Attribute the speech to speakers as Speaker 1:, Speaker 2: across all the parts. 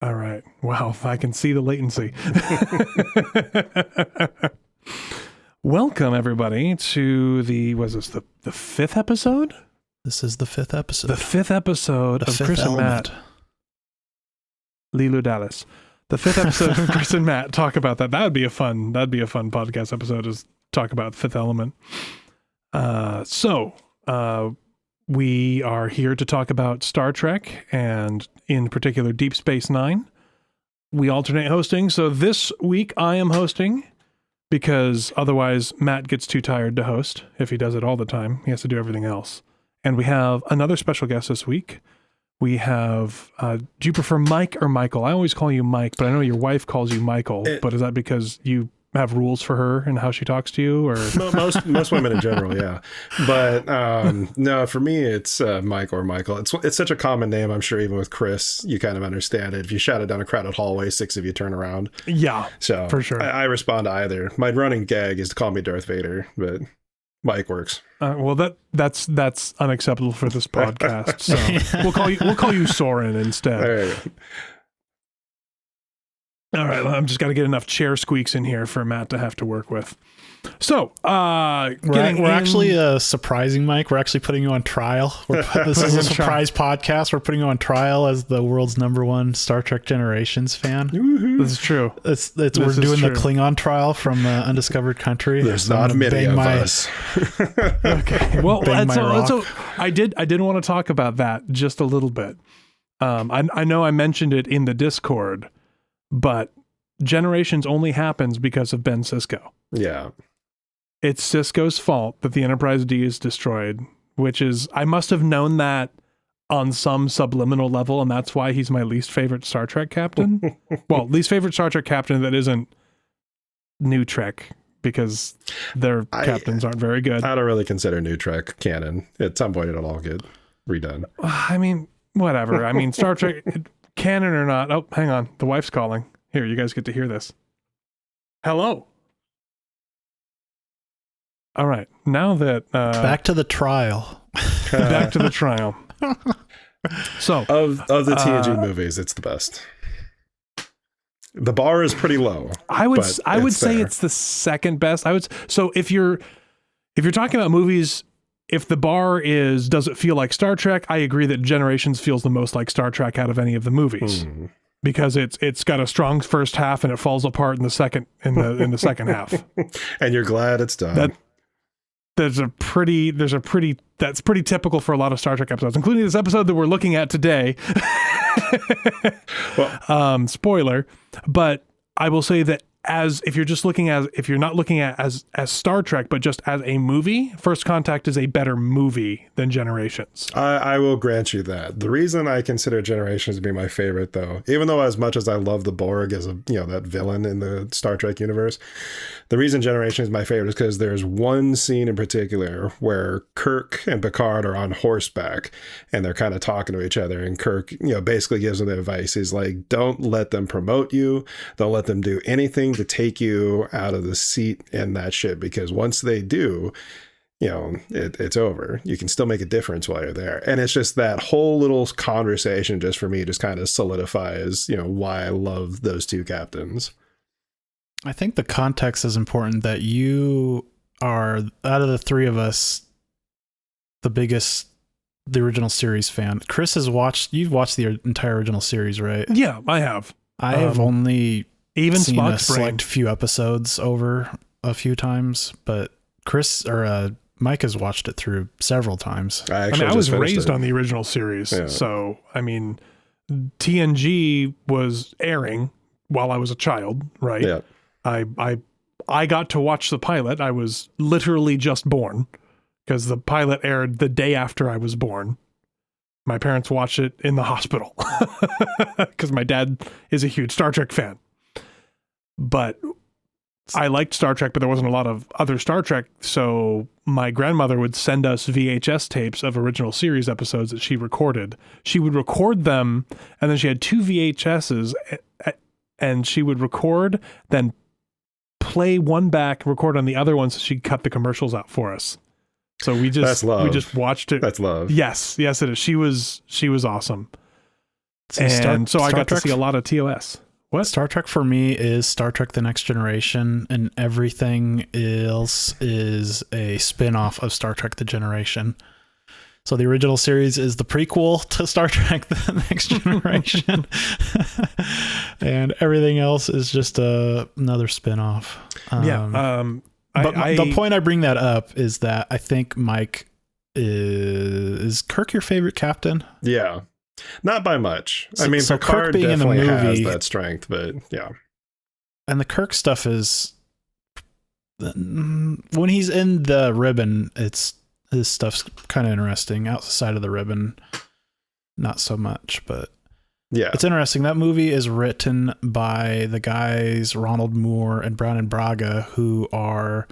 Speaker 1: All right. Wow, I can see the latency. Welcome, everybody, to the fifth episode?
Speaker 2: This is the fifth episode.
Speaker 1: The fifth episode of
Speaker 2: fifth
Speaker 1: Chris
Speaker 2: element.
Speaker 1: and Matt. Lilu Dallas. The fifth episode of Chris and Matt talk about that. That'd be a fun podcast episode, is talk about Fifth Element. We are here to talk about Star Trek, and in particular Deep Space Nine. We alternate hosting, so this week I am hosting because otherwise Matt gets too tired to host. If he does it all the time, he has to do everything else. And we have another special guest this week. We have, do you prefer Mike or Michael? I always call you Mike, but I know your wife calls you Michael, but is that because you have rules for her and how she talks to you, or
Speaker 3: most women in general, yeah. But no, for me it's Mike or Michael. It's such a common name. I'm sure even with Chris, you kind of understand it. If you shout it down a crowded hallway, 6 of you turn around.
Speaker 1: Yeah,
Speaker 3: so
Speaker 1: for sure. I
Speaker 3: respond to either. My running gag is to call me Darth Vader, but Mike works.
Speaker 1: Well, that's unacceptable for this podcast. So we'll call you Soren instead.
Speaker 3: There you go.
Speaker 1: All right, I'm just got to get enough chair squeaks in here for Matt to have to work with. So, we're
Speaker 2: actually surprising Mike. We're actually putting you on trial. This is a surprise podcast. We're putting you on trial as the world's #1 Star Trek Generations fan.
Speaker 1: This is true.
Speaker 2: We're doing the Klingon trial from Undiscovered Country.
Speaker 3: There's not many of us.
Speaker 1: Okay. Well, so I did want to talk about that just a little bit. I know I mentioned it in the Discord, but Generations only happens because of Ben Sisko.
Speaker 3: Yeah.
Speaker 1: It's Sisko's fault that the Enterprise D is destroyed, which is, I must have known that on some subliminal level, and that's why he's my least favorite Star Trek captain. Well, least favorite Star Trek captain that isn't New Trek, because their captains aren't very good.
Speaker 3: I don't really consider New Trek canon. At some point it'll all get redone.
Speaker 1: I mean, whatever. I mean, Star Trek, canon or not. Oh, hang on. The wife's calling. Here, you guys get to hear this. Hello. All right. Now that...
Speaker 2: back to the trial.
Speaker 1: Back to the trial. So
Speaker 3: of the TNG movies, it's the best. The bar is pretty low.
Speaker 1: I would say it's the second best. So if you're talking about movies, if the bar is, does it feel like Star Trek? I agree that Generations feels the most like Star Trek out of any of the movies. Because it's got a strong first half and it falls apart in the second second half.
Speaker 3: And you're glad it's done.
Speaker 1: That's pretty typical for a lot of Star Trek episodes, including this episode that we're looking at today. Well, spoiler, but I will say that if you're not looking at as Star Trek, but just as a movie, First Contact is a better movie than Generations.
Speaker 3: I will grant you that. The reason I consider Generations to be my favorite, though, even though as much as I love the Borg as that villain in the Star Trek universe, the reason Generations is my favorite is because there's one scene in particular where Kirk and Picard are on horseback and they're kind of talking to each other, and Kirk, basically gives them the advice. He's like, don't let them promote you. Don't let them do anything to take you out of the seat in that ship, because once they do, it's over. You can still make a difference while you're there. And it's just that whole little conversation, just for me, just kind of solidifies, why I love those two captains.
Speaker 2: I think the context is important, that you are, out of the three of us, the original series fan. Chris you've watched the entire original series, right?
Speaker 1: Yeah, I have.
Speaker 2: I have only
Speaker 1: even
Speaker 2: seen
Speaker 1: Spock's
Speaker 2: a select few episodes over a few times, but Mike has watched it through several times.
Speaker 1: I was raised on the original series, so I mean, TNG was airing while I was a child, right?
Speaker 3: Yeah.
Speaker 1: I got to watch the pilot. I was literally just born, because the pilot aired the day after I was born. My parents watched it in the hospital because my dad is a huge Star Trek fan. But I liked Star Trek, but there wasn't a lot of other Star Trek. So my grandmother would send us VHS tapes of original series episodes that she recorded. She would record them, and then she had 2 VHSs, and she would record, then play one back, record on the other one, so she'd cut the commercials out for us. So we just watched it.
Speaker 3: That's love.
Speaker 1: Yes, it is. She was awesome.
Speaker 2: See,
Speaker 1: and so I got to
Speaker 2: Trek,
Speaker 1: see a lot of TOS. What?
Speaker 2: Star Trek for me is Star Trek The Next Generation, and everything else is a spin-off of Star Trek The Generation. So the original series is the prequel to Star Trek The Next Generation. And everything else is just another spin-off. The point I bring that up is that I think Mike is Kirk your favorite captain?
Speaker 3: Yeah. Not by much.
Speaker 2: So,
Speaker 3: I mean,
Speaker 2: so
Speaker 3: Picard
Speaker 2: Kirk being in the
Speaker 3: definitely
Speaker 2: movie,
Speaker 3: has that strength, but yeah.
Speaker 2: And the Kirk stuff is, when he's in the ribbon, his stuff's kind of interesting. Outside of the ribbon, not so much, but
Speaker 3: yeah,
Speaker 2: it's interesting. That movie is written by the guys Ronald Moore and Brown and Braga, who are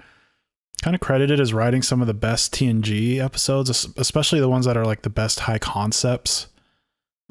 Speaker 2: kind of credited as writing some of the best TNG episodes, especially the ones that are like the best high concepts.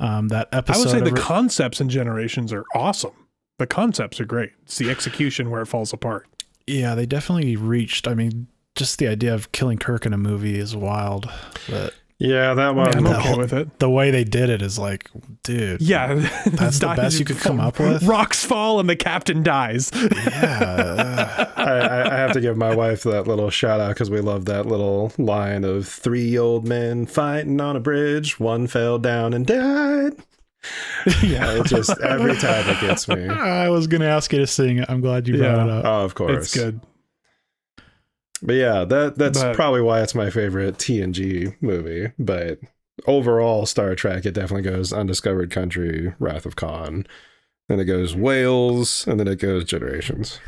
Speaker 2: That episode,
Speaker 1: I would say the concepts in Generations are awesome. The concepts are great. It's the execution where it falls apart.
Speaker 2: Yeah, they definitely reached. I mean, just the idea of killing Kirk in a movie is wild. But
Speaker 3: yeah, that one.
Speaker 1: I'm okay with it.
Speaker 2: The way they did it is like, dude.
Speaker 1: Yeah,
Speaker 2: that's the best you could come up with.
Speaker 1: Rocks fall and the captain dies.
Speaker 2: Yeah.
Speaker 3: I have to give my wife that little shout out because we love that little line of 3 old men fighting on a bridge. One fell down and died. Yeah, it's just every time it gets me.
Speaker 2: I was going to ask you to sing it. I'm glad you brought it up.
Speaker 3: Oh, of course.
Speaker 1: It's good.
Speaker 3: But yeah, that's probably why it's my favorite TNG movie. But overall, Star Trek, it definitely goes Undiscovered Country, Wrath of Khan. Then it goes Whales, and then it goes Generations.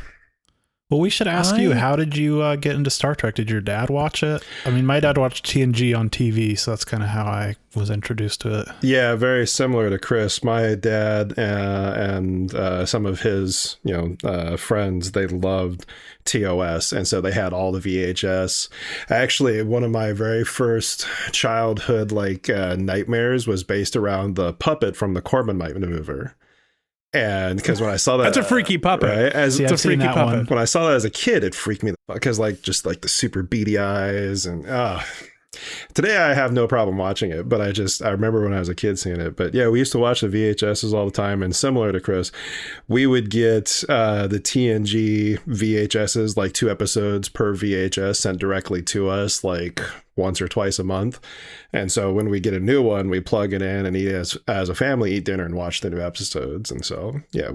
Speaker 2: Well, we should ask you, how did you get into Star Trek? Did your dad watch it? I mean, my dad watched TNG on TV, so that's kind of how I was introduced to it.
Speaker 3: Yeah, very similar to Chris. My dad and some of his, friends, they loved TOS, and so they had all the VHS. Actually, one of my very first childhood nightmares was based around the puppet from the Corman Mover. And because when I saw that,
Speaker 1: that's a freaky puppet,
Speaker 3: right?
Speaker 1: It's a freaky puppet.
Speaker 3: When I saw that as a kid, it freaked me because just the super beady eyes and today I have no problem watching it, but I remember when I was a kid seeing it. But yeah, we used to watch the VHSs all the time, and similar to Chris, we would get the TNG VHSs, like 2 episodes per VHS, sent directly to us once or twice a month. And so when we get a new one, we plug it in and eat as a family, eat dinner and watch the new episodes. And so yeah,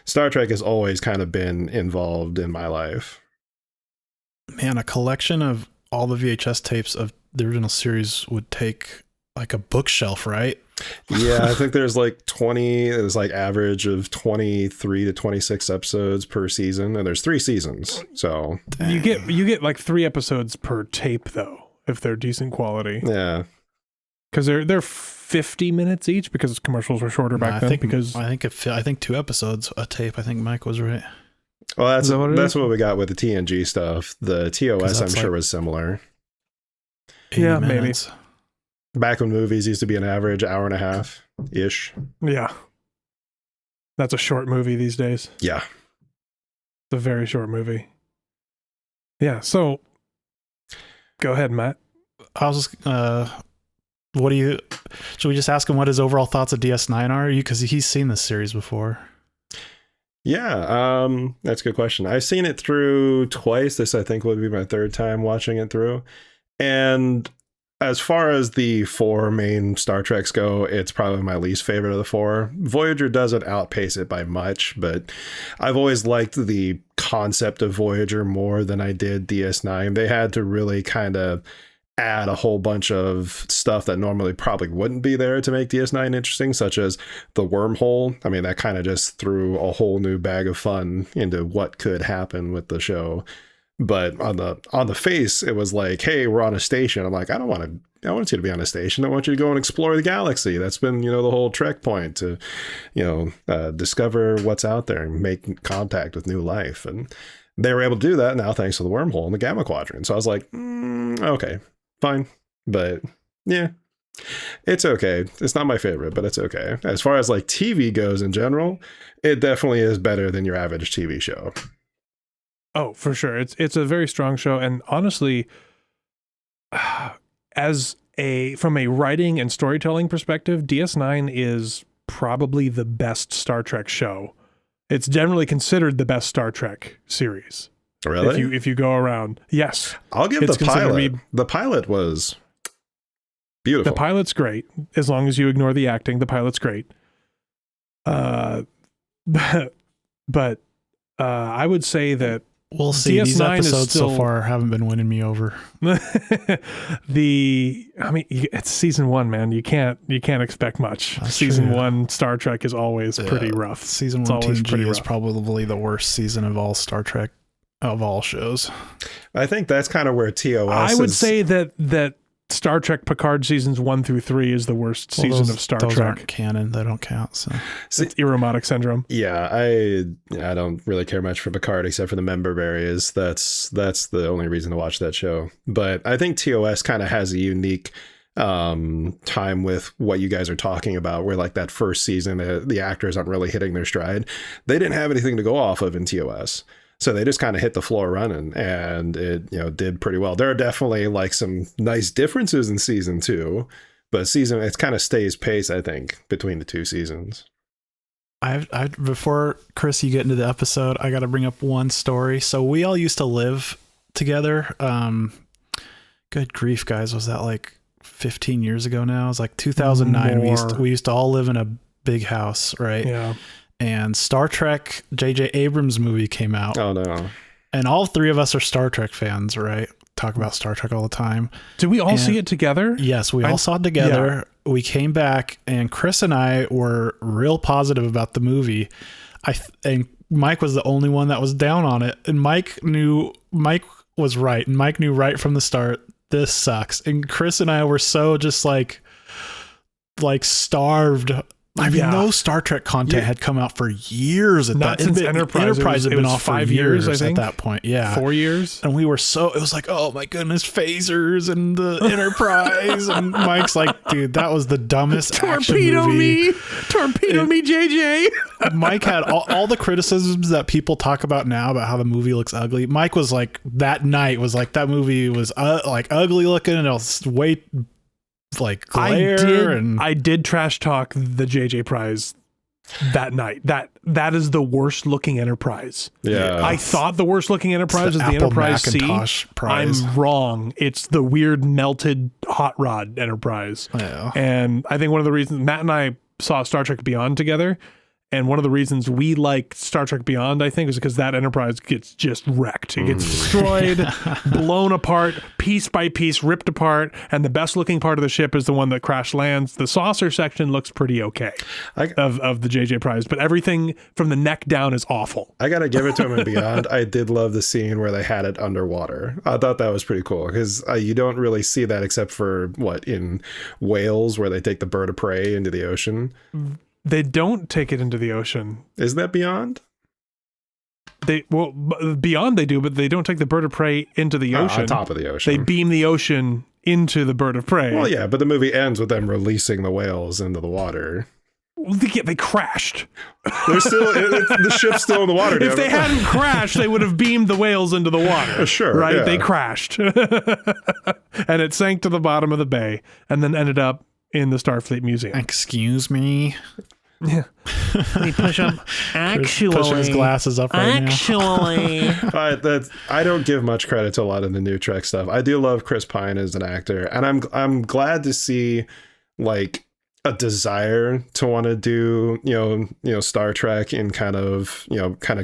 Speaker 3: Star Trek has always kind of been involved in my life.
Speaker 2: Man, a collection of all the VHS tapes of the original series would take like a bookshelf, right?
Speaker 3: Yeah, I think there's 20, there's average of 23 to 26 episodes per season, and there's 3 seasons. So
Speaker 1: you get 3 episodes per tape though, if they're decent quality.
Speaker 3: Yeah.
Speaker 1: Because they're 50 minutes each because commercials were shorter back then.
Speaker 2: I think 2 episodes a tape. I think Mike was right.
Speaker 3: Well, that's what we got with the TNG stuff. The TOS, I'm sure, was similar.
Speaker 1: Yeah,
Speaker 2: minutes.
Speaker 1: maybe.
Speaker 3: Back when movies used to be an average hour and a half ish.
Speaker 1: Yeah. That's a short movie these days.
Speaker 3: Yeah.
Speaker 1: It's a very short movie. Yeah, so go ahead, Matt.
Speaker 2: I was just, should we just ask him what his overall thoughts of DS9 are? Because he's seen this series before.
Speaker 3: Yeah, that's a good question. I've seen it through twice. This, I think, would be my 3rd time watching it through. And as far as the 4 main Star Treks go, it's probably my least favorite of the 4. Voyager doesn't outpace it by much, but I've always liked the concept of Voyager more than I did DS9. They had to really kind of add a whole bunch of stuff that normally probably wouldn't be there to make DS9 interesting, such as the wormhole. I mean, that kind of just threw a whole new bag of fun into what could happen with the show. But on the face, it was like, hey, we're on a station. I'm like, I want you to be on a station. I want you to go and explore the galaxy. That's been, the whole Trek point to, discover what's out there and make contact with new life. And they were able to do that now thanks to the wormhole and the Gamma Quadrant. So I was like, okay, fine. But yeah, it's okay. It's not my favorite, but it's okay. As far as TV goes in general, it definitely is better than your average TV show.
Speaker 1: Oh, for sure. It's a very strong show. And honestly, from a writing and storytelling perspective, DS9 is probably the best Star Trek show. It's generally considered the best Star Trek series.
Speaker 3: Really?
Speaker 1: If you go around, yes.
Speaker 3: I'll give
Speaker 1: It's
Speaker 3: the
Speaker 1: considered
Speaker 3: pilot.
Speaker 1: to be-
Speaker 3: The pilot was beautiful.
Speaker 1: The pilot's great, as long as you ignore the acting. The pilot's great. But I would say that
Speaker 2: We'll see. These
Speaker 1: DS9 is
Speaker 2: episodes
Speaker 1: still-
Speaker 2: so far haven't been winning me over.
Speaker 1: it's season 1, man. You can't expect much.
Speaker 2: That's
Speaker 1: Season
Speaker 2: true.
Speaker 1: 1 Star Trek is always pretty rough.
Speaker 2: Season
Speaker 1: It's
Speaker 2: 1
Speaker 1: always
Speaker 2: TNG
Speaker 1: pretty
Speaker 2: is
Speaker 1: rough.
Speaker 2: probably the worst season of all Star Trek, of all shows.
Speaker 3: I think that's kind of where TOS
Speaker 1: I would
Speaker 3: is.
Speaker 1: say that Star Trek Picard seasons 1 through 3 is the worst season of Star
Speaker 2: those
Speaker 1: Trek.
Speaker 2: aren't canon. They don't count. So
Speaker 1: It's Ironic syndrome.
Speaker 3: Yeah, I don't really care much for Picard except for the member berries. That's the only reason to watch that show. But I think TOS kind of has a unique time with what you guys are talking about, where like that first season, the actors aren't really hitting their stride. They didn't have anything to go off of in TOS. So they just kind of hit the floor running, and it did pretty well. There are definitely like some nice differences in season 2, but it kind of stays pace, I think, between the 2 seasons.
Speaker 2: I before Chris, you get into the episode, I got to bring up one story. So we all used to live together. Good grief, guys, was that like 15 years ago now? It was like 2009.
Speaker 1: More.
Speaker 2: We used to all live in a big house, right?
Speaker 1: Yeah.
Speaker 2: And Star Trek J.J. Abrams movie came out.
Speaker 3: Oh no.
Speaker 2: And all 3 of us are Star Trek fans, right? Talk about Star Trek all the time.
Speaker 1: Did we all see it together?
Speaker 2: Yes, we all saw it together. Yeah. We came back, and Chris and I were real positive about the movie. And Mike was the only one that was down on it. And Mike was right. And Mike knew right from the start, this sucks. And Chris and I were so just like starved. I mean, no Star Trek content had come out for years at
Speaker 1: Not
Speaker 2: that.
Speaker 1: since Enterprise.
Speaker 2: Enterprise had been off
Speaker 1: 5
Speaker 2: for
Speaker 1: years, I think.
Speaker 2: At that point. Yeah.
Speaker 1: 4 years.
Speaker 2: And we were it was like, oh my goodness, phasers and the Enterprise. And Mike's like, dude, that was the dumbest action movie.
Speaker 1: Torpedo me, JJ.
Speaker 2: Mike had all the criticisms that people talk about now about how the movie looks ugly. Mike was like, that night was like, that movie was like ugly looking, and it was way like glare.
Speaker 1: I did trash talk the JJ Prize that night. That is the worst looking Enterprise.
Speaker 3: Yeah.
Speaker 1: I thought the worst looking Enterprise was the
Speaker 2: Apple
Speaker 1: Enterprise
Speaker 2: Macintosh
Speaker 1: C.
Speaker 2: prize.
Speaker 1: I'm wrong. It's the weird melted hot rod Enterprise.
Speaker 2: Yeah.
Speaker 1: And I think one of the reasons Matt and I saw Star Trek Beyond together, and one of the reasons we like Star Trek Beyond, I think, is because that Enterprise gets just wrecked. It gets destroyed, blown apart, piece by piece, ripped apart, and the best looking part of the ship is the one that crash lands. The saucer section looks pretty okay of the JJ Prize, but everything from the neck down is awful.
Speaker 3: I gotta give it to him in Beyond. I did love the scene where they had it underwater. I thought that was pretty cool, because you don't really see that except for in Wales, where they take the bird of prey into the ocean.
Speaker 1: They don't take it into the ocean.
Speaker 3: Isn't that Beyond?
Speaker 1: Beyond they do, but they don't take the bird of prey into the ocean.
Speaker 3: On top of the ocean.
Speaker 1: They beam the ocean into the bird of prey.
Speaker 3: Well, yeah, but the movie ends with them releasing the whales into the water.
Speaker 1: They crashed.
Speaker 3: They're still the ship's still in the water.
Speaker 1: If they hadn't crashed, they would have beamed the whales into the water.
Speaker 3: Sure,
Speaker 1: right?
Speaker 3: yeah.
Speaker 1: They crashed, and it sank to the bottom of the bay, and then ended up in the Starfleet Museum.
Speaker 2: Excuse me.
Speaker 1: Yeah. Let me push up. Actually,
Speaker 2: pushing his glasses up right
Speaker 3: now. I don't give much credit to a lot of the new Trek stuff. I do love Chris Pine as an actor, and I'm glad to see like a desire to want to do Star Trek and kind of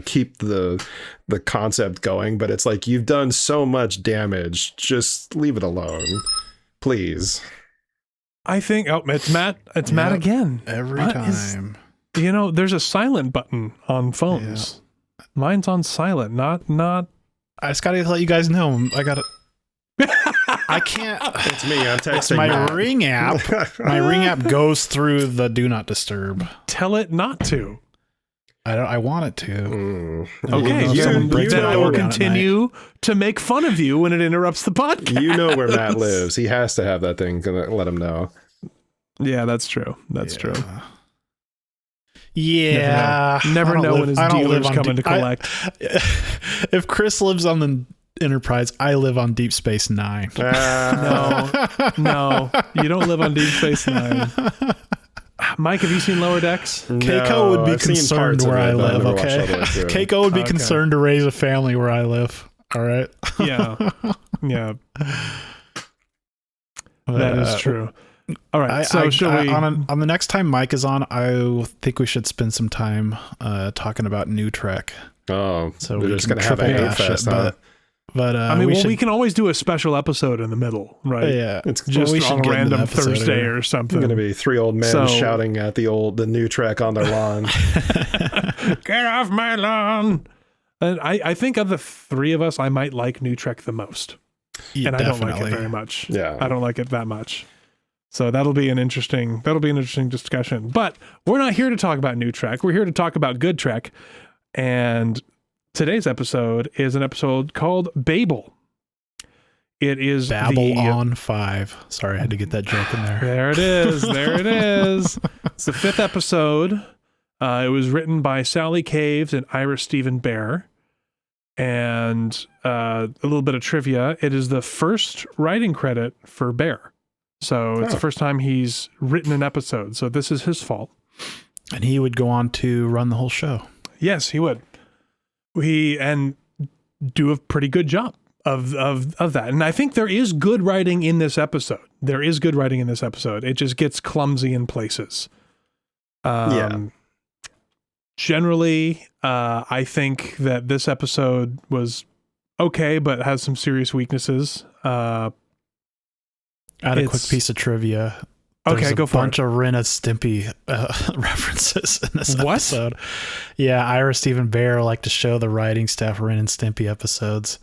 Speaker 3: keep the concept going. But it's like, you've done so much damage, just leave it alone, please.
Speaker 1: I think it's Matt. It's Matt again.
Speaker 2: Every time.
Speaker 1: There's a silent button on phones. Yeah. Mine's on silent. Not.
Speaker 2: I just gotta let you guys know. I can't.
Speaker 3: It's me. I'm texting.
Speaker 2: It's my Ring app. My Ring app goes through the Do Not Disturb.
Speaker 1: Tell it not to.
Speaker 2: I want it to.
Speaker 1: Okay, then I will continue to make fun of you when it interrupts the podcast.
Speaker 3: You know where Matt lives. He has to have that thing. Gonna let him know.
Speaker 1: Yeah, that's true. That's true.
Speaker 2: Yeah.
Speaker 1: Never know when his dealer's coming to collect.
Speaker 2: If Chris lives on the Enterprise, I live on Deep Space Nine.
Speaker 1: No, you don't live on Deep Space Nine. Mike, have you seen Lower Decks?
Speaker 2: Keiko would be
Speaker 3: I've seen
Speaker 2: concerned
Speaker 3: parts of
Speaker 2: where
Speaker 3: it,
Speaker 2: I
Speaker 3: but I've
Speaker 2: live,
Speaker 3: never watched
Speaker 2: okay?
Speaker 3: all the way through.
Speaker 2: Keiko would be
Speaker 1: Okay.
Speaker 2: concerned to raise a family where I live. All right.
Speaker 1: Yeah. Yeah. That is true. All right. Should we
Speaker 2: on the next time Mike is on, I think we should spend some time talking about New Trek.
Speaker 3: Oh,
Speaker 2: So
Speaker 3: we're
Speaker 2: we
Speaker 3: just
Speaker 2: can
Speaker 3: gonna have a
Speaker 2: triple
Speaker 3: hate
Speaker 2: bash
Speaker 3: fest,
Speaker 2: it,
Speaker 3: huh?
Speaker 2: But
Speaker 1: I mean,
Speaker 2: we
Speaker 1: can always do a special episode in the middle, right?
Speaker 2: Yeah,
Speaker 3: It's
Speaker 1: Just
Speaker 2: we should
Speaker 1: on a
Speaker 2: get into the
Speaker 1: random
Speaker 2: episode
Speaker 1: Thursday
Speaker 2: here.
Speaker 1: or something.
Speaker 3: Going to be three old men
Speaker 1: So-
Speaker 3: shouting at the new Trek on their lawn.
Speaker 1: Get off my lawn. And I think of the three of us, I might like New Trek the most.
Speaker 2: Yeah,
Speaker 1: And I don't like it
Speaker 2: definitely.
Speaker 1: very much.
Speaker 3: Yeah.
Speaker 1: I don't like it that much. So that'll be an interesting discussion. But we're not here to talk about New Trek. We're here to talk about Good Trek. And today's episode is an episode called Babel. It is
Speaker 2: Babel on 5. Sorry, I had to get that joke in there.
Speaker 1: There it is. There it is. It's the 5th episode. It was written by Sally Caves and Ira Stephen Bear. And a little bit of trivia. It is the first writing credit for Bear. So it's the first time he's written an episode. So this is his fault.
Speaker 2: And he would go on to run the whole show.
Speaker 1: Yes, he would. And do a pretty good job of that. And I think there is good writing in this episode. It just gets clumsy in places. Generally, I think that this episode was okay, but has some serious weaknesses.
Speaker 2: Add a quick piece of trivia.
Speaker 1: Okay, go for it.
Speaker 2: There's a bunch of Ren and Stimpy references in this episode. Yeah, Ira Stephen Bear like to show the writing staff Ren and Stimpy episodes.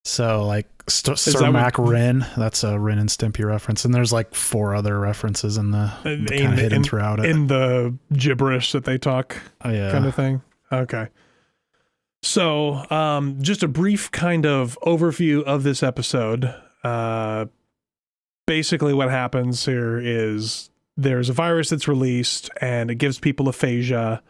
Speaker 2: So like Sir Mac Ren, that's a Ren and Stimpy reference, and there's like 4 other references in the kind of hidden throughout it
Speaker 1: in the gibberish that they talk, kind of thing. Okay. So, just a brief kind of overview of this episode. Basically what happens here is there's a virus that's released and it gives people aphasia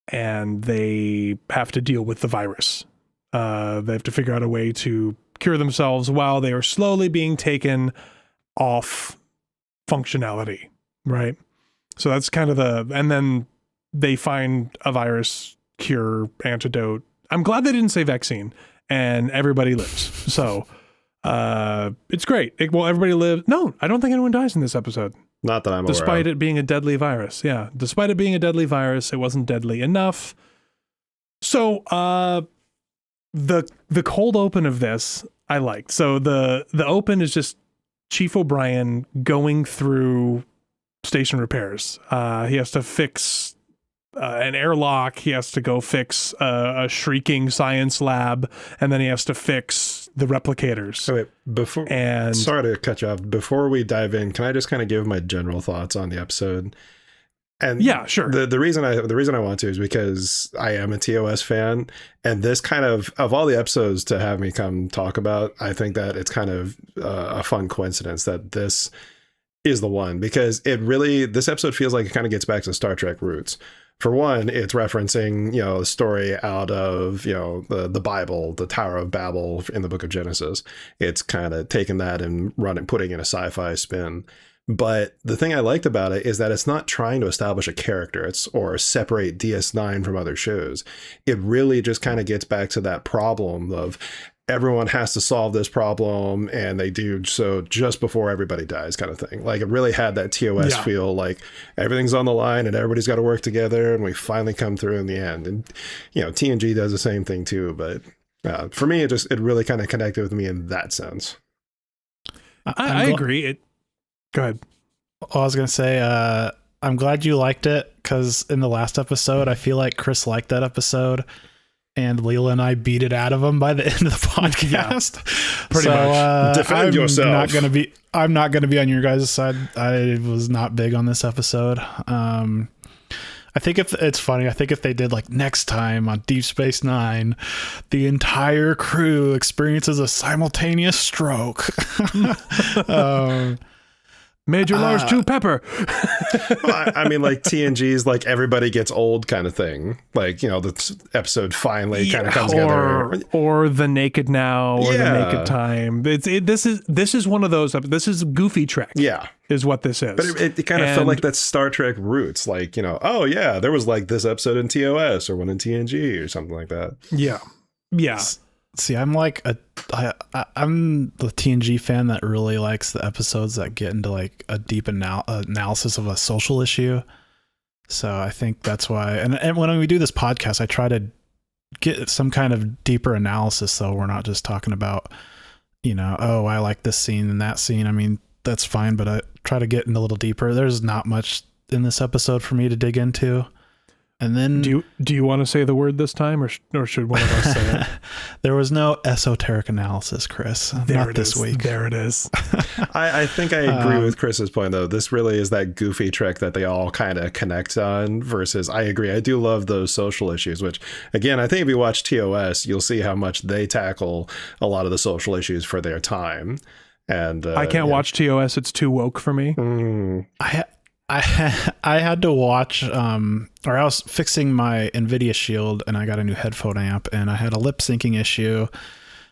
Speaker 1: and they have to deal with the virus. They have to figure out a way to cure themselves while they are slowly being taken off functionality, right? So that's kind of and then they find a virus cure antidote. I'm glad they didn't say vaccine, and everybody lives. So it's great. Everybody lives. No, I don't think anyone dies in this episode.
Speaker 3: Not that I'm aware
Speaker 1: Despite
Speaker 3: of.
Speaker 1: it being a deadly virus. Yeah. Despite it being a deadly virus, it wasn't deadly enough. So the cold open of this, I liked. So the open is just Chief O'Brien going through station repairs. He has to fix an airlock. He has to go fix a shrieking science lab, and then he has to fix the replicators.
Speaker 3: Wait, sorry to cut you off. Before we dive in, can I just kind of give my general thoughts on the episode? And
Speaker 1: yeah, sure.
Speaker 3: The reason I want to is because I am a TOS fan, and this kind of all the episodes to have me come talk about, I think that it's kind of a fun coincidence that this is the one, because this episode feels like it kind of gets back to Star Trek roots. For one, it's referencing, the story out of, the Bible, the Tower of Babel in the book of Genesis. It's kind of taking that and putting in a sci-fi spin. But the thing I liked about it is that it's not trying to establish a character or separate DS9 from other shows. It really just kind of gets back to that problem of everyone has to solve this problem, and they do so just before everybody dies, kind of thing. Like, it really had that TOS feel, like everything's on the line and everybody's got to work together, and we finally come through in the end. And TNG does the same thing too, but for me, it really kind of connected with me in that sense.
Speaker 1: I agree. Go ahead.
Speaker 2: I was gonna say, I'm glad you liked it, because in the last episode, I feel like Chris liked that episode, and Leela and I beat it out of him by the end of the podcast.
Speaker 1: Pretty much.
Speaker 3: Defend yourself.
Speaker 2: I'm not gonna be on your guys' side. I was not big on this episode. I think it's funny. I think if they did like next time on Deep Space Nine, the entire crew experiences a simultaneous stroke.
Speaker 1: Major Lars 2 Pepper.
Speaker 3: Well, I mean, like TNG's like everybody gets old kind of thing. Like, you know, the episode finally kind of comes together.
Speaker 1: Or The Naked Now, or The Naked Time. This is one of those. This is Goofy Trek.
Speaker 3: Yeah.
Speaker 1: Is what this is.
Speaker 3: But it kind of felt like that Star Trek roots. Like, you know, oh yeah, there was like this episode in TOS or one in TNG or something like that.
Speaker 1: Yeah. Yeah.
Speaker 2: See, I'm like I'm the TNG fan that really likes the episodes that get into like a deep analysis of a social issue. So I think that's why. And when we do this podcast, I try to get some kind of deeper analysis. So we're not just talking about, you know, oh, I like this scene and that scene. I mean, that's fine, but I try to get in a little deeper. There's not much in this episode for me to dig into. And then
Speaker 1: do you want to say the word this time, or should one of us say it?
Speaker 2: There was no esoteric analysis, Chris. Not this week.
Speaker 1: There it is.
Speaker 3: I think I agree with Chris's point, though. This really is that Goofy Trek that they all kind of connect on, versus I agree. I do love those social issues, which, again, I think if you watch TOS, you'll see how much they tackle a lot of the social issues for their time. And
Speaker 1: I can't watch TOS. It's too woke for me.
Speaker 2: I had to watch, or I was fixing my NVIDIA Shield and I got a new headphone amp and I had a lip syncing issue,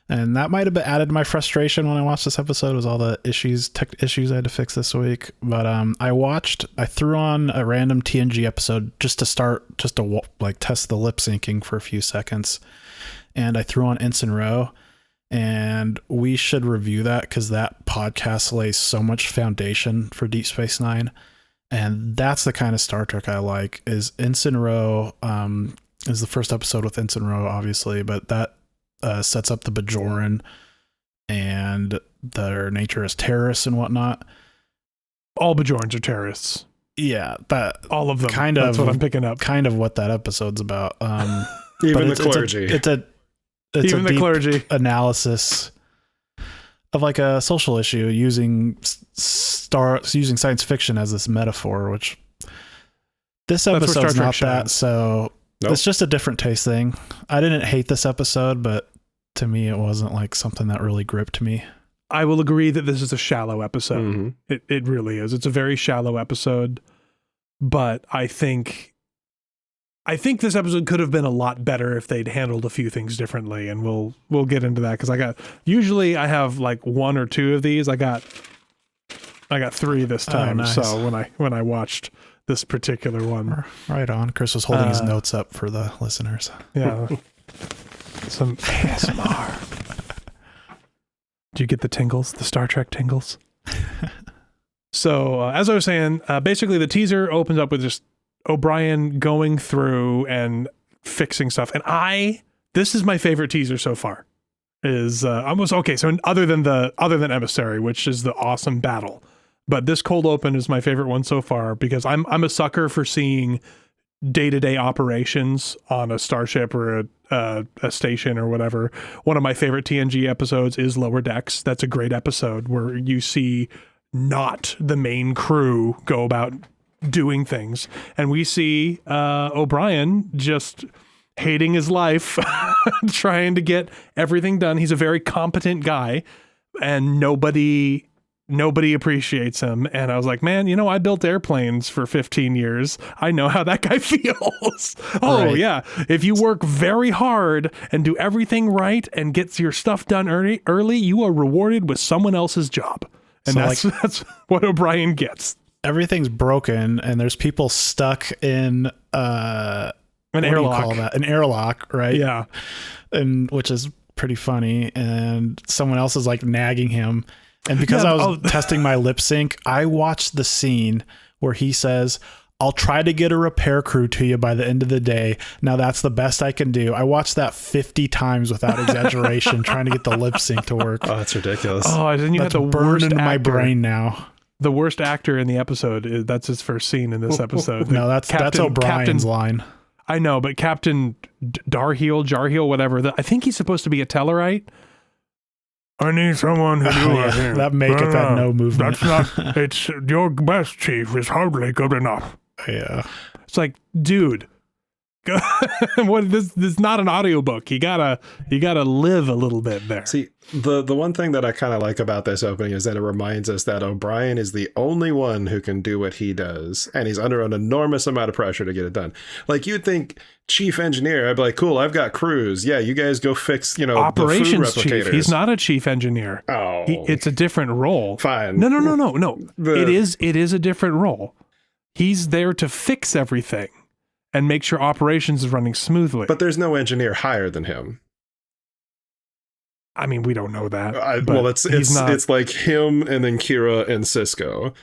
Speaker 2: and that might have added to my frustration when I watched this episode, was all the tech issues I had to fix this week. But I threw on a random TNG episode just to like test the lip syncing for a few seconds, and I threw on Ensign Rowe. And we should review that because that podcast lays so much foundation for Deep Space Nine. And that's the kind of Star Trek I like. Is Ensign Rowe is the first episode with Ensign Rowe, obviously, but that sets up the Bajoran and their nature as terrorists and whatnot.
Speaker 1: All Bajorans are terrorists.
Speaker 2: Yeah,
Speaker 1: all of them.
Speaker 2: That's
Speaker 1: what I'm picking up.
Speaker 2: Kind of what that episode's about.
Speaker 3: Even the clergy.
Speaker 2: It's
Speaker 1: even
Speaker 2: a
Speaker 1: the clergy
Speaker 2: analysis of like a social issue using science fiction as this metaphor, which this episode's not that. So It's just a different taste thing. I didn't hate this episode, but to me, it wasn't like something that really gripped me.
Speaker 1: I will agree that this is a shallow episode. Mm-hmm. It really is. It's a very shallow episode, but I think this episode could have been a lot better if they'd handled a few things differently, and we'll get into that, because usually I have like one or two of these. I got 3 this time. Oh, nice. So when I watched this particular one,
Speaker 2: right on. Chris was holding his notes up for the listeners.
Speaker 1: Yeah, some ASMR. Did you get the tingles? The Star Trek tingles? So as I was saying, basically the teaser opens up with just O'Brien going through and fixing stuff, and this is my favorite teaser so far. Is almost okay. So other than Emissary, which is the awesome battle, but this cold open is my favorite one so far, because I'm a sucker for seeing day-to-day operations on a starship or a station or whatever. One of my favorite TNG episodes is Lower Decks. That's a great episode where you see not the main crew go about doing things, and we see O'Brien just hating his life, trying to get everything done. He's a very competent guy, and nobody appreciates him. And I was like, man, I built airplanes for 15 years. I know how that guy feels. Oh, right. Yeah. If you work very hard and do everything right and get your stuff done early, you are rewarded with someone else's job. And so that's what O'Brien gets.
Speaker 2: Everything's broken, and there's people stuck in
Speaker 1: an airlock.
Speaker 2: An airlock, right?
Speaker 1: Yeah.
Speaker 2: And which is pretty funny. And someone else is like nagging him. And because I was testing my lip sync, I watched the scene where he says, "I'll try to get a repair crew to you by the end of the day. Now that's the best I can do." I watched that 50 times without exaggeration, trying to get the lip sync to work.
Speaker 3: Oh, that's ridiculous.
Speaker 1: Oh, and then you had the
Speaker 2: worst
Speaker 1: in
Speaker 2: my brain now.
Speaker 1: The worst actor in the episode, that's his first scene in this episode.
Speaker 2: No, that's O'Brien's line.
Speaker 1: I know, but Captain Jarheel, whatever. I think he's supposed to be a Tellarite. I need someone who
Speaker 2: do that makeup had no movement.
Speaker 1: That's not. It's your best, Chief. Is hardly good enough.
Speaker 2: Yeah,
Speaker 1: it's like, dude, What this is not an audiobook. You gotta live a little bit there.
Speaker 3: See, the one thing that I kind of like about this opening is that it reminds us that O'Brien is the only one who can do what he does, and he's under an enormous amount of pressure to get it done. Like, you'd think chief engineer, I'd be like, cool, I've got crews. Yeah, you guys go fix,
Speaker 1: operations
Speaker 3: the food replicators.
Speaker 1: chief. He's not a chief engineer.
Speaker 3: Oh,
Speaker 1: it's a different role.
Speaker 3: Fine.
Speaker 1: No. It is a different role. He's there to fix everything and make sure operations is running smoothly.
Speaker 3: But there's no engineer higher than him.
Speaker 1: I mean, we don't know that.
Speaker 3: It's like him and then Kira and Cisco.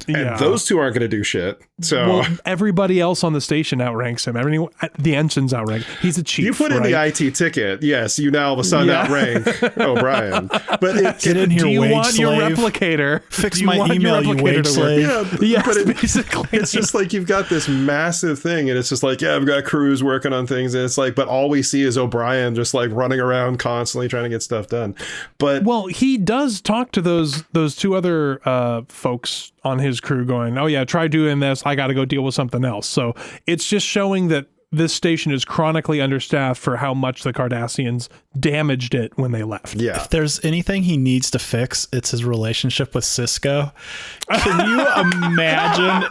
Speaker 3: And those two aren't going to do shit. So
Speaker 1: everybody else on the station outranks him. The ensigns outrank. He's a chief.
Speaker 3: You put in the IT ticket. Yes, you now all of a sudden outrank O'Brien. But
Speaker 2: get in here,
Speaker 1: do you
Speaker 2: wage
Speaker 1: want
Speaker 2: slave.
Speaker 1: your replicator?
Speaker 2: Fix my email, you wage slave.
Speaker 1: Yes,
Speaker 3: but
Speaker 1: basically.
Speaker 3: It's just like you've got this massive thing, and it's just like, I've got crews working on things, and it's like, but all we see is O'Brien just like running around constantly trying to get stuff done. But
Speaker 1: he does talk to those two other folks on his crew going, oh yeah, try doing this. I got to go deal with something else. So it's just showing that this station is chronically understaffed for how much the Cardassians damaged it when they left.
Speaker 3: Yeah.
Speaker 2: If there's anything he needs to fix, it's his relationship with Cisco. Can you imagine?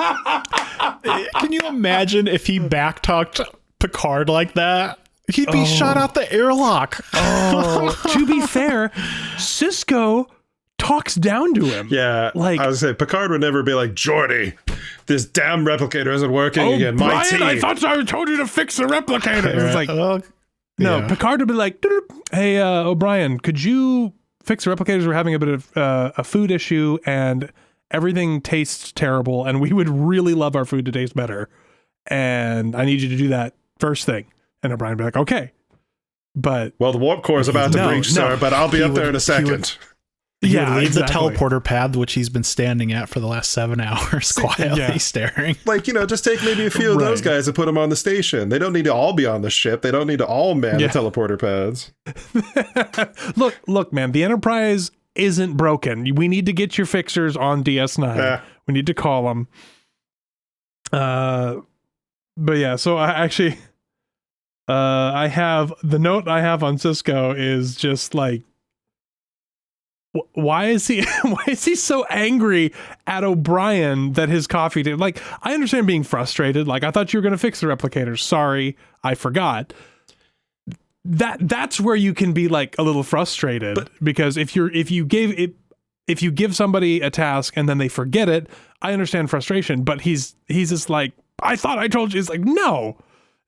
Speaker 2: Can you imagine if he backtalked Picard like that? He'd be shot out the airlock.
Speaker 1: To be fair, Cisco talks down to him.
Speaker 3: Yeah,
Speaker 1: like,
Speaker 3: I was saying, Picard would never be like, Geordi, this damn replicator isn't working again. My
Speaker 1: Brian,
Speaker 3: team.
Speaker 1: I thought I told you to fix the replicator. It's like,
Speaker 2: no,
Speaker 1: Picard would be like, hey, O'Brien, could you fix the replicators? We're having a bit of a food issue and everything tastes terrible and we would really love our food to taste better. And I need you to do that first thing. And O'Brien would be like, okay. But
Speaker 3: the warp core is about to breach, sir, but I'll be up there in a second.
Speaker 2: He would leave the teleporter pad, which he's been standing at for the last 7 hours, quietly staring.
Speaker 3: Like, just take maybe a few of those guys and put them on the station. They don't need to all be on the ship. They don't need to all man the teleporter pads.
Speaker 1: Look, man, the Enterprise isn't broken. We need to get your fixers on DS9. We need to call them. But yeah, so I actually, I have the note I have on Cisco is just like, why is he so angry at O'Brien that his coffee did? Like, I understand being frustrated. Like, I thought you were going to fix the replicators. Sorry, I forgot. That's where you can be like a little frustrated, because if you give somebody a task and then they forget it, I understand frustration. But he's just like, I thought I told you. It's like, no.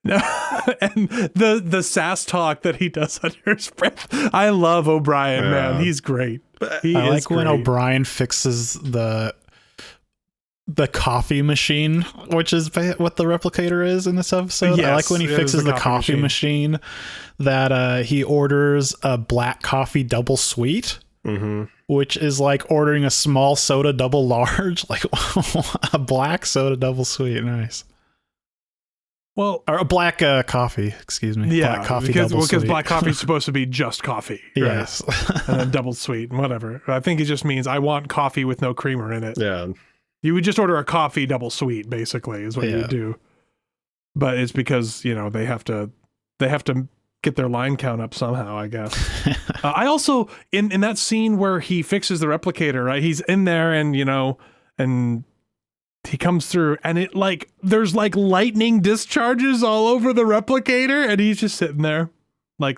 Speaker 1: And the sass talk that he does under his breath. I love O'Brien, man. He's great.
Speaker 2: I like when O'Brien fixes the coffee machine, which is what the replicator is in this episode.
Speaker 1: Yes,
Speaker 2: I like when he fixes the coffee machine that he orders a black coffee double sweet.
Speaker 3: Mm-hmm.
Speaker 2: Which is like ordering a small soda double large, like a black soda double sweet. Nice.
Speaker 1: Well,
Speaker 2: or a black coffee, excuse me.
Speaker 1: Yeah,
Speaker 2: black coffee double sweet.
Speaker 1: Because black coffee is supposed to be just coffee. Right?
Speaker 2: Yes.
Speaker 1: And then double sweet and whatever. I think it just means I want coffee with no creamer in it.
Speaker 3: Yeah.
Speaker 1: You would just order a coffee double sweet, basically, is what you would do. But it's because, they have to get their line count up somehow, I guess. I also, in that scene where he fixes the replicator, right? He's in there and, and he comes through and it there's lightning discharges all over the replicator and he's just sitting there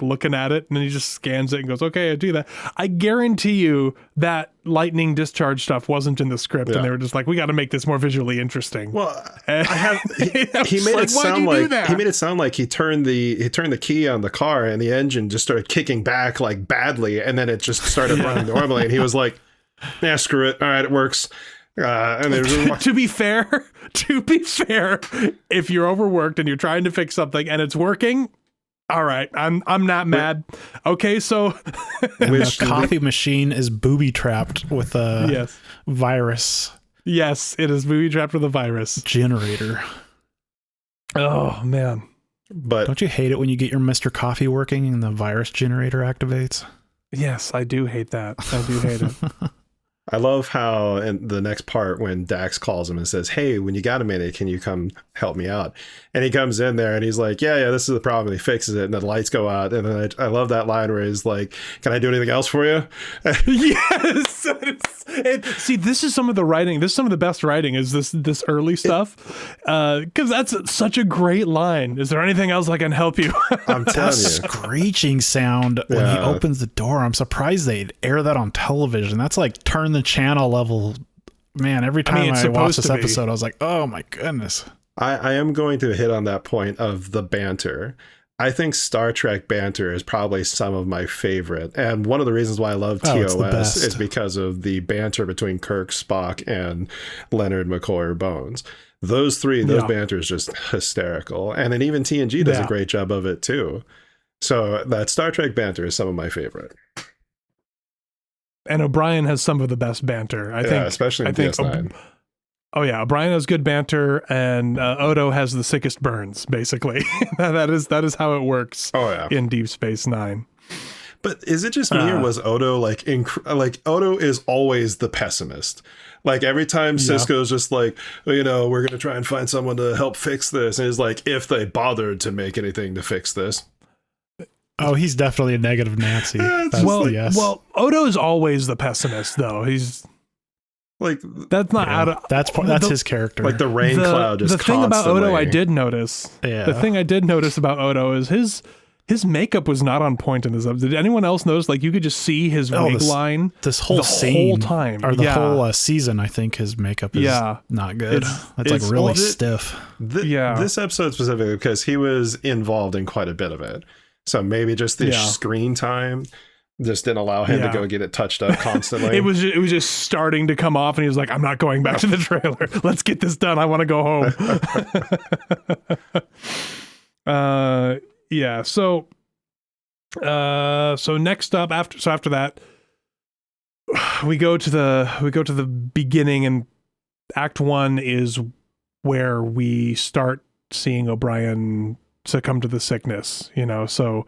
Speaker 1: looking at it, and then he just scans it and goes, okay, I do that. I guarantee you that lightning discharge stuff wasn't in the script, and they were just like, we got to make this more visually interesting.
Speaker 3: Well, he made it sound like he turned the key on the car and the engine just started kicking back badly, and then it just started running normally, and he was like, yeah, screw it, all right, it works. And
Speaker 1: to be fair, if you're overworked and you're trying to fix something and it's working, all right, I'm not mad. Okay, so
Speaker 2: the coffee machine is booby trapped with a virus.
Speaker 1: Yes, it is booby trapped with a virus
Speaker 2: generator.
Speaker 1: Oh man!
Speaker 3: But
Speaker 2: don't you hate it when you get your Mr. Coffee working and the virus generator activates?
Speaker 1: Yes, I do hate that. I do hate it.
Speaker 3: I love how in the next part when Dax calls him and says, "Hey, when you got a minute, can you come help me out?" And he comes in there and he's like, "Yeah, this is the problem." And he fixes it, and the lights go out. And then I love that line where he's like, "Can I do anything else for you?"
Speaker 1: Yes. See, this is some of the writing. This is some of the best writing. Is this early stuff? Because that's such a great line. Is there anything else I can help you?
Speaker 3: I'm telling you,
Speaker 2: Screeching sound when he opens the door. I'm surprised they'd air that on television. That's like turn the channel level. Man, every time I watch this episode, I was like, oh my goodness.
Speaker 3: I am going to hit on that point of the banter. I think Star Trek banter is probably some of my favorite. And one of the reasons why I love TOS is because of the banter between Kirk, Spock, and Leonard, McCoy, or Bones. Those banter is just hysterical. And then even TNG does a great job of it too. So that Star Trek banter is some of my favorite.
Speaker 1: And O'Brien has some of the best banter. I think,
Speaker 3: especially in DS9.
Speaker 1: Oh yeah, O'Brien has good banter, and Odo has the sickest burns. Basically, that is how it works.
Speaker 3: Oh yeah,
Speaker 1: in Deep Space Nine.
Speaker 3: But is it just me, or was Odo like Odo is always the pessimist? Like every time Sisko's just like, we're going to try and find someone to help fix this, and he's like, if they bothered to make anything to fix this.
Speaker 2: Oh, he's definitely a negative Nancy. Well,
Speaker 1: Odo is always the pessimist, though. He's like that's not out of
Speaker 2: that's his character.
Speaker 3: Like the rain cloud. Just
Speaker 1: the thing about Odo, I did notice. Yeah. The thing I did notice about Odo is his makeup was not on point in this episode. Did anyone else notice? Like you could just see his wig line
Speaker 2: this whole
Speaker 1: whole time,
Speaker 2: or the whole season. I think his makeup is not good. It's like really stiff.
Speaker 3: This episode specifically because he was involved in quite a bit of it. So maybe just the screen time just didn't allow him to go get it touched up constantly.
Speaker 1: it was just starting to come off, and he was like, "I'm not going back to the trailer. Let's get this done. I want to go home." So next up after that, we go to the beginning, and Act 1 is where we start seeing O'Brien succumb to the sickness. So.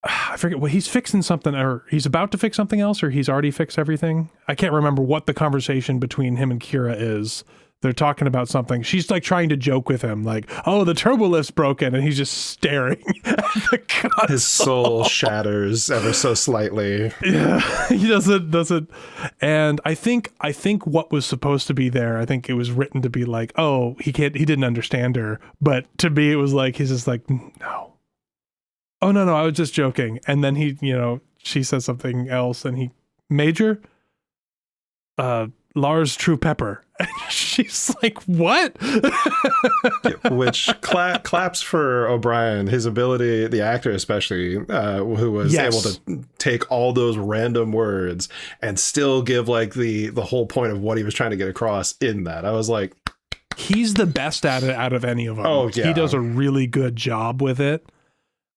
Speaker 1: I forget. Well, he's fixing something, or he's about to fix something else, or he's already fixed everything. I can't remember what the conversation between him and Kira is. They're talking about something. She's like trying to joke with him, like, "Oh, the turbo lift's broken," and he's just staring at the console.
Speaker 3: His soul shatters ever so slightly.
Speaker 1: Yeah, he doesn't. And I think what was supposed to be there, I think it was written to be like, "Oh, he didn't understand her," but to me, it was like he's just like, "No. Oh, no, I was just joking." And then she says something else, and Major, Lars True Pepper. And she's like, "What?"
Speaker 3: Which claps for O'Brien, his ability, the actor especially, who was able to take all those random words and still give like the whole point of what he was trying to get across in that. I was like,
Speaker 1: he's the best at it out of any of them.
Speaker 3: Oh, yeah.
Speaker 1: He does a really good job with it.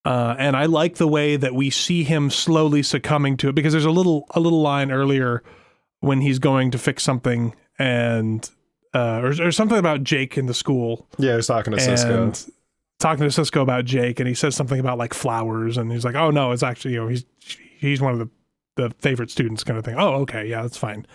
Speaker 1: And I like the way that we see him slowly succumbing to it, because there's a little line earlier when he's going to fix something, and or something about Jake in the school.
Speaker 3: Yeah, he's talking to
Speaker 1: Sisko about Jake, and he says something about like flowers, and he's like, "Oh no, it's actually he's one of the favorite students," kind of thing. Oh, okay, yeah, that's fine.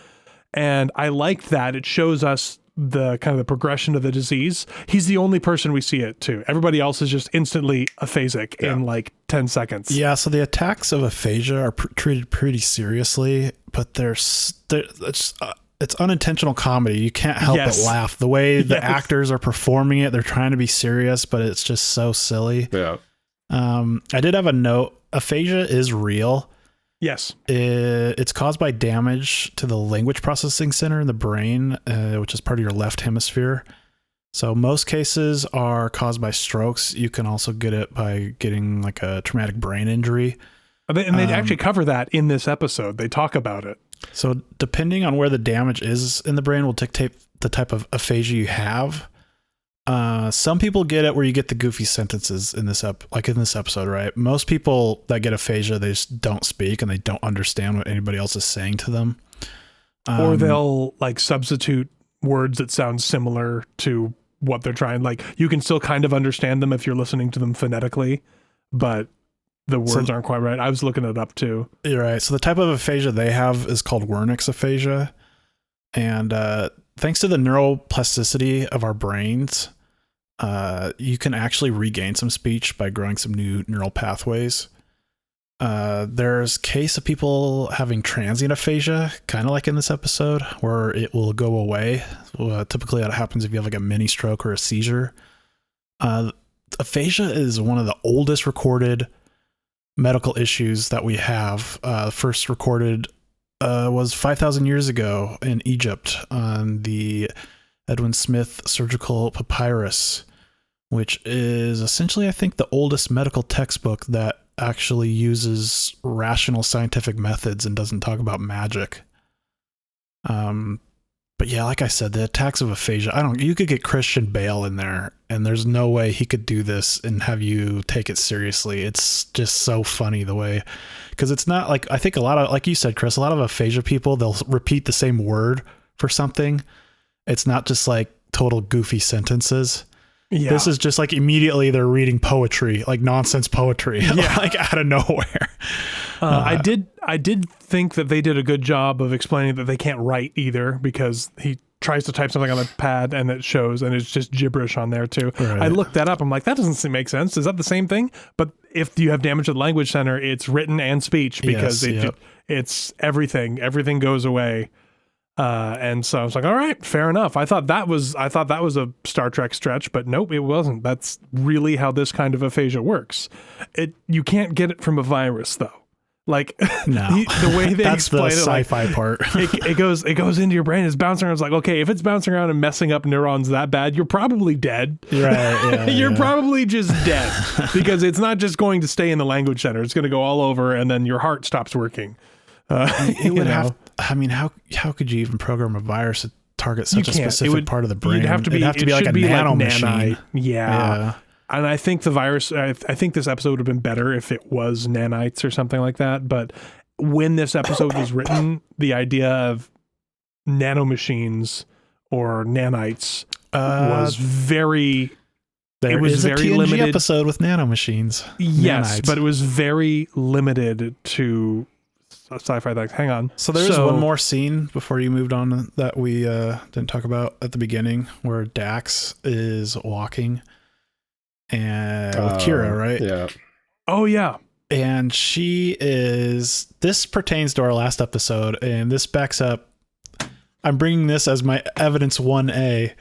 Speaker 1: And I liked that. It shows us the kind of the progression of the disease. He's the only person we see it to. Everybody else is just instantly aphasic in like 10 seconds.
Speaker 2: Yeah, so the attacks of aphasia are treated pretty seriously, but it's unintentional comedy. You can't help but laugh. The way the actors are performing it, they're trying to be serious, but it's just so silly.
Speaker 3: Yeah.
Speaker 2: I did have a note. Aphasia is real.
Speaker 1: Yes.
Speaker 2: It's caused by damage to the language processing center in the brain, which is part of your left hemisphere. So most cases are caused by strokes. You can also get it by getting like a traumatic brain injury.
Speaker 1: And they actually cover that in this episode. They talk about it.
Speaker 2: So depending on where the damage is in the brain will dictate the type of aphasia you have. Some people get it where you get the goofy sentences in this episode, right? Most people that get aphasia, they just don't speak and they don't understand what anybody else is saying to them.
Speaker 1: Or they'll like substitute words that sound similar to what they're trying. Like you can still kind of understand them if you're listening to them phonetically, but the words aren't quite right. I was looking it up too.
Speaker 2: You're right. So the type of aphasia they have is called Wernicke's aphasia. And thanks to the neuroplasticity of our brains, you can actually regain some speech by growing some new neural pathways. There's case of people having transient aphasia, kind of like in this episode, where it will go away. Typically that happens if you have like a mini stroke or a seizure. Aphasia is one of the oldest recorded medical issues that we have. First recorded was 5,000 years ago in Egypt on the Edwin Smith surgical papyrus, which is essentially, I think, the oldest medical textbook that actually uses rational scientific methods and doesn't talk about magic. But yeah, like I said, the attacks of aphasia, you could get Christian Bale in there and there's no way he could do this and have you take it seriously. It's just so funny the way, because it's not like, I think a lot of, like you said, Chris, a lot of aphasia people, they'll repeat the same word for something. It's not just like total goofy sentences. Yeah. This is just like immediately they're reading poetry, like nonsense poetry, like out of nowhere.
Speaker 1: I did think that they did a good job of explaining that they can't write either, because he tries to type something on the pad and it shows, and it's just gibberish on there too. Right. I looked that up. I'm like, that doesn't make sense. Is that the same thing? But if you have damage to the language center, it's written and speech, because it's everything. Everything goes away. And so I was like, all right, fair enough. I thought that was a Star Trek stretch, but nope, it wasn't. That's really how this kind of aphasia works. You can't get it from a virus though. Like
Speaker 2: no.
Speaker 1: The way they
Speaker 2: that's
Speaker 1: explain
Speaker 2: the sci-fi
Speaker 1: it, like,
Speaker 2: part.
Speaker 1: it goes into your brain. It's bouncing around. It's like, okay, if it's bouncing around and messing up neurons that bad, you're probably dead.
Speaker 2: Right. Yeah,
Speaker 1: you're probably just dead, because it's not just going to stay in the language center. It's going to go all over, and then your heart stops working.
Speaker 2: It would have. I mean, how could you even program a virus to target such a specific part of the brain?
Speaker 1: It'd have to be like a nano machine. Yeah. And I think the virus, I think this episode would have been better if it was nanites or something like that. But when this episode was written, the idea of nanomachines or nanites was very...
Speaker 2: There was a TNG limited episode with nanomachines.
Speaker 1: Yes,
Speaker 2: nanites.
Speaker 1: but it was very limited to sci-fi things. Hang on.
Speaker 2: So there's one more scene before you moved on that we didn't talk about at the beginning, where Dax is walking and with Kira, right?
Speaker 3: Yeah.
Speaker 1: Oh yeah.
Speaker 2: And this pertains to our last episode, and this backs up. I'm bringing this as my evidence 1A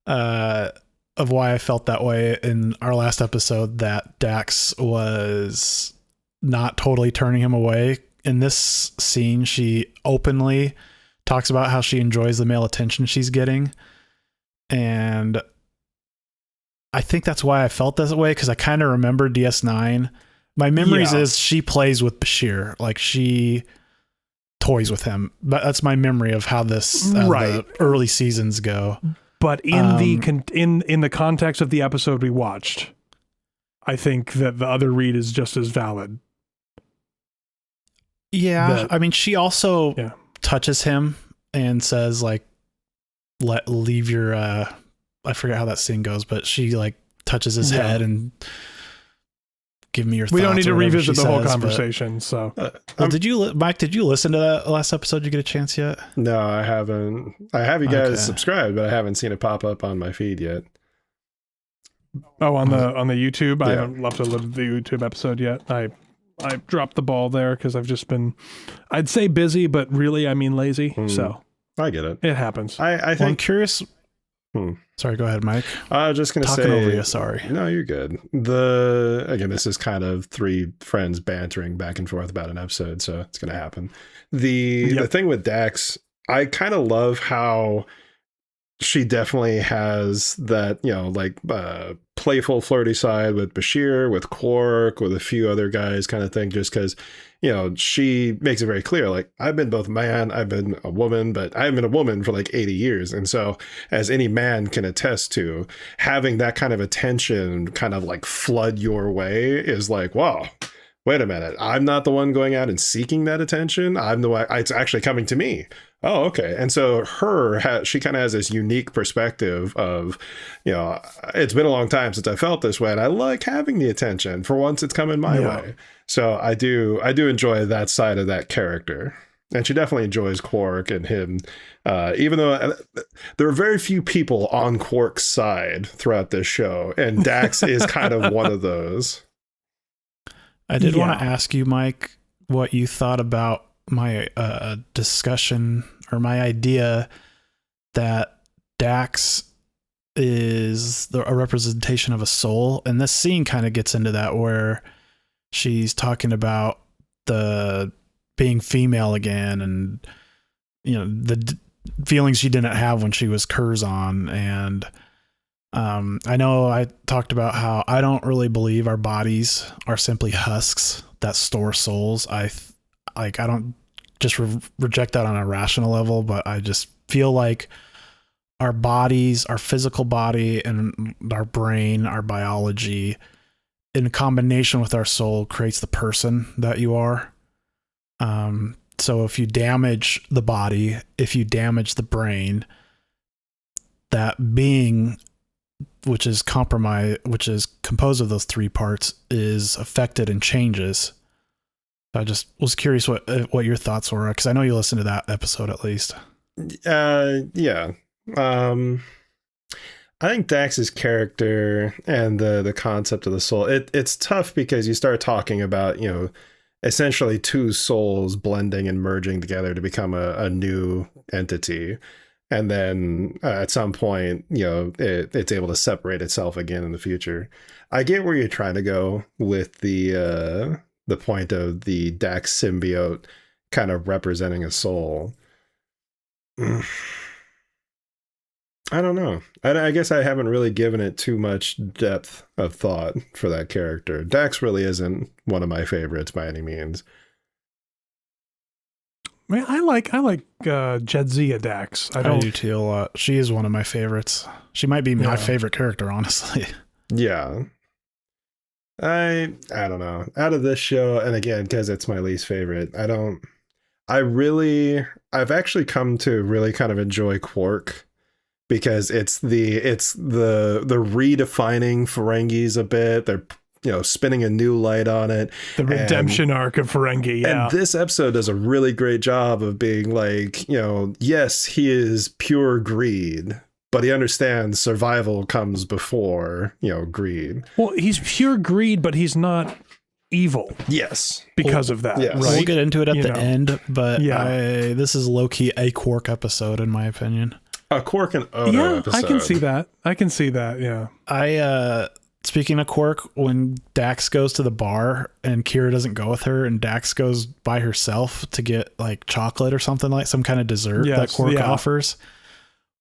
Speaker 2: of why I felt that way in our last episode, that Dax was not totally turning him away. In this scene, she openly talks about how she enjoys the male attention she's getting. And I think that's why I felt this way, because I kind of remember DS9. My memories is she plays with Bashir, like she toys with him. But that's my memory of how the early seasons go.
Speaker 1: But in the context of the episode we watched, I think that the other read is just as valid.
Speaker 2: Yeah, I mean, she also touches him and says, like, leave your, I forget how that scene goes, but she, like, touches his head and give me your thoughts.
Speaker 1: We don't need to revisit the whole conversation, so.
Speaker 2: Well, Mike, did you listen to that last episode? Did you get a chance yet?
Speaker 3: No, I haven't. I have you guys subscribed, but I haven't seen it pop up on my feed yet.
Speaker 1: Oh, on the YouTube? Yeah. I haven't uploaded the YouTube episode yet. I dropped the ball there because I've just been, I'd say busy, but really I mean lazy. So
Speaker 3: I get it.
Speaker 1: It happens.
Speaker 3: I think
Speaker 2: I'm curious. Sorry, go ahead, Mike.
Speaker 3: I was just going to say.
Speaker 2: Talking over you, sorry.
Speaker 3: No, you're good. Again, this is kind of three friends bantering back and forth about an episode, so it's going to happen. The thing with Dax, I kind of love how she definitely has that, like playful, flirty side with Bashir, with Quark, with a few other guys kind of thing, just because, she makes it very clear, like, I've been both man, I've been a woman, but I haven't been a woman for like 80 years. And so, as any man can attest to, having that kind of attention kind of like flood your way is like, wow, wait a minute, I'm not the one going out and seeking that attention. I'm the one, it's actually coming to me. Oh, okay. And so she kind of has this unique perspective of, it's been a long time since I felt this way, and I like having the attention. For once, it's coming my way. So I do enjoy that side of that character. And she definitely enjoys Quark and him, even though there are very few people on Quark's side throughout this show, and Dax is kind of one of those.
Speaker 2: I did want to ask you, Mike, what you thought about my discussion or my idea that Dax is a representation of a soul. And this scene kind of gets into that, where she's talking about the being female again, and the feelings she didn't have when she was Curzon. And I know I talked about how I don't really believe our bodies are simply husks that store souls. I don't just reject that on a rational level, but I just feel like our bodies, our physical body and our brain, our biology, in combination with our soul, creates the person that you are. So if you damage the body, if you damage the brain, that being, which is composed of those three parts, is affected and changes. I just was curious what your thoughts were, because I know you listened to that episode at least.
Speaker 3: Yeah. I think Dax's character and the concept of the soul, it's tough because you start talking about, essentially two souls blending and merging together to become a new entity. And then at some point, it's able to separate itself again in the future. I get where you're trying to go with the point of the Dax symbiote kind of representing a soul. I don't know. I guess I haven't really given it too much depth of thought for that character. Dax really isn't one of my favorites by any means.
Speaker 1: Man, I like Jadzia Dax.
Speaker 2: I do too a lot. She is one of my favorites. She might be my favorite character, honestly.
Speaker 3: Yeah. I don't know. Out of this show, and again, because it's my least favorite, I've actually come to really kind of enjoy Quark, because it's the redefining Ferengis a bit. They're spinning a new light on it.
Speaker 1: The redemption arc of Ferengi. Yeah.
Speaker 3: And this episode does a really great job of being like, yes, he is pure greed, but he understands survival comes before, greed.
Speaker 1: Well, he's pure greed, but he's not evil.
Speaker 3: Yes.
Speaker 1: Because of that.
Speaker 3: Yes.
Speaker 1: Right?
Speaker 2: We'll get into it at the end, but this is low-key a Quark episode, in my opinion.
Speaker 3: A Quark and Odo episode.
Speaker 1: I can see that. Yeah.
Speaker 2: Speaking of Quark, when Dax goes to the bar and Kira doesn't go with her, and Dax goes by herself to get like chocolate or something, like some kind of dessert that Quark offers.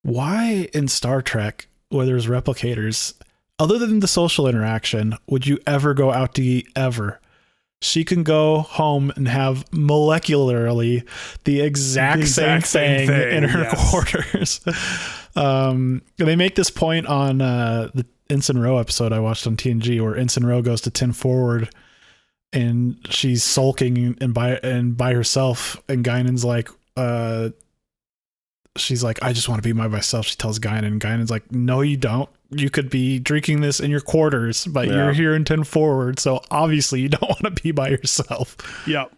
Speaker 2: Why in Star Trek, where there's replicators, other than the social interaction, would you ever go out to eat ever? She can go home and have molecularly the exact same thing in her quarters. They make this point on the Ensign Ro episode I watched on TNG, where Ensign Ro goes to 10 Forward and she's sulking and by herself, and Guinan's like, she's like, I just want to be by myself. She tells Guinan, and Guinan's like, no, you don't. You could be drinking this in your quarters, but you're here in 10 Forward, so obviously you don't want to be by yourself.
Speaker 1: Yep.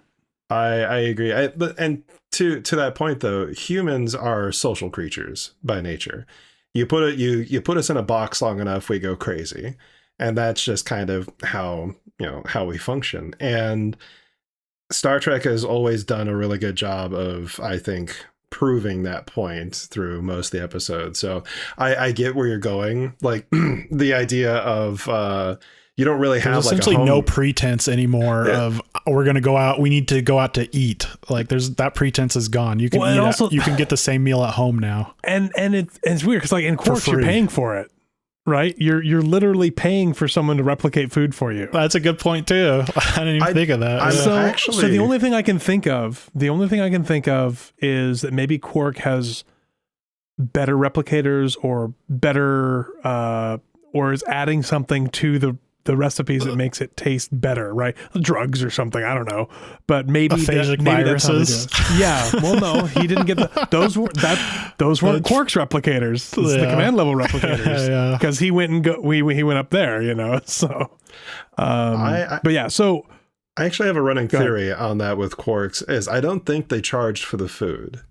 Speaker 3: I agree. And to that point though, humans are social creatures by nature. You put us in a box long enough, we go crazy. And that's just kind of how we function. And Star Trek has always done a really good job of, I think, proving that point through most of the episodes. So I get where you're going. Like the idea of you don't really have
Speaker 2: essentially no pretense anymore of we're going to go out. We need to go out to eat. Like that pretense is gone. You can you can get the same meal at home now. And
Speaker 1: it's weird because like in Quark you're paying for it, right? You're literally paying for someone to replicate food for you.
Speaker 2: That's a good point too. I didn't even think of that.
Speaker 1: So the only thing I can think of is that maybe Quark has better replicators or better or is adding something to the recipes that makes it taste better, right? Drugs or something, I don't know. But maybe
Speaker 2: aphasic viruses.
Speaker 1: Yeah. Well, no, he didn't get those weren't Quark's replicators. It's the command level replicators. Because he went and he went up there, you know. So but yeah, so
Speaker 3: I actually have a running theory on that with Quarks is I don't think they charged for the food.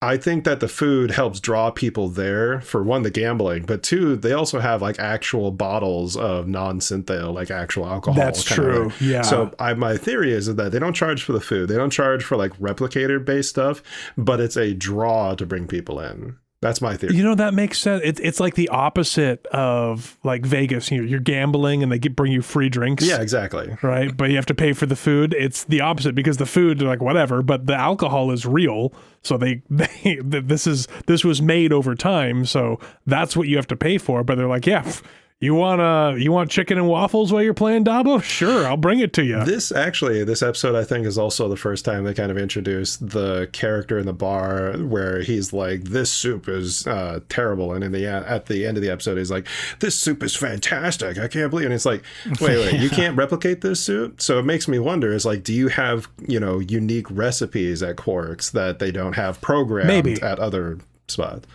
Speaker 3: I think that the food helps draw people there, for one, the gambling, but two, they also have like actual bottles of non-synthale, like actual alcohol.
Speaker 1: That's true. Yeah.
Speaker 3: So my theory is that they don't charge for the food. They don't charge for like replicator based stuff, but it's a draw to bring people in. That's my theory.
Speaker 1: You know, that makes sense. It's like the opposite of like Vegas. You're gambling and they bring you free drinks.
Speaker 3: Yeah, exactly.
Speaker 1: Right. But you have to pay for the food. It's the opposite because the food, they're like, whatever, but the alcohol is real. So this was made over time. So that's what you have to pay for. But they're like, yeah, you want chicken and waffles while you're playing Dabo? Sure, I'll bring it to you.
Speaker 3: This episode, I think, is also the first time they kind of introduced the character in the bar where he's like, this soup is terrible. And at the end of the episode, he's like, this soup is fantastic. I can't believe it. And it's like, wait, you can't replicate this soup? So it makes me wonder, is like, do you have, unique recipes at Quarks that they don't have programmed at other spots?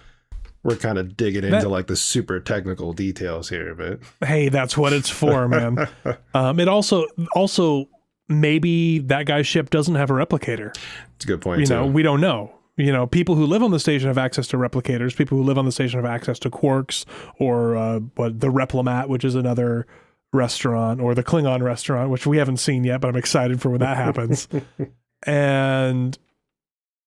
Speaker 3: We're kind of digging into like the super technical details here, but
Speaker 1: hey, that's what it's for, man. It also maybe that guy's ship doesn't have a replicator.
Speaker 3: It's a good point.
Speaker 1: We don't know. People who live on the station have access to replicators. People who live on the station have access to Quarks or the Replimat, which is another restaurant, or the Klingon restaurant, which we haven't seen yet, but I'm excited for when that happens. And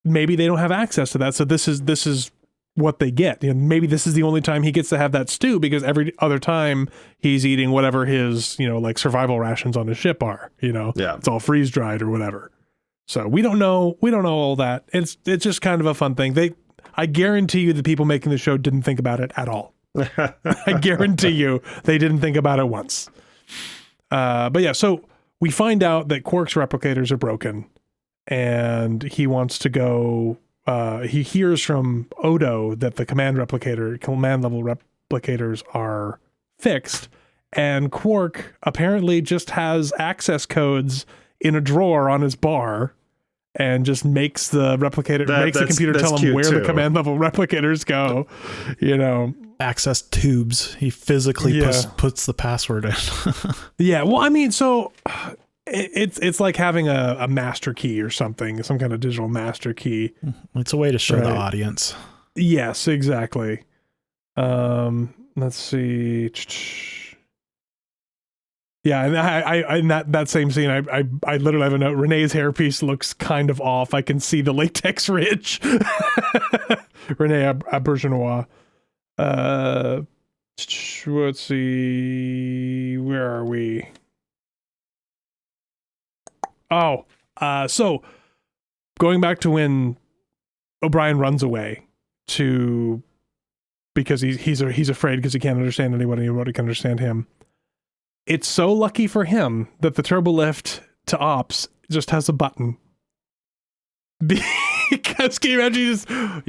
Speaker 1: maybe they don't have access to that. So this is what they get. Maybe this is the only time he gets to have that stew, because every other time he's eating whatever his, like survival rations on his ship are, it's all freeze dried or whatever. So we don't know all that. It's just kind of a fun thing. I guarantee you the people making the show didn't think about it at all. I guarantee you they didn't think about it once. But yeah, so we find out that Quark's replicators are broken and he wants to go. He hears from Odo that the command level replicators are fixed, and Quark apparently just has access codes in a drawer on his bar and just makes the computer tell him where the command level replicators go.
Speaker 2: Access tubes. He physically puts the password in.
Speaker 1: Yeah. Well, I mean, so it's like having a master key or something, some kind of digital master key.
Speaker 2: It's a way to show the audience.
Speaker 1: Yes, exactly. Let's see. Yeah, and I in that same scene, I literally have a note. Renee's hairpiece looks kind of off. I can see the latex ridge. Renee Aubergenois. Let's see. Where are we? Oh, so going back to when O'Brien runs away because he's afraid because he can't understand anyone and nobody can understand him. It's so lucky for him that the turbo lift to ops just has a button. Because can you imagine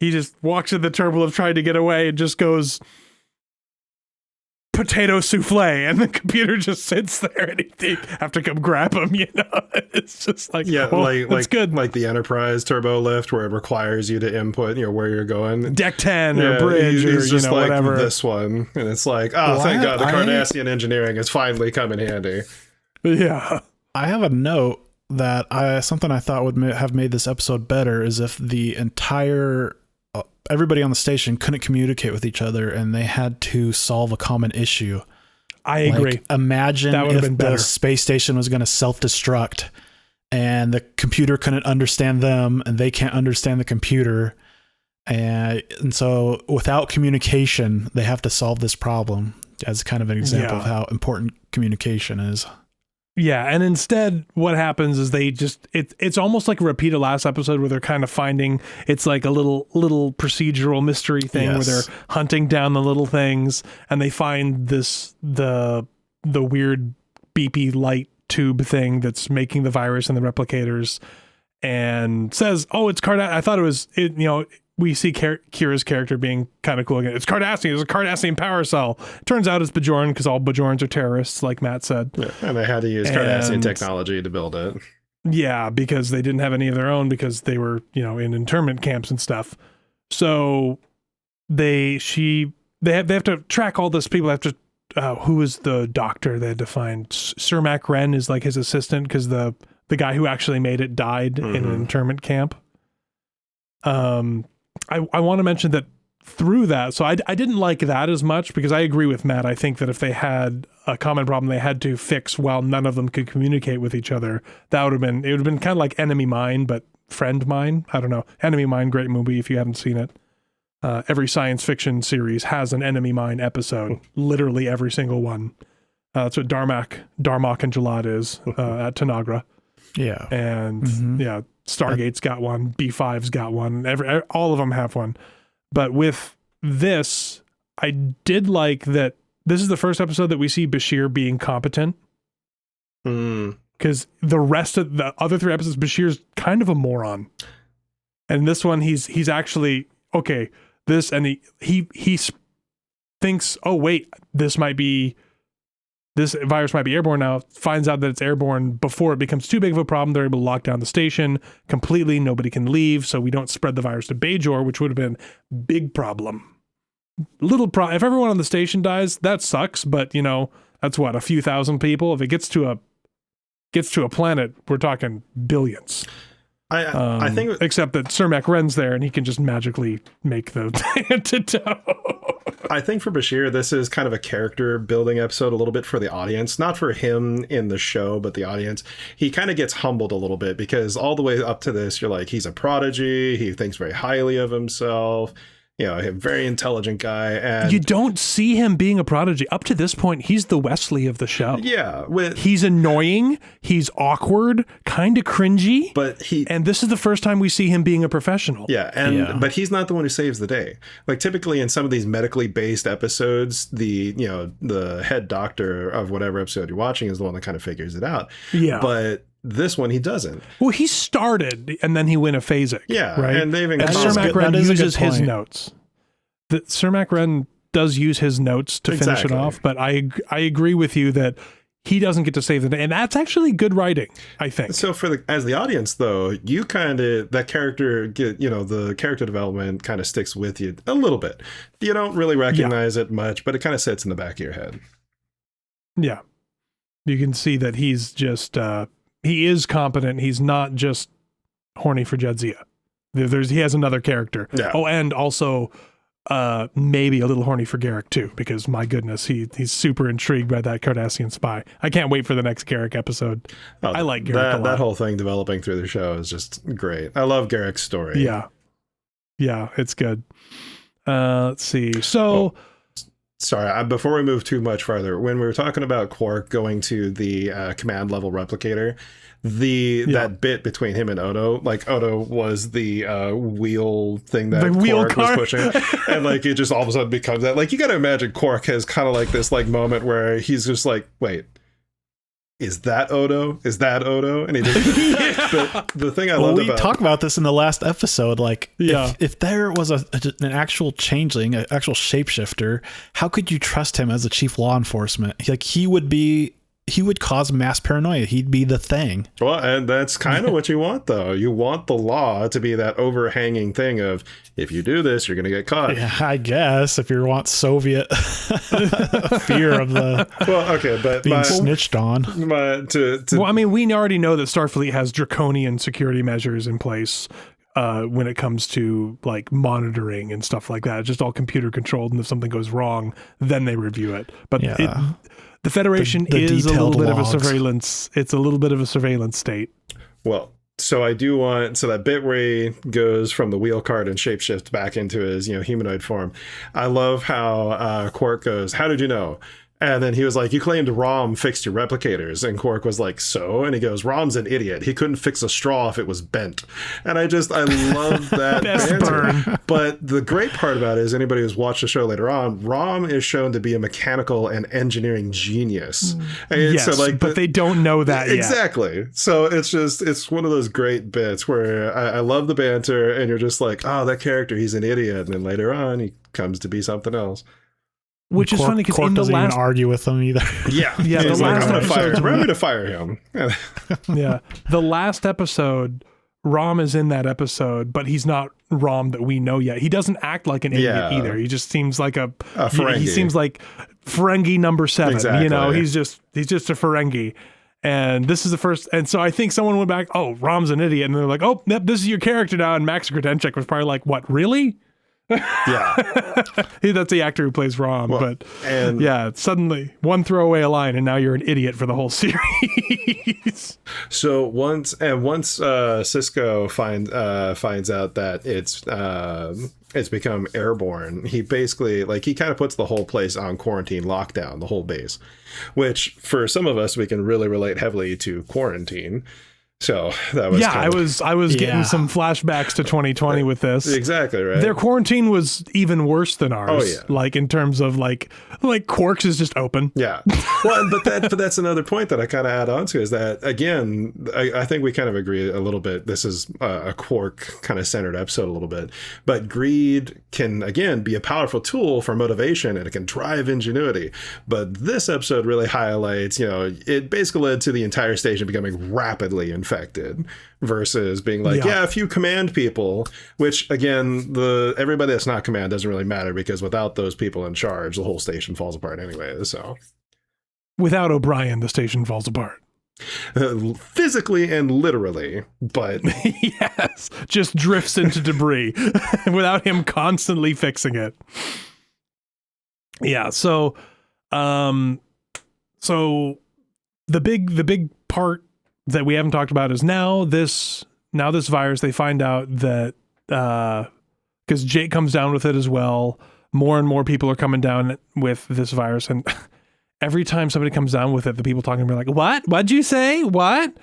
Speaker 1: he just walks in the turbo lift trying to get away and just goes potato souffle, and the computer just sits there and you have to come grab him. It's just like, that's good.
Speaker 3: Like the Enterprise turbo lift where it requires you to input where you're going,
Speaker 1: deck 10 or bridge,
Speaker 3: he's just like
Speaker 1: whatever.
Speaker 3: This one, and it's like, thank God the Cardassian engineering has finally come in handy.
Speaker 1: Yeah,
Speaker 2: I have a note that something I thought would have made this episode better is if the entire everybody on the station couldn't communicate with each other and they had to solve a common issue.
Speaker 1: I agree.
Speaker 2: Imagine if the space station was going to self-destruct and the computer couldn't understand them and they can't understand the computer. And so without communication, they have to solve this problem as kind of an example of how important communication is.
Speaker 1: Yeah, and instead what happens is they just it's almost like a repeat of last episode where they're kind of finding, it's like a little procedural mystery thing where they're hunting down the little things and they find the weird beepy light tube thing that's making the virus and the replicators, and says, "Oh, it's Cardassian." I thought it was we see Kira's character being kind of cool again. It's Cardassian. It's a Cardassian power cell. Turns out it's Bajoran because all Bajorans are terrorists, like Matt said.
Speaker 3: Yeah, and they had to use Cardassian technology to build it.
Speaker 1: Yeah, because they didn't have any of their own because they were, in internment camps and stuff. So they have to track all this people. They have to who is the doctor they had to find? Cermak Wren is like his assistant because the guy who actually made it died in an internment camp. I want to mention that through that, so I didn't like that as much because I agree with Matt. I think that if they had a common problem they had to fix while none of them could communicate with each other, it would have been kind of like Enemy Mine, but Friend Mine. I don't know. Enemy Mine, great movie if you haven't seen it. Every science fiction series has an Enemy Mine episode, literally every single one. That's what Darmok and Jalad is at Tanagra.
Speaker 2: Yeah.
Speaker 1: And Stargate's got one, B5's got one, all of them have one. But with this, I did like that this is the first episode that we see Bashir being competent. Because the rest of the other 3 episodes, Bashir's kind of a moron. And this one, he's actually, okay, this, and he thinks, oh, wait, this virus might be airborne now, finds out that it's airborne before it becomes too big of a problem. They're able to lock down the station completely. Nobody can leave, so we don't spread the virus to Bajor, which would have been a big problem. If everyone on the station dies, that sucks, but, that's what, a few thousand people? If it gets to a planet, we're talking billions.
Speaker 3: I think...
Speaker 1: Except that Cermak Wren's there, and he can just magically make the antidote.
Speaker 3: I think for Bashir, this is kind of a character building episode a little bit for the audience, not for him in the show, but the audience. He kind of gets humbled a little bit because all the way up to this, you're like, he's a prodigy. He thinks very highly of himself. A very intelligent guy. And
Speaker 1: you don't see him being a prodigy. Up to this point, he's the Wesley of the show.
Speaker 3: Yeah.
Speaker 1: He's annoying. He's awkward, kind of cringy. And this is the first time we see him being a professional.
Speaker 3: Yeah. But he's not the one who saves the day. Like typically in some of these medically based episodes, the head doctor of whatever episode you're watching is the one that kind of figures it out.
Speaker 1: Yeah.
Speaker 3: But this one, he doesn't.
Speaker 1: Well, he started and then he went aphasic.
Speaker 3: Yeah.
Speaker 1: Right.
Speaker 3: And they've
Speaker 1: Cermak Wren uses his notes. Cermak Wren does use his notes to finish it off, but I agree with you that he doesn't get to save the day, and that's actually good writing, I think.
Speaker 3: So as the audience, though, you kind of the character development kind of sticks with you a little bit. You don't really recognize it much, but it kind of sits in the back of your head.
Speaker 1: Yeah, you can see that he's just he is competent. He's not just horny for Jadzia. He has another character. Yeah. Oh, and also maybe a little horny for Garrick too, because my goodness, he's super intrigued by that Cardassian spy. I can't wait for the next Garrick episode. I like Garrick a lot.
Speaker 3: That whole thing developing through the show is just great. I love Garrick's story.
Speaker 1: Yeah, it's good. Let's see. So
Speaker 3: sorry, before we move too much farther, when we were talking about Quark going to the command level replicator, that bit between him and Odo, like Odo was the wheel thing that Quark was pushing, and like it just all of a sudden becomes that. Like you got to imagine Quark has kind of like this like moment where he's just like, wait, is that Odo? Is that Odo? And he just, the thing I love about...
Speaker 2: We talked about this in the last episode. Like, if there was an actual changeling, an actual shapeshifter, how could you trust him as a chief law enforcement? Like, he would cause mass paranoia. He'd be the thing.
Speaker 3: Well, and that's kind of what you want, though. You want the law to be that overhanging thing of, if you do this, you're going to get caught.
Speaker 2: Yeah, I guess, if you want Soviet fear of the being snitched on.
Speaker 1: Well, I mean, we already know that Starfleet has draconian security measures in place when it comes to like monitoring and stuff like that. It's just all computer controlled, and if something goes wrong, then they review it. But the Federation is a little bit of a surveillance. It's a little bit of a surveillance state.
Speaker 3: Well, so I do want that bit where he goes from the wheel card and shapeshift back into his humanoid form. I love how Quark goes, "How did you know?" And then he was like, you claimed Rom fixed your replicators. And Quark was like, so? And he goes, Rom's an idiot. He couldn't fix a straw if it was bent. And I love that banter. But the great part about it is anybody who's watched the show later on, Rom is shown to be a mechanical and engineering genius. And
Speaker 1: yes,
Speaker 3: so like,
Speaker 1: but they don't know that yet.
Speaker 3: Exactly. So it's one of those great bits where I love the banter, and you're just like, oh, that character, he's an idiot. And then later on, he comes to be something else.
Speaker 1: Which is funny because in the
Speaker 2: doesn't
Speaker 1: last
Speaker 2: even argue with them either.
Speaker 3: Yeah,
Speaker 1: yeah,
Speaker 3: he's
Speaker 1: the
Speaker 3: like,
Speaker 1: last
Speaker 3: I'm gonna fire
Speaker 1: episode,
Speaker 3: him. Ready to fire him.
Speaker 1: yeah, the last episode, Rom is in that episode, but he's not Rom that we know yet. He doesn't act like an idiot either. He just seems like a
Speaker 3: Ferengi.
Speaker 1: He seems like Ferengi number 7.
Speaker 3: Exactly.
Speaker 1: You know, he's just a Ferengi. And this is the first, and so I think someone went back, oh, Rom's an idiot, and they're like, oh, yep, this is your character now. And Max Kredenchek was probably like, what, really?
Speaker 3: Yeah.
Speaker 1: That's the actor who plays Rom. Well, but yeah, suddenly one throwaway a line, and now you're an idiot for the whole series.
Speaker 3: So once Sisko finds out that it's become airborne, he basically, like, he kind of puts the whole place on quarantine lockdown, the whole base, which for some of us we can really relate heavily to quarantine. So that was
Speaker 1: I was getting some flashbacks to 2020 with this.
Speaker 3: Exactly right.
Speaker 1: Their quarantine was even worse than ours.
Speaker 3: Oh yeah.
Speaker 1: Like in terms of like Quark's is just open.
Speaker 3: Yeah. Well, but that's another point that I kind of add on to is that, again, I think we kind of agree a little bit. This is a Quark kind of centered episode a little bit, but greed can again be a powerful tool for motivation, and it can drive ingenuity. But this episode really highlights, it basically led to the entire station becoming rapidly infected versus being like, a few command people, which again, everybody that's not command doesn't really matter, because without those people in charge, the whole station falls apart anyway. So
Speaker 1: without O'Brien, the station falls apart.
Speaker 3: Physically and literally, but
Speaker 1: yes, just drifts into debris without him constantly fixing it. Yeah. So the big part that we haven't talked about is now this virus, they find out that because Jake comes down with it as well, more and more people are coming down with this virus, and every time somebody comes down with it, the people talking about like, what'd you say, what?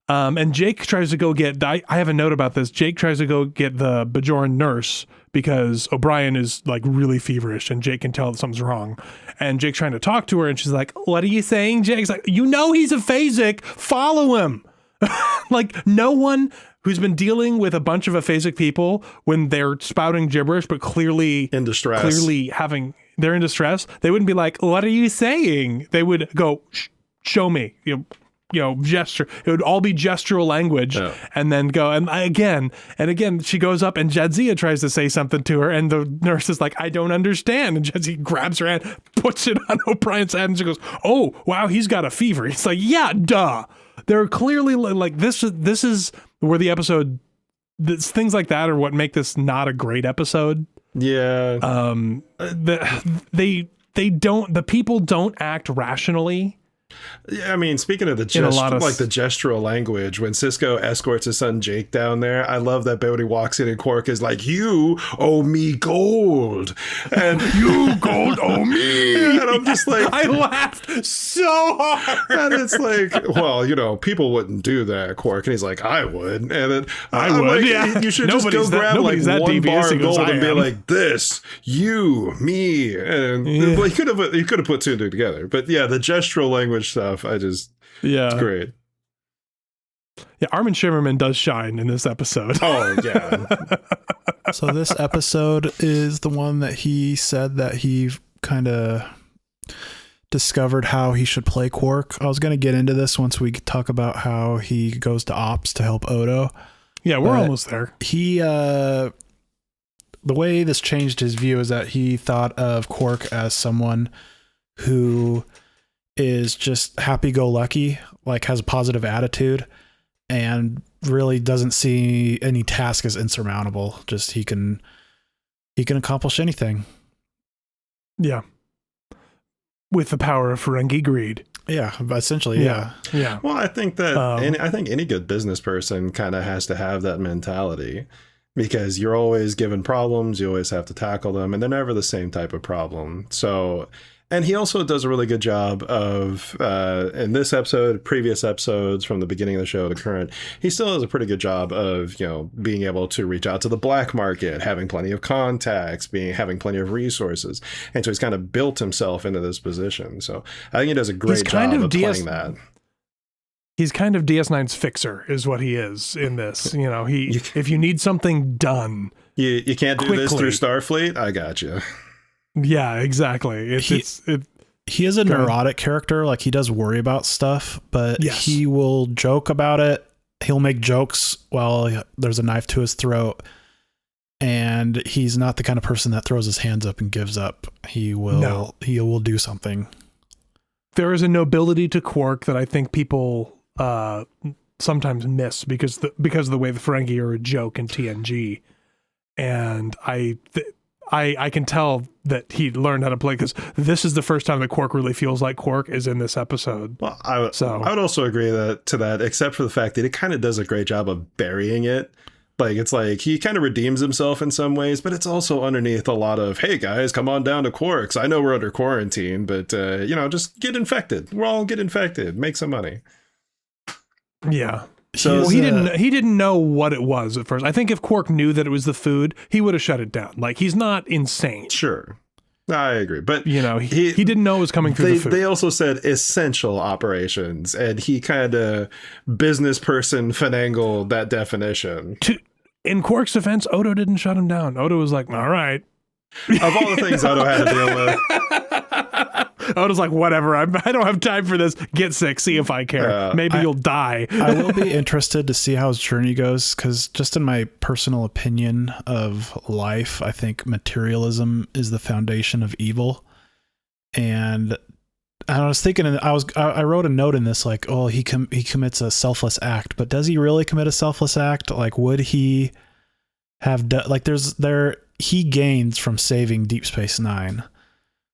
Speaker 1: And Jake tries to go get, I have a note about this, Jake tries to go get the Bajoran nurse because O'Brien is like really feverish, and Jake can tell that something's wrong. And Jake's trying to talk to her, and she's like, what are you saying, Jake? Jake's like, he's a phasic, follow him. Like, no one who's been dealing with a bunch of aphasic people, when they're spouting gibberish but clearly
Speaker 3: in distress,
Speaker 1: they're in distress, they wouldn't be like, what are you saying? They would go, show me, gesture. It would all be gestural language, and then go, and again, she goes up, and Jadzia tries to say something to her, and the nurse is like, I don't understand. And Jadzia grabs her hand, puts it on O'Brien's head, and she goes, oh, wow, he's got a fever. It's like, yeah, duh. They're clearly like, this is where the episode, things like that are what make this not a great episode.
Speaker 3: Yeah.
Speaker 1: The people don't act rationally.
Speaker 3: Yeah, I mean, speaking of the gestural language, when Sisko escorts his son Jake down there, I love that bit when he walks in and Quark is like, you owe me gold, and you gold owe me, and I'm just like,
Speaker 1: I laughed so hard,
Speaker 3: and it's like, well, people wouldn't do that, Quark, and he's like, I would, and then
Speaker 1: I would,
Speaker 3: like, you should just go grab like one bar of gold and be like, this, you, me, and well, you could have put two and two together, but yeah, the gestural language stuff, it's great.
Speaker 1: Yeah, Armin Shimmerman does shine in this episode.
Speaker 3: Oh yeah.
Speaker 2: So this episode is the one that he said that he kind of discovered how he should play Quark. I was going to get into this once we talk about how he goes to Ops to help Odo.
Speaker 1: Yeah, we're almost there.
Speaker 2: He the way this changed his view is that he thought of Quark as someone who is just happy-go-lucky, like has a positive attitude, and really doesn't see any task as insurmountable. Just he can accomplish anything.
Speaker 1: Yeah, with the power of Ferengi greed.
Speaker 2: Yeah, essentially. Yeah.
Speaker 3: Well, I think that I think any good business person kind of has to have that mentality, because you're always given problems, you always have to tackle them, and they're never the same type of problem. So And he also does a really good job of, in this episode, previous episodes from the beginning of the show to current, he still does a pretty good job of, being able to reach out to the black market, having plenty of contacts, having plenty of resources. And so he's kind of built himself into this position. So I think he does a great job of playing that.
Speaker 1: He's kind of DS9's fixer is what he is in this. If you need something done,
Speaker 3: you can't do this through Starfleet. I got you.
Speaker 1: Yeah, exactly.
Speaker 2: He is a neurotic character. Like, he does worry about stuff, but he will joke about it. He'll make jokes while there's a knife to his throat. And he's not the kind of person that throws his hands up and gives up. He will do something.
Speaker 1: There is a nobility to Quark that I think people sometimes miss because of the way the Ferengi are a joke in TNG. And I can tell that he learned how to play, because this is the first time that Quark really feels like Quark is in this episode.
Speaker 3: Well, I would also agree to that, except for the fact that it kind of does a great job of burying it. Like, it's like he kind of redeems himself in some ways, but it's also underneath a lot of, hey guys, come on down to Quark's. I know we're under quarantine, but just get infected. We'll all get infected. Make some money.
Speaker 1: Yeah. So he didn't know what it was at first. I think if Quark knew that it was the food, he would have shut it down. Like, he's not insane.
Speaker 3: Sure. I agree. But
Speaker 1: he didn't know it was coming through the food.
Speaker 3: They also said essential operations, and he kind of business person finagled that definition.
Speaker 1: In Quark's defense, Odo didn't shut him down. Odo was like, all right.
Speaker 3: Of all the things Odo had to deal with.
Speaker 1: Odo's like, whatever, I don't have time for this. Get sick, see if I care. Maybe you'll die.
Speaker 2: I will be interested to see how his journey goes, because just in my personal opinion of life, I think materialism is the foundation of evil. And I was thinking, I wrote a note in this, like, oh, he commits a selfless act, but does he really commit a selfless act? Like, would he have he gains from saving Deep Space Nine.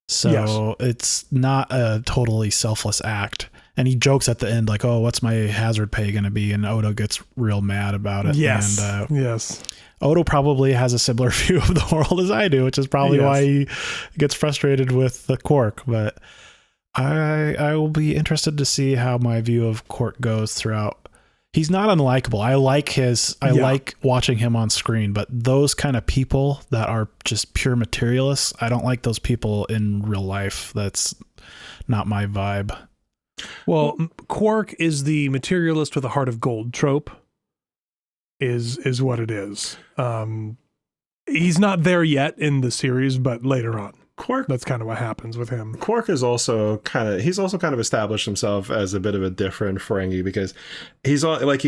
Speaker 2: So it's not a totally selfless act. And he jokes at the end, like, oh, what's my hazard pay going to be? And Odo gets real mad about it.
Speaker 1: Yes.
Speaker 2: And,
Speaker 1: yes.
Speaker 2: Odo probably has a similar view of the world as I do, which is probably why he gets frustrated with the Quark. But I will be interested to see how my view of Quark goes throughout. He's not unlikable. I like watching him on screen, but those kind of people that are just pure materialists, I don't like those people in real life. That's not my vibe.
Speaker 1: Well, Quark is the materialist with a heart of gold trope, is what it is. He's not there yet in the series, but later on.
Speaker 3: Quark,
Speaker 1: that's kind of what happens with him.
Speaker 3: Quark is also kind of established himself as a bit of a different Ferengi, because he's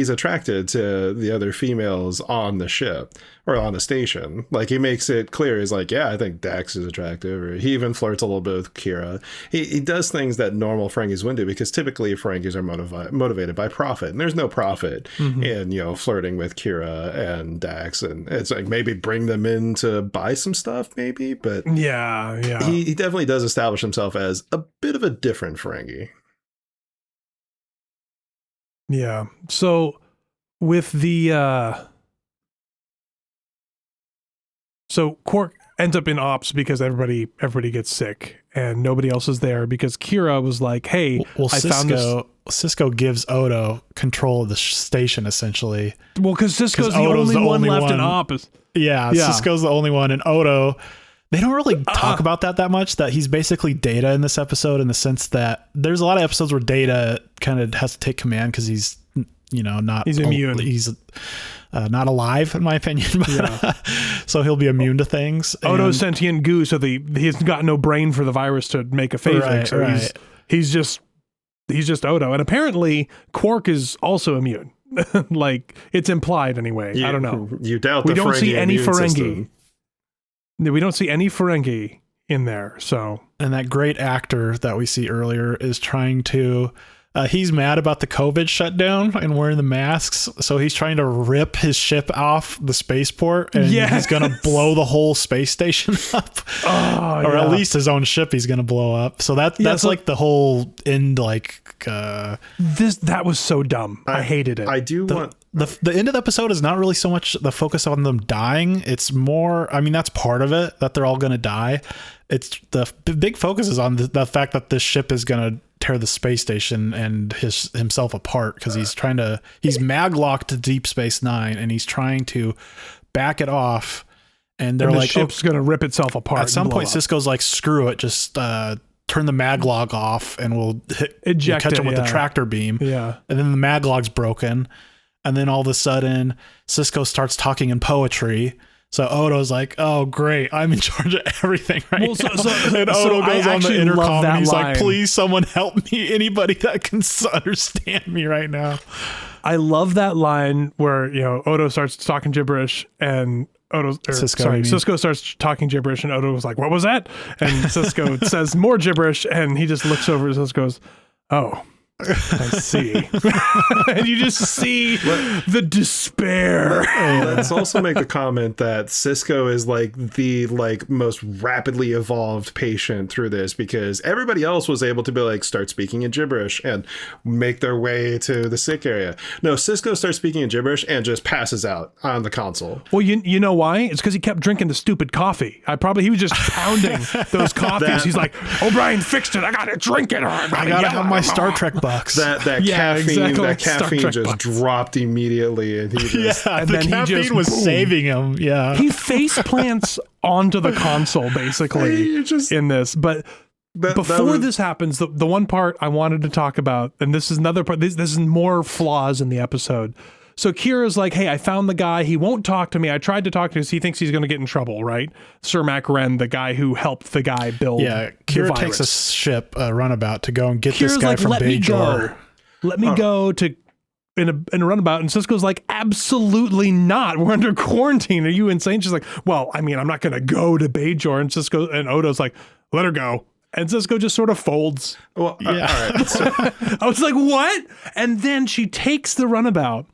Speaker 3: attracted to the other females on the ship or on the station. Like, he makes it clear. He's like, yeah, I think Dax is attractive, or he even flirts a little bit with Kira. He does things that normal Ferengis wouldn't do, because typically Ferengis are motivated by profit, and there's no profit in flirting with Kira and Dax. And it's like, maybe bring them in to buy some stuff, maybe, but he definitely does establish himself as a bit of a different Ferengi.
Speaker 1: Yeah. So with the so Quark ends up in ops because everybody gets sick and nobody else is there, because Kira was like, hey, I found this.
Speaker 2: Cisco gives Odo control of the station, essentially.
Speaker 1: Well, because Cisco's the only one left in ops.
Speaker 2: Yeah, Cisco's the only one, and Odo, they don't really talk about that much, that he's basically Data in this episode, in the sense that there's a lot of episodes where Data kind of has to take command because he's, he's
Speaker 1: immune.
Speaker 2: He's not alive, in my opinion. But, so he'll be immune to things.
Speaker 1: Odo's sentient goo, so he's got no brain for the virus to make a phasing. So he's just Odo. And apparently Quark is also immune. Like, it's implied anyway. I don't know.
Speaker 3: You doubt
Speaker 1: we don't see any Ferengi.
Speaker 3: System.
Speaker 1: We don't see any Ferengi in there. So,
Speaker 2: and that great actor that we see earlier is trying to. He's mad about the COVID shutdown and wearing the masks, so he's trying to rip his ship off the spaceport, and he's going to blow the whole space station up, or at least his own ship he's going to blow up. So that's like the whole end. Like
Speaker 1: that was so dumb. I hated it.
Speaker 3: I do want
Speaker 2: the end of the episode is not really so much the focus on them dying. It's more, I mean, that's part of it, that they're all going to die. It's the big focus is on the fact that this ship is going to tear the space station and himself apart, because he's maglocked to Deep Space Nine, and he's trying to back it off. And they're like,
Speaker 1: ship's going to rip itself apart.
Speaker 2: At some point, Sisko's like, screw it, just turn the maglog off and we'll catch him with the tractor beam.
Speaker 1: Yeah.
Speaker 2: And then the maglog's broken. And then all of a sudden, Sisko starts talking in poetry. So Odo's like, oh, great, I'm in charge of everything right now. And Odo goes on the intercom and he's like, please, someone help me. Anybody that can understand me right now.
Speaker 1: I love that line where, Odo starts talking gibberish and Sisko starts talking gibberish and Odo was like, what was that? And Sisko says more gibberish and he just looks over and Sisko goes, oh, I see. And you just see the despair.
Speaker 3: Let's also make the comment that Sisko is like the most rapidly evolved patient through this, because everybody else was able to be like, start speaking in gibberish and make their way to the sick area. No, Sisko starts speaking in gibberish and just passes out on the console.
Speaker 1: Well, you know why? It's because he kept drinking the stupid coffee. He was just pounding those coffees. He's like, O'Brien fixed it. I gotta drink it.
Speaker 2: I gotta have my Star Trek bucks.
Speaker 3: That caffeine just dropped immediately, and he just
Speaker 2: and the caffeine was saving him. Yeah,
Speaker 1: he face plants onto the console basically in this. But before this happens, the one part I wanted to talk about, and this is another part. This is more flaws in the episode. So Kira's like, hey, I found the guy. He won't talk to me. I tried to talk to him because he thinks he's going to get in trouble, right? Sir Mac Ren, the guy who helped the guy build
Speaker 2: Kira takes a ship, runabout, to go and get Kira's this guy from Bajor.
Speaker 1: Let me go to in a runabout. And Sisko's like, absolutely not. We're under quarantine. Are you insane? She's like, well, I mean, I'm not going to go to Bajor. And Sisko and Odo's like, let her go. And Sisko just sort of folds.
Speaker 3: Well, all right. So,
Speaker 1: I was like, what? And then she takes the runabout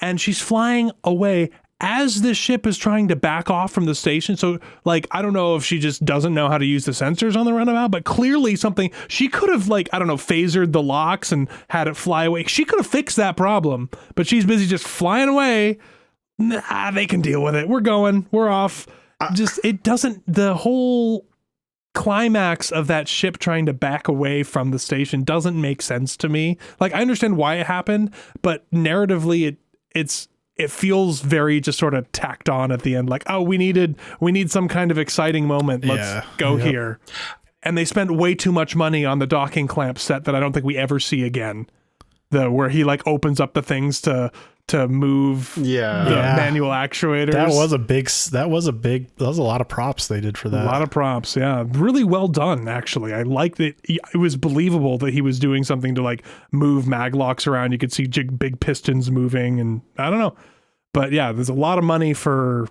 Speaker 1: and she's flying away as the ship is trying to back off from the station. So, I don't know if she just doesn't know how to use the sensors on the runabout, but clearly she could have, phasered the locks and had it fly away. She could have fixed that problem, but she's busy just flying away. Nah, they can deal with it. We're going. We're off. The whole climax of that ship trying to back away from the station doesn't make sense to me. I understand why it happened, but narratively it feels very just sort of tacked on at the end. We need some kind of exciting moment. Let's go here. And they spent way too much money on the docking clamp set that I don't think we ever see again. Where he opens up the things to move the manual actuators. That
Speaker 2: was a lot of props they did for that.
Speaker 1: A lot of props, yeah. Really well done, actually. I liked it. It was believable that he was doing something to move maglocks around. You could see big pistons moving, and I don't know. But yeah, there's a lot of money for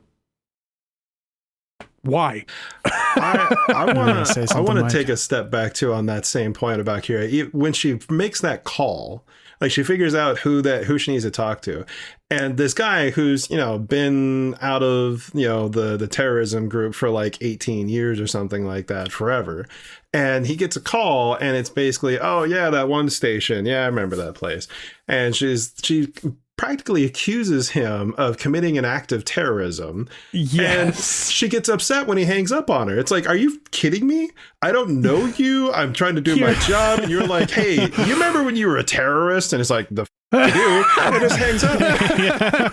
Speaker 1: why.
Speaker 3: I want to take a step back too on that same point about Kira. When she makes that call, she figures out who she needs to talk to. And this guy who's, been out of, the terrorism group for 18 years or something like that, forever. And he gets a call and it's basically, oh yeah, that one station. Yeah, I remember that place. And she practically accuses him of committing an act of terrorism.
Speaker 1: Yes.
Speaker 3: And she gets upset when he hangs up on her. It's like, are you kidding me? I don't know you. I'm trying to do my job. And you're like, hey, you remember when you were a terrorist? And it's like, the you do. And it just hangs up.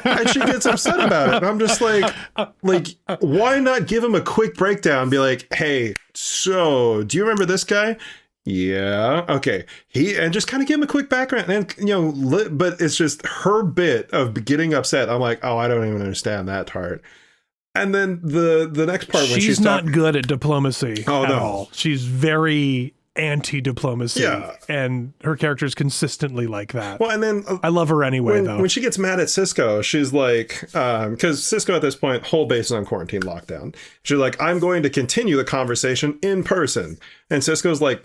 Speaker 3: And she gets upset about it. And I'm just like, why not give him a quick breakdown and be like, hey, so do you remember this guy? Yeah. Okay. And just kind of give him a quick background, and but it's just her bit of getting upset. I'm like, oh, I don't even understand that part. And then the next part when she's
Speaker 1: not good at diplomacy at
Speaker 3: no.
Speaker 1: all. She's very anti-diplomacy, and her character is consistently like that.
Speaker 3: Well, and then
Speaker 1: I love her anyway, though.
Speaker 3: When she gets mad at Sisko, she's like, because Sisko at this point, whole base is on quarantine lockdown. She's like, I'm going to continue the conversation in person. And Sisko's like,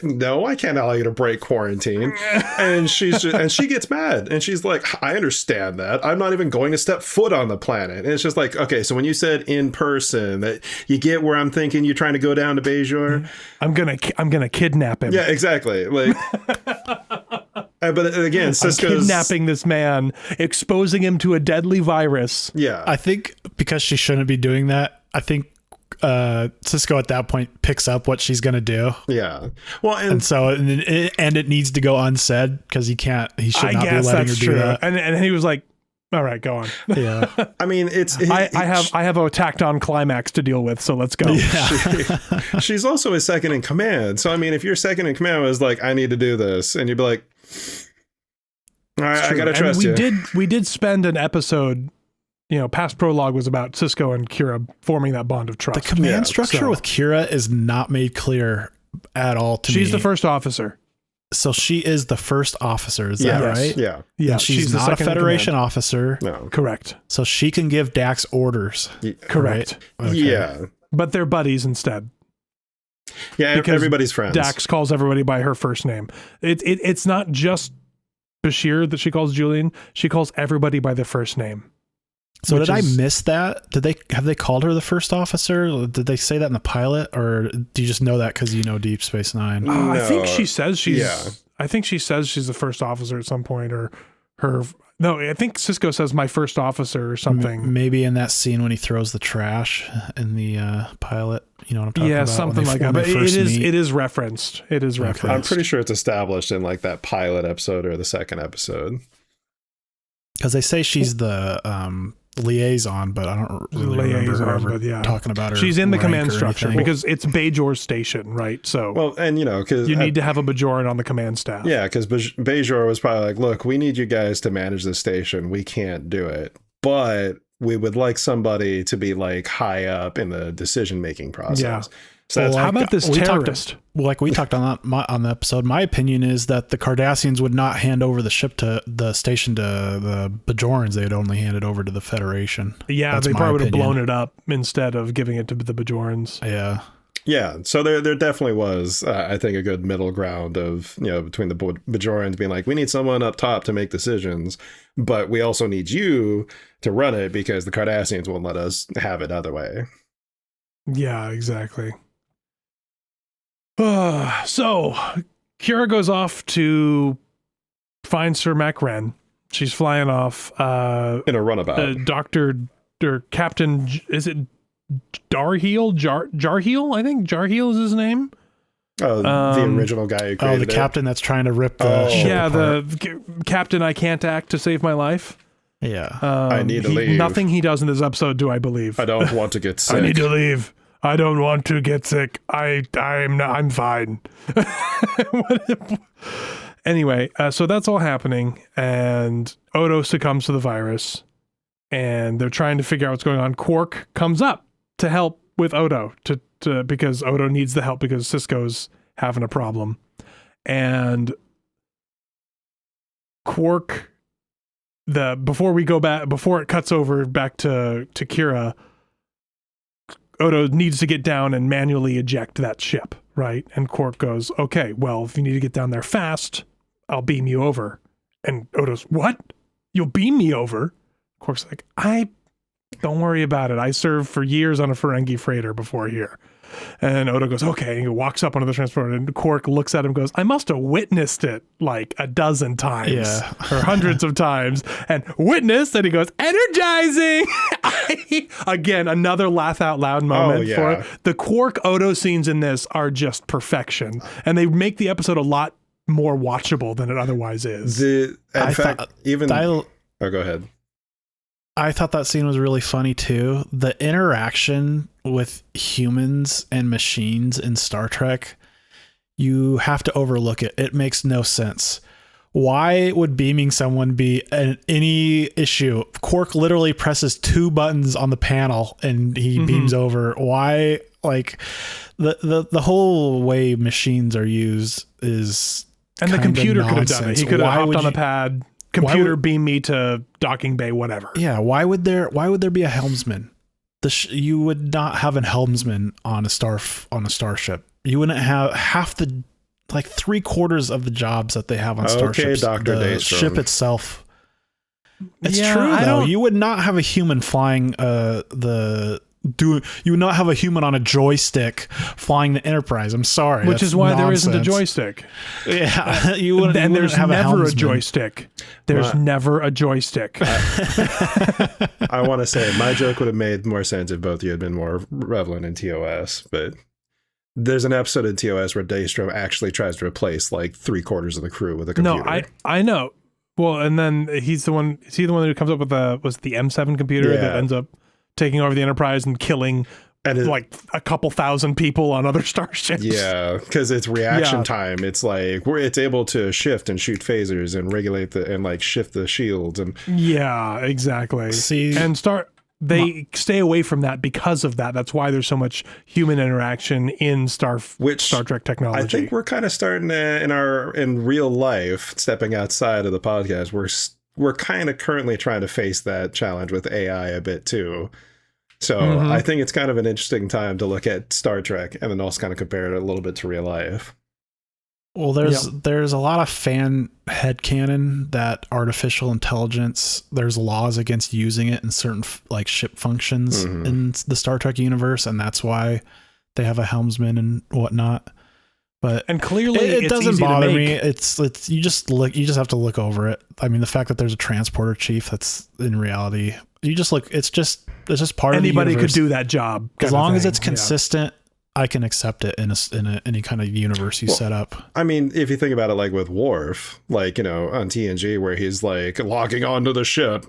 Speaker 3: no, I can't allow you to break quarantine. And she gets mad, and she's like, I understand that. I'm not even going to step foot on the planet. And it's just like, okay, so when you said in person, that you get where I'm thinking you're trying to go down to Bajor.
Speaker 1: I'm gonna kidnap him.
Speaker 3: Yeah, exactly. But again,
Speaker 1: I'm
Speaker 3: Sisko's
Speaker 1: kidnapping this man, exposing him to a deadly virus.
Speaker 3: Yeah.
Speaker 2: I think because she shouldn't be doing that, I think Sisko at that point picks up what she's going to do.
Speaker 3: Yeah. Well,
Speaker 2: And so it needs to go unsaid because he should not be letting her do that.
Speaker 1: And he was like, all right, go on.
Speaker 2: Yeah.
Speaker 3: I mean,
Speaker 1: I have a tacked on climax to deal with, so let's go.
Speaker 2: Yeah.
Speaker 3: she's also his second in command. So, I mean, if your second in command was like, I need to do this, and you'd be like, all right, I got to trust you.
Speaker 1: We did spend an episode, past prologue was about Sisko and Kira forming that bond of trust.
Speaker 2: The command structure with Kira is not made clear at all to me.
Speaker 1: She's the first officer.
Speaker 2: So she is the first officer, is that right?
Speaker 3: Yeah.
Speaker 1: Yeah.
Speaker 2: And she's not a Federation officer.
Speaker 3: No.
Speaker 1: Correct.
Speaker 2: So she can give Dax orders.
Speaker 1: Correct.
Speaker 2: Right? Okay.
Speaker 3: Yeah.
Speaker 1: But they're buddies instead.
Speaker 3: Yeah,
Speaker 1: Because
Speaker 3: everybody's friends.
Speaker 1: Dax calls everybody by her first name. It's not just Bashir that she calls Julian. She calls everybody by their first name.
Speaker 2: So did I miss that? Have they called her the first officer? Did they say that in the pilot, or do you just know that because you know Deep Space Nine?
Speaker 1: I think she says she's. Yeah. I think she says she's the first officer at some point, or her. No, I think Sisko says my first officer or something.
Speaker 2: Maybe in that scene when he throws the trash in the pilot. You know what I'm talking about?
Speaker 1: Yeah, something like that. But it is referenced. It is referenced.
Speaker 3: I'm pretty sure it's established in like that pilot episode or the second episode.
Speaker 2: Because they say she's the liaison, but I don't really remember her ever talking about her.
Speaker 1: She's in the command structure because it's Bajor's station, right? So,
Speaker 3: well, and because
Speaker 1: you need to have a Bajoran on the command staff.
Speaker 3: Yeah, because Bajor was probably like, "Look, we need you guys to manage the station. We can't do it, but we would like somebody to be like high up in the decision making process."
Speaker 1: Yeah.
Speaker 3: So
Speaker 1: how about this terrorist?
Speaker 2: We talked on the episode. My opinion is that the Cardassians would not hand over the station to the Bajorans. They would only hand it over to the Federation.
Speaker 1: Yeah, they probably would have blown it up instead of giving it to the Bajorans.
Speaker 2: Yeah.
Speaker 3: Yeah, so there definitely was, I think, a good middle ground of, between the Bajorans being like, we need someone up top to make decisions, but we also need you to run it because the Cardassians won't let us have it other way.
Speaker 1: Yeah, exactly. So Kira goes off to find Sir Macren. She's flying off
Speaker 3: in a runabout.
Speaker 1: Dr. or Captain, is it Darheel? Jarheel? I think Jarheel is his name.
Speaker 3: Oh, the original guy who created
Speaker 2: the captain that's trying to rip the ship apart.
Speaker 1: The captain I can't act to save my life.
Speaker 2: Yeah.
Speaker 3: I need to leave.
Speaker 1: Nothing he does in this episode do I believe.
Speaker 3: I don't want to get sick.
Speaker 1: I need to leave. I don't want to get sick. I'm fine. Anyway, so that's all happening, and Odo succumbs to the virus, and they're trying to figure out what's going on. Quark comes up to help with Odo because Odo needs the help because Sisko's having a problem, and Quark. Before it cuts over back to Kira, Odo needs to get down and manually eject that ship, right? And Quark goes, okay, well, if you need to get down there fast, I'll beam you over. And Odo's, what? You'll beam me over? Quark's like, don't worry about it. I served for years on a Ferengi freighter before here. And Odo goes, okay. And he walks up onto the transporter, and Quark looks at him and goes, I must have witnessed it like a dozen times or hundreds of times. And witnessed, and he goes, energizing. Again, another laugh out loud moment for it. The Quark Odo scenes in this are just perfection. And they make the episode a lot more watchable than it otherwise is.
Speaker 3: In fact, go ahead.
Speaker 2: I thought that scene was really funny too. The interaction with humans and machines in Star Trek, you have to overlook it. It makes no sense. Why would beaming someone be any issue? Quark literally presses 2 buttons on the panel and he beams over. Why? Like the whole way machines are used is
Speaker 1: and the computer could have done it. He could have hopped on the pad. Computer beam me to docking bay, whatever.
Speaker 2: Yeah, why would there be a helmsman? You would not have a helmsman on a starship. You wouldn't have half the 3/4 of the jobs that they have on starships.
Speaker 3: Dr.
Speaker 2: The
Speaker 3: Daystrom.
Speaker 2: ship itself. It's true though. You would not have a human flying the you would not have a human on a joystick flying the Enterprise. I'm sorry.
Speaker 1: Which is why
Speaker 2: nonsense.
Speaker 1: there isn't a joystick.
Speaker 2: Yeah. You wouldn't,
Speaker 1: and there's
Speaker 2: have
Speaker 1: never a joystick. There's never a joystick.
Speaker 3: I want to say my joke would have made more sense if both of you had been more relevant in TOS, but there's an episode in TOS where Daystrom actually tries to replace like 3/4 of the crew with a computer.
Speaker 1: No, I know. Well, and then he's the one who comes up with the M7 computer that ends up taking over the Enterprise and killing like a couple thousand people on other starships.
Speaker 3: Yeah, because it's reaction time. It's like it's able to shift and shoot phasers and regulate and like shift the shields and
Speaker 1: yeah, exactly.
Speaker 2: See,
Speaker 1: and they stay away from that because of that. That's why there's so much human interaction in Star Trek technology.
Speaker 3: I think we're kind of starting to, in real life, stepping outside of the podcast, we're kind of currently trying to face that challenge with AI a bit too. So I think it's kind of an interesting time to look at Star Trek and then also kind of compare it a little bit to real life.
Speaker 2: Well, there's a lot of fan headcanon that artificial intelligence, there's laws against using it in certain like ship functions in the Star Trek universe, and that's why they have a helmsman and whatnot. And
Speaker 1: clearly
Speaker 2: it doesn't bother me. It's you just have to look over it. I mean, the fact that there's a transporter chief, that's in reality, you just look, it's just part of the universe.
Speaker 1: Anybody could do that job.
Speaker 2: As long as it's consistent. I can accept it in any kind of universe you set up.
Speaker 3: I mean, if you think about it, like with Worf, like, you know, on TNG, where he's like logging onto the ship,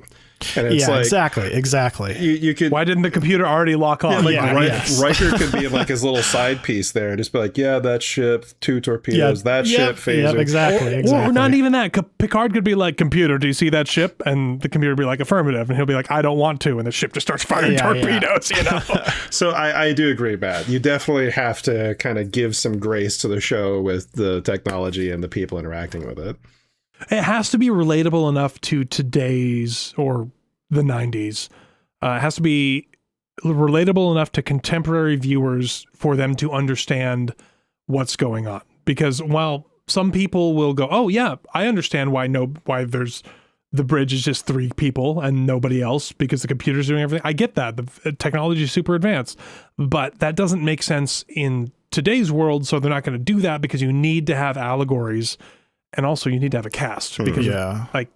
Speaker 3: and it's
Speaker 2: exactly.
Speaker 3: You could.
Speaker 1: Why didn't the computer already lock on?
Speaker 3: Riker could be like his little side piece there, and just be like, yeah, that ship, 2 torpedoes, ship, phaser.
Speaker 2: Exactly.
Speaker 1: Or not even that. Picard could be like, computer, do you see that ship? And the computer would be like, affirmative, and he'll be like, I don't want to, and the ship just starts firing torpedoes. You know.
Speaker 3: So I do agree, Matt. You definitely have to kind of give some grace to the show with the technology and the people interacting with it.
Speaker 1: It has to be relatable enough to today's or the 90s. It has to be relatable enough to contemporary viewers for them to understand what's going on. Because while some people will go, oh yeah, I understand why there's the bridge is just 3 people and nobody else because the computer's doing everything. I get that. The technology is super advanced, but that doesn't make sense in today's world. So they're not going to do that because you need to have allegories. And also you need to have a cast because like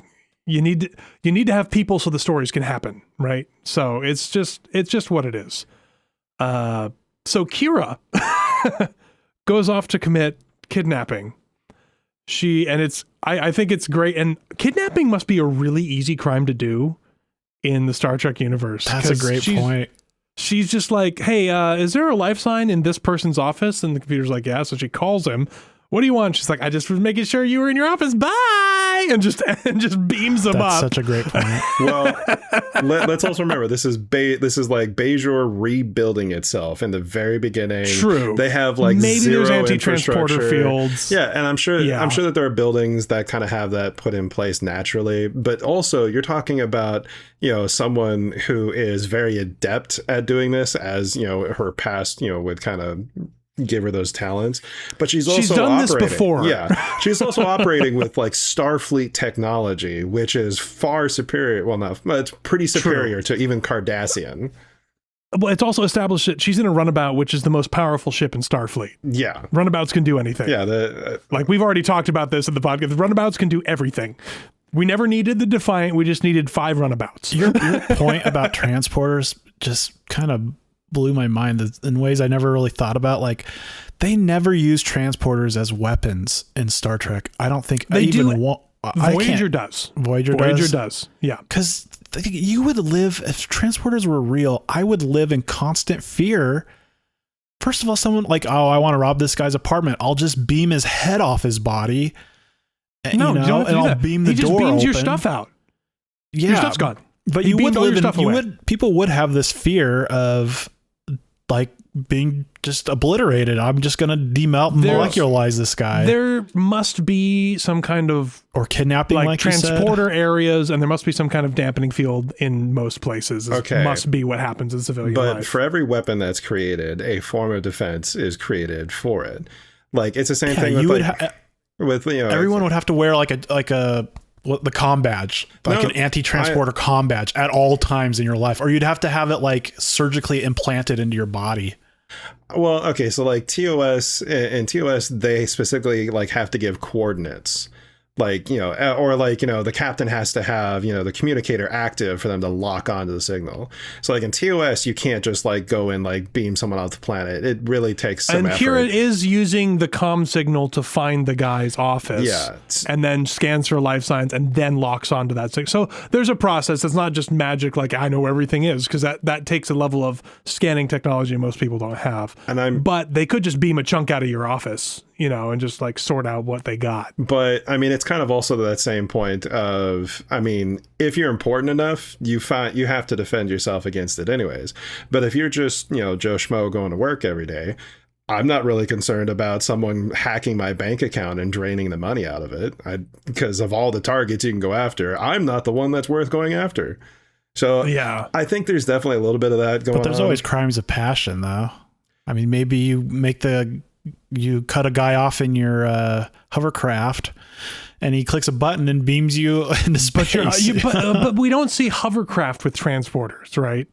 Speaker 1: you need to have people so the stories can happen. Right. So it's just what it is. So Kira goes off to commit kidnapping. I think it's great. And kidnapping must be a really easy crime to do in the Star Trek universe.
Speaker 2: That's a great point.
Speaker 1: She's just like, hey, is there a life sign in this person's office? And the computer's like, yeah. So she calls him. What do you want? She's like, I just was making sure you were in your office. Bye. And just beams them up.
Speaker 2: That's such a great point.
Speaker 3: Well, let's also remember this is like Bajor rebuilding itself in the very beginning.
Speaker 1: True.
Speaker 3: They have like
Speaker 1: maybe
Speaker 3: zero
Speaker 1: there's anti-transporter fields.
Speaker 3: Yeah, and I'm sure that there are buildings that kind of have that put in place naturally. But also, you're talking about, you know, someone who is very adept at doing this, as you know, her past, you know, would kind of give her those talents, but she's done this before. Yeah, she's also operating with like Starfleet technology, which is far superior. Well, it's pretty superior to even Cardassian.
Speaker 1: Well, it's also established that she's in a runabout, which is the most powerful ship in Starfleet.
Speaker 3: Yeah,
Speaker 1: runabouts can do anything.
Speaker 3: Yeah,
Speaker 1: like we've already talked about this in the podcast. The runabouts can do everything. We never needed the Defiant. We just needed 5 runabouts.
Speaker 2: Your point about transporters just kind of blew my mind in ways I never really thought about. Like, they never use transporters as weapons in Star Trek. I don't think
Speaker 1: they do. Voyager does.
Speaker 2: Voyager
Speaker 1: does. Yeah.
Speaker 2: Because you would live, if transporters were real, I would live in constant fear. First of all, someone like, oh, I want to rob this guy's apartment. I'll just beam his head off his body.
Speaker 1: No, you don't have to do
Speaker 2: I'll
Speaker 1: that.
Speaker 2: beam the door
Speaker 1: open. He just beams your
Speaker 2: open.
Speaker 1: stuff out.
Speaker 2: Yeah.
Speaker 1: Your stuff's gone.
Speaker 2: But you would live in, people would have this fear of like being just obliterated. I'm just going to molecularize this guy.
Speaker 1: There must be some kind of
Speaker 2: or kidnapping, like
Speaker 1: transporter areas, and there must be some kind of dampening field in most places. Okay, must be what happens in civilian life.
Speaker 3: But for every weapon that's created, a form of defense is created for it. Like it's the same thing with everyone
Speaker 2: would have to wear like a the comm badge, like
Speaker 3: No,
Speaker 2: an anti-transporter comm badge at all times in your life, or you'd have to have it like surgically implanted into your body.
Speaker 3: Well, okay, so like TOS, in TOS, they specifically like have to give coordinates. Like, you know, or like, you know, the captain has to have, you know, the communicator active for them to lock onto the signal. So like in TOS, you can't just like go and like beam someone off the planet. It really takes some effort.
Speaker 1: And here it is using the comm signal to find the guy's office.
Speaker 3: Yeah.
Speaker 1: And then scans for life signs and then locks onto that signal. So there's a process. It's not just magic like I know where everything is, because that takes a level of scanning technology most people don't have. But they could just beam a chunk out of your office, you know, and just like sort out what they got.
Speaker 3: But I mean, it's kind of also that same point of, I mean, if you're important enough, you have to defend yourself against it anyways. But if you're just, you know, Joe Schmo going to work every day, I'm not really concerned about someone hacking my bank account and draining the money out of it. Because of all the targets you can go after, I'm not the one that's worth going after. So
Speaker 1: yeah,
Speaker 3: I think there's definitely a little bit of that going on.
Speaker 2: But there's always crimes of passion, though. I mean, maybe you cut a guy off in your hovercraft, and he clicks a button and beams you into space.
Speaker 1: But we don't see hovercraft with transporters, right?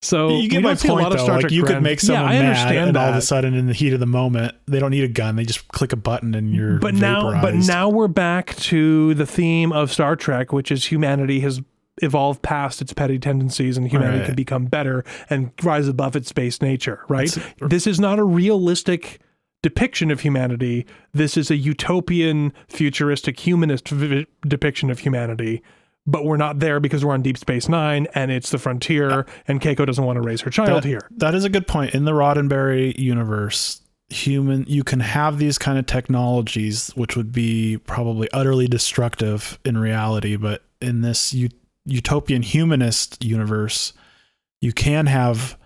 Speaker 1: So
Speaker 2: you get my point, though. Like you could make someone mad, and all of a sudden, in the heat of the moment, they don't need a gun; they just click a button, and you're vaporized.
Speaker 1: But now we're back to the theme of Star Trek, which is humanity has evolved past its petty tendencies, and humanity can become better and rise above its base nature. Right? This is not a realistic depiction of humanity. This is a utopian, futuristic, humanist depiction of humanity. But we're not there because we're on Deep Space Nine and it's the frontier, and Keiko doesn't want to raise her child here.
Speaker 2: That is a good point. In the Roddenberry universe, you can have these kind of technologies, which would be probably utterly destructive in reality. But in this utopian humanist universe, you can have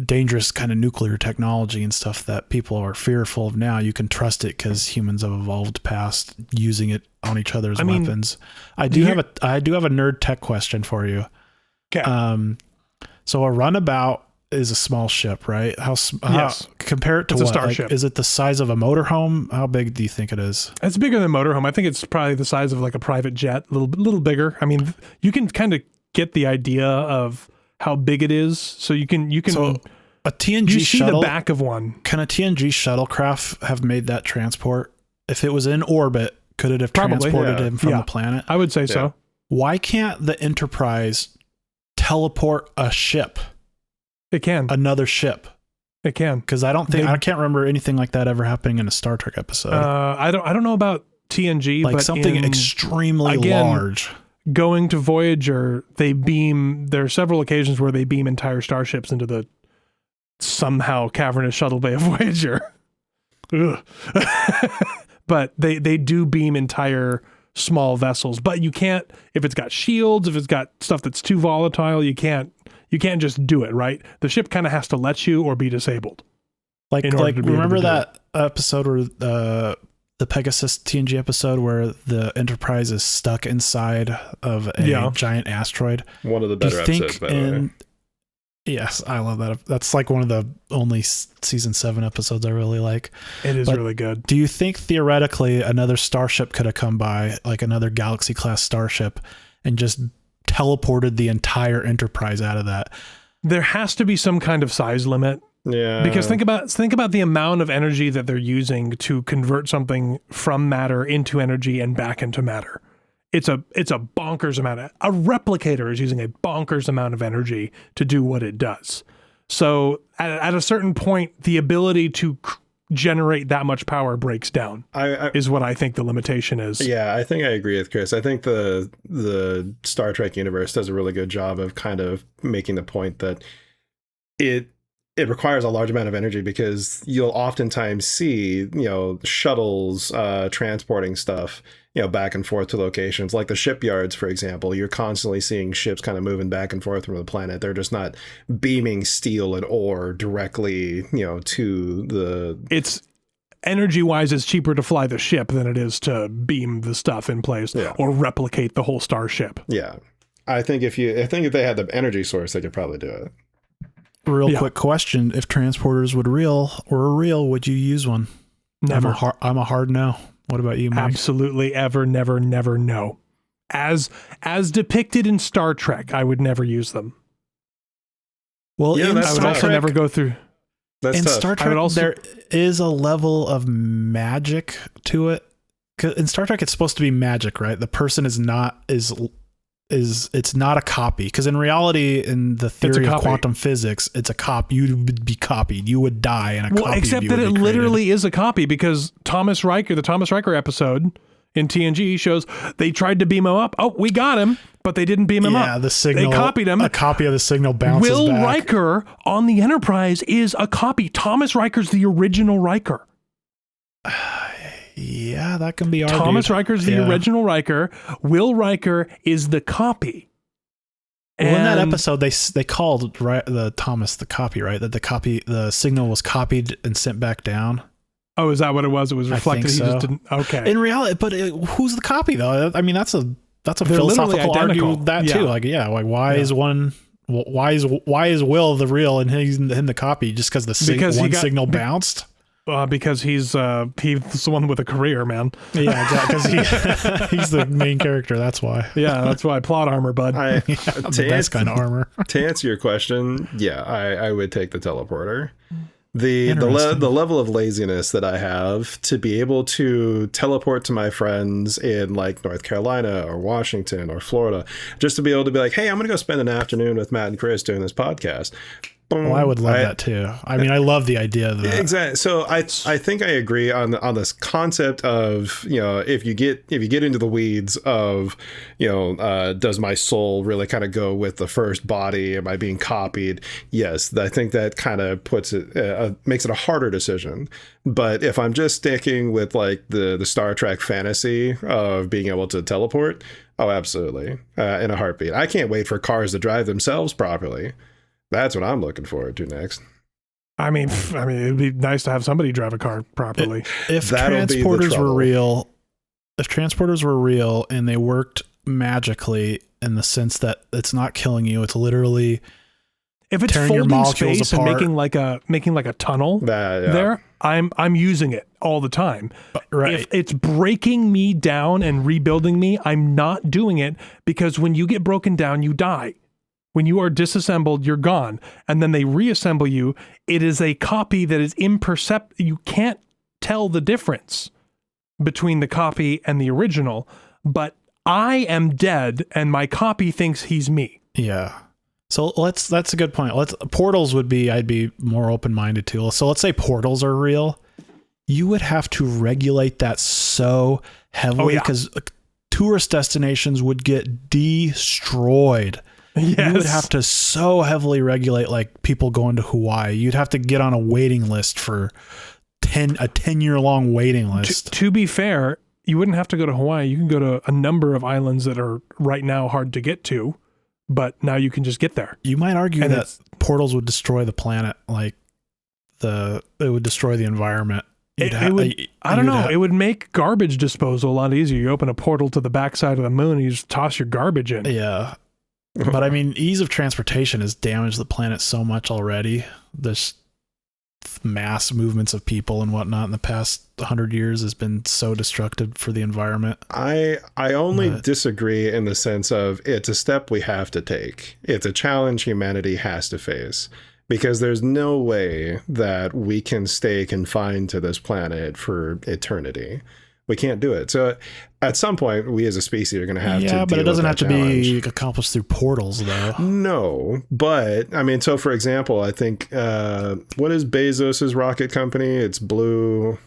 Speaker 2: dangerous kind of nuclear technology and stuff that people are fearful of now. You can trust it because humans have evolved past using it on each other's weapons. I do have a nerd tech question for you.
Speaker 1: Okay.
Speaker 2: So a runabout is a small ship, right?
Speaker 1: Yes.
Speaker 2: Compare it to
Speaker 1: it's
Speaker 2: what?
Speaker 1: A starship.
Speaker 2: Like, is it the size of a motorhome? How big do you think it is? It's
Speaker 1: bigger than a motorhome. I think it's probably the size of like a private jet, a little bigger. I mean, you can kind of get the idea of how big it is. So you can
Speaker 2: so a TNG
Speaker 1: you
Speaker 2: shuttle,
Speaker 1: see the back of one.
Speaker 2: Can a TNG shuttlecraft have made that transport? If it was in orbit, could it have transported him from the planet?
Speaker 1: I would say so.
Speaker 2: Why can't the Enterprise teleport a ship?
Speaker 1: It can.
Speaker 2: Another ship.
Speaker 1: It can.
Speaker 2: Because I can't remember anything like that ever happening in a Star Trek episode.
Speaker 1: I don't know about TNG,
Speaker 2: like
Speaker 1: but
Speaker 2: something extremely large.
Speaker 1: Going to Voyager, there are several occasions where they beam entire starships into the somehow cavernous shuttle bay of Voyager. But they do beam entire small vessels. But you can't, if it's got shields, if it's got stuff that's too volatile, you can't just do it, right? The ship kind of has to let you or be disabled.
Speaker 2: Like remember that episode where the Pegasus TNG episode where the Enterprise is stuck inside of a giant asteroid?
Speaker 3: One of the better episodes, by the way.
Speaker 2: Yes, I love that. That's like one of the only season 7 episodes I really like.
Speaker 1: It is really good.
Speaker 2: Do you think theoretically another starship could have come by, like another Galaxy class starship, and just teleported the entire Enterprise out of that?
Speaker 1: There has to be some kind of size limit.
Speaker 3: Yeah.
Speaker 1: Because think about the amount of energy that they're using to convert something from matter into energy and back into matter. It's a bonkers amount. A replicator is using a bonkers amount of energy to do what it does. So at a certain point, the ability to generate that much power breaks down. Is what I think the limitation is.
Speaker 3: Yeah, I think I agree with Chris. I think the Star Trek universe does a really good job of kind of making the point that it requires a large amount of energy, because you'll oftentimes see, shuttles transporting stuff, back and forth to locations like the shipyards, for example. You're constantly seeing ships kind of moving back and forth from the planet. They're just not beaming steel and ore directly, to the...
Speaker 1: It's energy wise, it's cheaper to fly the ship than it is to beam the stuff in place or replicate the whole starship.
Speaker 3: Yeah. I think if they had the energy source, they could probably do it.
Speaker 2: Real quick question. If transporters were real, would you use one?
Speaker 1: Never.
Speaker 2: I'm a hard no. What about you, Mike?
Speaker 1: Absolutely, ever, never, never, no. As depicted in Star Trek, I would never use them.
Speaker 2: Well,
Speaker 3: Yeah,
Speaker 2: in
Speaker 3: that's
Speaker 1: I would
Speaker 2: Star
Speaker 1: also
Speaker 2: Trek,
Speaker 1: never go through.
Speaker 3: That's
Speaker 2: in
Speaker 3: tough.
Speaker 2: Star
Speaker 1: I
Speaker 2: Trek,
Speaker 1: would also-
Speaker 2: there is a level of magic to it. 'Cause in Star Trek, it's supposed to be magic, right? The person is not it's not a copy. Because in reality, in the theory of
Speaker 1: copy.
Speaker 2: quantum physics, it's a copy. You would be copied. You would die, and a
Speaker 1: Well,
Speaker 2: copy.
Speaker 1: except
Speaker 2: of you
Speaker 1: that
Speaker 2: would
Speaker 1: it
Speaker 2: be created.
Speaker 1: literally is a copy, because the Thomas Riker episode in TNG shows they tried to beam him up. Oh, we got him, but they didn't beam him up.
Speaker 2: Yeah, the signal.
Speaker 1: They copied him.
Speaker 2: A copy of the signal bounces
Speaker 1: Will
Speaker 2: back.
Speaker 1: Riker on the Enterprise is a copy. Thomas Riker's the original Riker.
Speaker 2: Yeah, that can be argued.
Speaker 1: Thomas Riker's the
Speaker 2: Yeah.
Speaker 1: original Riker. Will Riker is the copy.
Speaker 2: Well, in that
Speaker 1: And-
Speaker 2: episode, they called the Thomas the copy, right? That the signal was copied and sent back down.
Speaker 1: Oh, is that what it was? It was
Speaker 2: I
Speaker 1: reflected.
Speaker 2: think
Speaker 1: He just
Speaker 2: so.
Speaker 1: didn't. Okay.
Speaker 2: In reality, but who's the copy though? I mean, that's a
Speaker 1: They're
Speaker 2: philosophical
Speaker 1: literally identical.
Speaker 2: argument that too.
Speaker 1: Yeah.
Speaker 2: Like, yeah, like why
Speaker 1: Yeah.
Speaker 2: is one? Why is Will the real and him the copy? Just because
Speaker 1: Because he
Speaker 2: one
Speaker 1: got-
Speaker 2: signal bounced?
Speaker 1: Because he's the one with a career, man.
Speaker 2: Yeah, exactly. Because he's the main character. That's why.
Speaker 1: Yeah, that's why plot armor, bud.
Speaker 2: The best kind of armor.
Speaker 3: To answer your question, yeah, I would take the teleporter. The
Speaker 2: Interesting.
Speaker 3: level of laziness that I have to be able to teleport to my friends in like North Carolina or Washington or Florida, just to be able to be like, hey, I'm going to go spend an afternoon with Matt and Chris doing this podcast. Boom.
Speaker 2: Well, I would love that too. I mean, I love the idea of that.
Speaker 3: Exactly. So I think I agree on this concept of, you know, if you get into the weeds of, you know, does my soul really kind of go with the first body? Am I being copied? Yes, I think that kind of puts it makes it a harder decision. But if I'm just sticking with like the Star Trek fantasy of being able to teleport, oh, absolutely, in a heartbeat. I can't wait for cars to drive themselves properly. That's what I'm looking forward to next.
Speaker 1: I mean, it'd be nice to have somebody drive a car properly.
Speaker 2: If
Speaker 3: That'll be the
Speaker 2: transporters were
Speaker 3: trouble.
Speaker 2: real, and they worked magically in the sense that it's not killing you, it's literally
Speaker 1: If it's
Speaker 2: tearing your
Speaker 1: folding
Speaker 2: molecules
Speaker 1: space
Speaker 2: apart.
Speaker 1: and making like a tunnel
Speaker 3: Yeah.
Speaker 1: there, I'm using it all the time.
Speaker 2: right.
Speaker 1: If it's breaking me down and rebuilding me, I'm not doing it, because when you get broken down, you die. When you are disassembled, you're gone. And then they reassemble you. It is a copy that is imperceptible. You can't tell the difference between the copy and the original, but I am dead and my copy thinks he's me.
Speaker 2: Yeah. So that's a good point. Portals I'd be more open-minded to. So let's say portals are real. You would have to regulate that so heavily,
Speaker 1: yeah.
Speaker 2: because tourist destinations would get destroyed.
Speaker 1: Yes.
Speaker 2: You would have to so heavily regulate, like people going to Hawaii. You'd have to get on a waiting list for a 10-year long waiting list.
Speaker 1: To be fair, you wouldn't have to go to Hawaii. You can go to a number of islands that are right now hard to get to, but now you can just get there.
Speaker 2: You might argue
Speaker 1: And
Speaker 2: that
Speaker 1: it's-
Speaker 2: portals would destroy the planet, like it would destroy the environment.
Speaker 1: I don't know. It would make garbage disposal a lot easier. You open a portal to the backside of the moon and you just toss your garbage in.
Speaker 2: Yeah. But I mean, ease of transportation has damaged the planet so much already. This mass movements of people and whatnot in the past 100 years has been so destructive for the environment.
Speaker 3: I only disagree in the sense of it's a step we have to take. It's a challenge humanity has to face, because there's no way that we can stay confined to this planet for eternity. We can't do it. So at some point, we as a species are going to have to.
Speaker 2: Yeah, but
Speaker 3: deal
Speaker 2: it doesn't
Speaker 3: with
Speaker 2: have to
Speaker 3: that challenge.
Speaker 2: be accomplished through portals, though.
Speaker 3: No, but I mean, so for example, I think what is Bezos's rocket company? It's Blue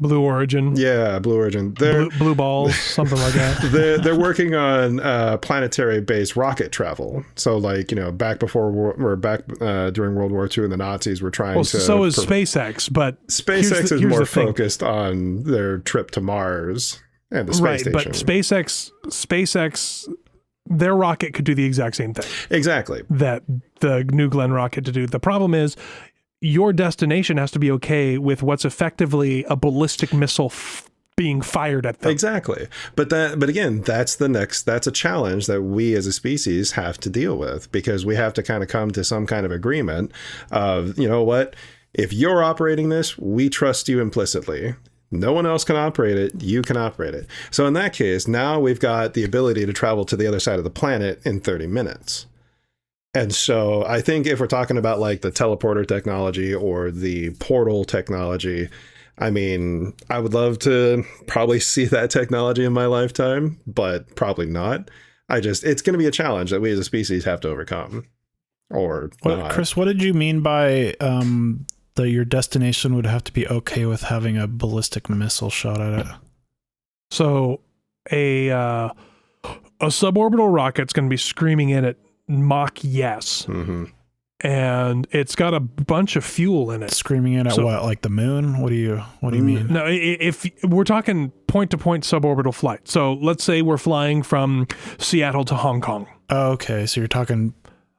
Speaker 1: Origin.
Speaker 3: Yeah, Blue Origin.
Speaker 1: Blue balls, something like that.
Speaker 3: They're working on planetary-based rocket travel. So, like, you know, back during World War II, and the Nazis were trying to.
Speaker 1: So is SpaceX, but
Speaker 3: SpaceX is
Speaker 1: here's
Speaker 3: more
Speaker 1: the thing.
Speaker 3: focused on their trip to Mars and the space
Speaker 1: Right,
Speaker 3: station.
Speaker 1: but SpaceX, their rocket could do the exact same thing
Speaker 3: Exactly.
Speaker 1: that the New Glenn rocket to do. The problem is, your destination has to be okay with what's effectively a ballistic missile being fired at them.
Speaker 3: Exactly. But again, that's a challenge that we as a species have to deal with, because we have to kind of come to some kind of agreement of, you know what, if you're operating this, we trust you implicitly. No one else can operate it. You can operate it. So in that case, now we've got the ability to travel to the other side of the planet in 30 minutes. And so I think if we're talking about like the teleporter technology or the portal technology, I mean, I would love to probably see that technology in my lifetime, but probably not. It's going to be a challenge that we as a species have to overcome. Or not.
Speaker 2: Chris, what did you mean by your destination would have to be okay with having a ballistic missile shot at it?
Speaker 1: So a suborbital rocket's going to be screaming in at Mach yes.
Speaker 3: Mm-hmm.
Speaker 1: And it's got a bunch of fuel in it.
Speaker 2: Screaming in at what, like the moon? What do you mean?
Speaker 1: No, if we're talking point-to-point suborbital flight. So let's say we're flying from Seattle to Hong Kong.
Speaker 2: Oh, okay, so you're talking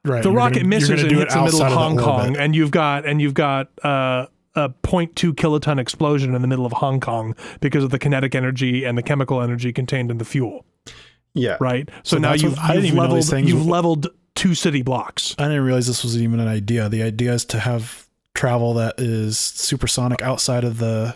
Speaker 2: right.
Speaker 1: The rocket misses and hits the middle of Hong Kong,
Speaker 2: orbit.
Speaker 1: and you've got a 0.2 kiloton explosion in the middle of Hong Kong because of the kinetic energy and the chemical energy contained in the fuel.
Speaker 3: Yeah.
Speaker 1: Right. So now you've leveled 2 city blocks.
Speaker 2: I didn't realize this was even an idea. The idea is to have travel that is supersonic outside of the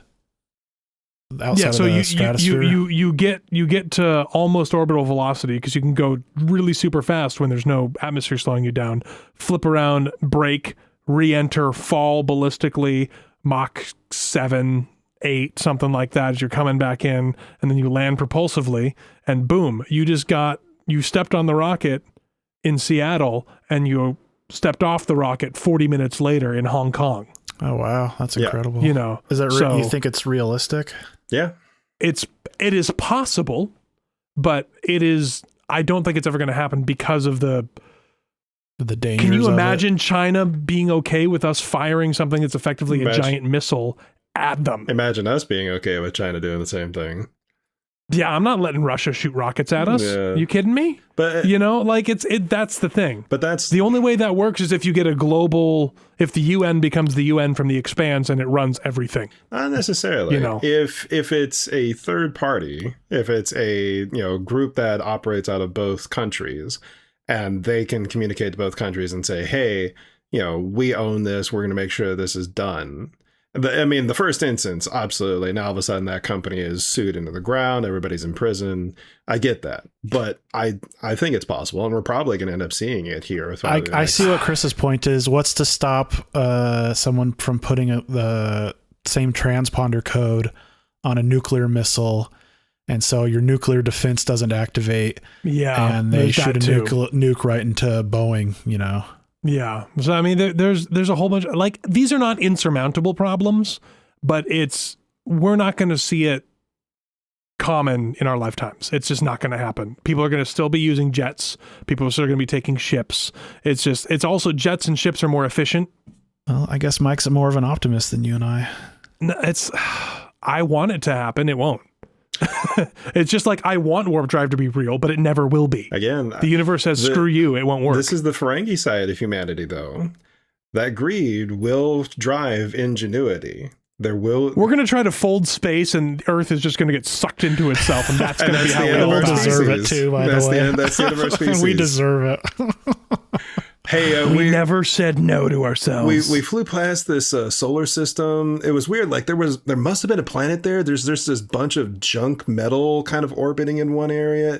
Speaker 2: stratosphere.
Speaker 1: You get to almost orbital velocity because you can go really super fast when there's no atmosphere slowing you down. Flip around, brake, re-enter, fall ballistically, Mach 7, 8, something like that as you're coming back in, and then you land propulsively, and boom, you stepped on the rocket in Seattle, and you stepped off the rocket 40 minutes later in Hong Kong.
Speaker 2: Oh wow, that's incredible.
Speaker 1: You know,
Speaker 2: is that you think it's realistic?
Speaker 3: Yeah,
Speaker 1: it is possible, but I don't think it's ever going to happen because of the dangers. Can you imagine China being okay with us firing something that's effectively a giant missile at them?
Speaker 3: Imagine us being okay with China doing the same thing.
Speaker 1: Yeah, I'm not letting Russia shoot rockets at us.
Speaker 3: Yeah.
Speaker 1: You kidding me?
Speaker 3: But
Speaker 1: that's the thing.
Speaker 3: But that's
Speaker 1: the only way that works is if you get if the UN becomes the UN from the Expanse and it runs everything.
Speaker 3: Not necessarily.
Speaker 1: You know,
Speaker 3: if it's a third party, if it's a group that operates out of both countries, and they can communicate to both countries and say, hey, we own this. We're going to make sure this is done. I mean, the first instance, absolutely. Now, all of a sudden, that company is sued into the ground. Everybody's in prison. I get that. But I think it's possible, and we're probably going to end up seeing it here.
Speaker 2: I see what Chris's point is. What's to stop someone from putting the same transponder code on a nuclear missile, and so your nuclear defense doesn't activate?
Speaker 1: Yeah,
Speaker 2: and they shoot a nuke right into Boeing,
Speaker 1: Yeah. So, I mean, there's a whole bunch these are not insurmountable problems, but we're not going to see it common in our lifetimes. It's just not going to happen. People are going to still be using jets. People are still going to be taking ships. It's also jets and ships are more efficient.
Speaker 2: Well, I guess Mike's more of an optimist than you and I.
Speaker 1: No, I want it to happen. It won't. It's just like I want warp drive to be real, but it never will be.
Speaker 3: Again,
Speaker 1: the universe says, screw you, it won't work.
Speaker 3: This is the Ferengi side of humanity, though. That greed will drive ingenuity. We're going to try to fold space, and Earth is just going to get sucked into itself, and that's going to be how
Speaker 2: we'll deserve it too, by the way.
Speaker 3: That's the end of our species.
Speaker 2: We deserve it.
Speaker 1: Hey, we never said no to ourselves.
Speaker 3: We flew past this solar system. It was weird. Like there must have been a planet there. There's this bunch of junk metal kind of orbiting in one area.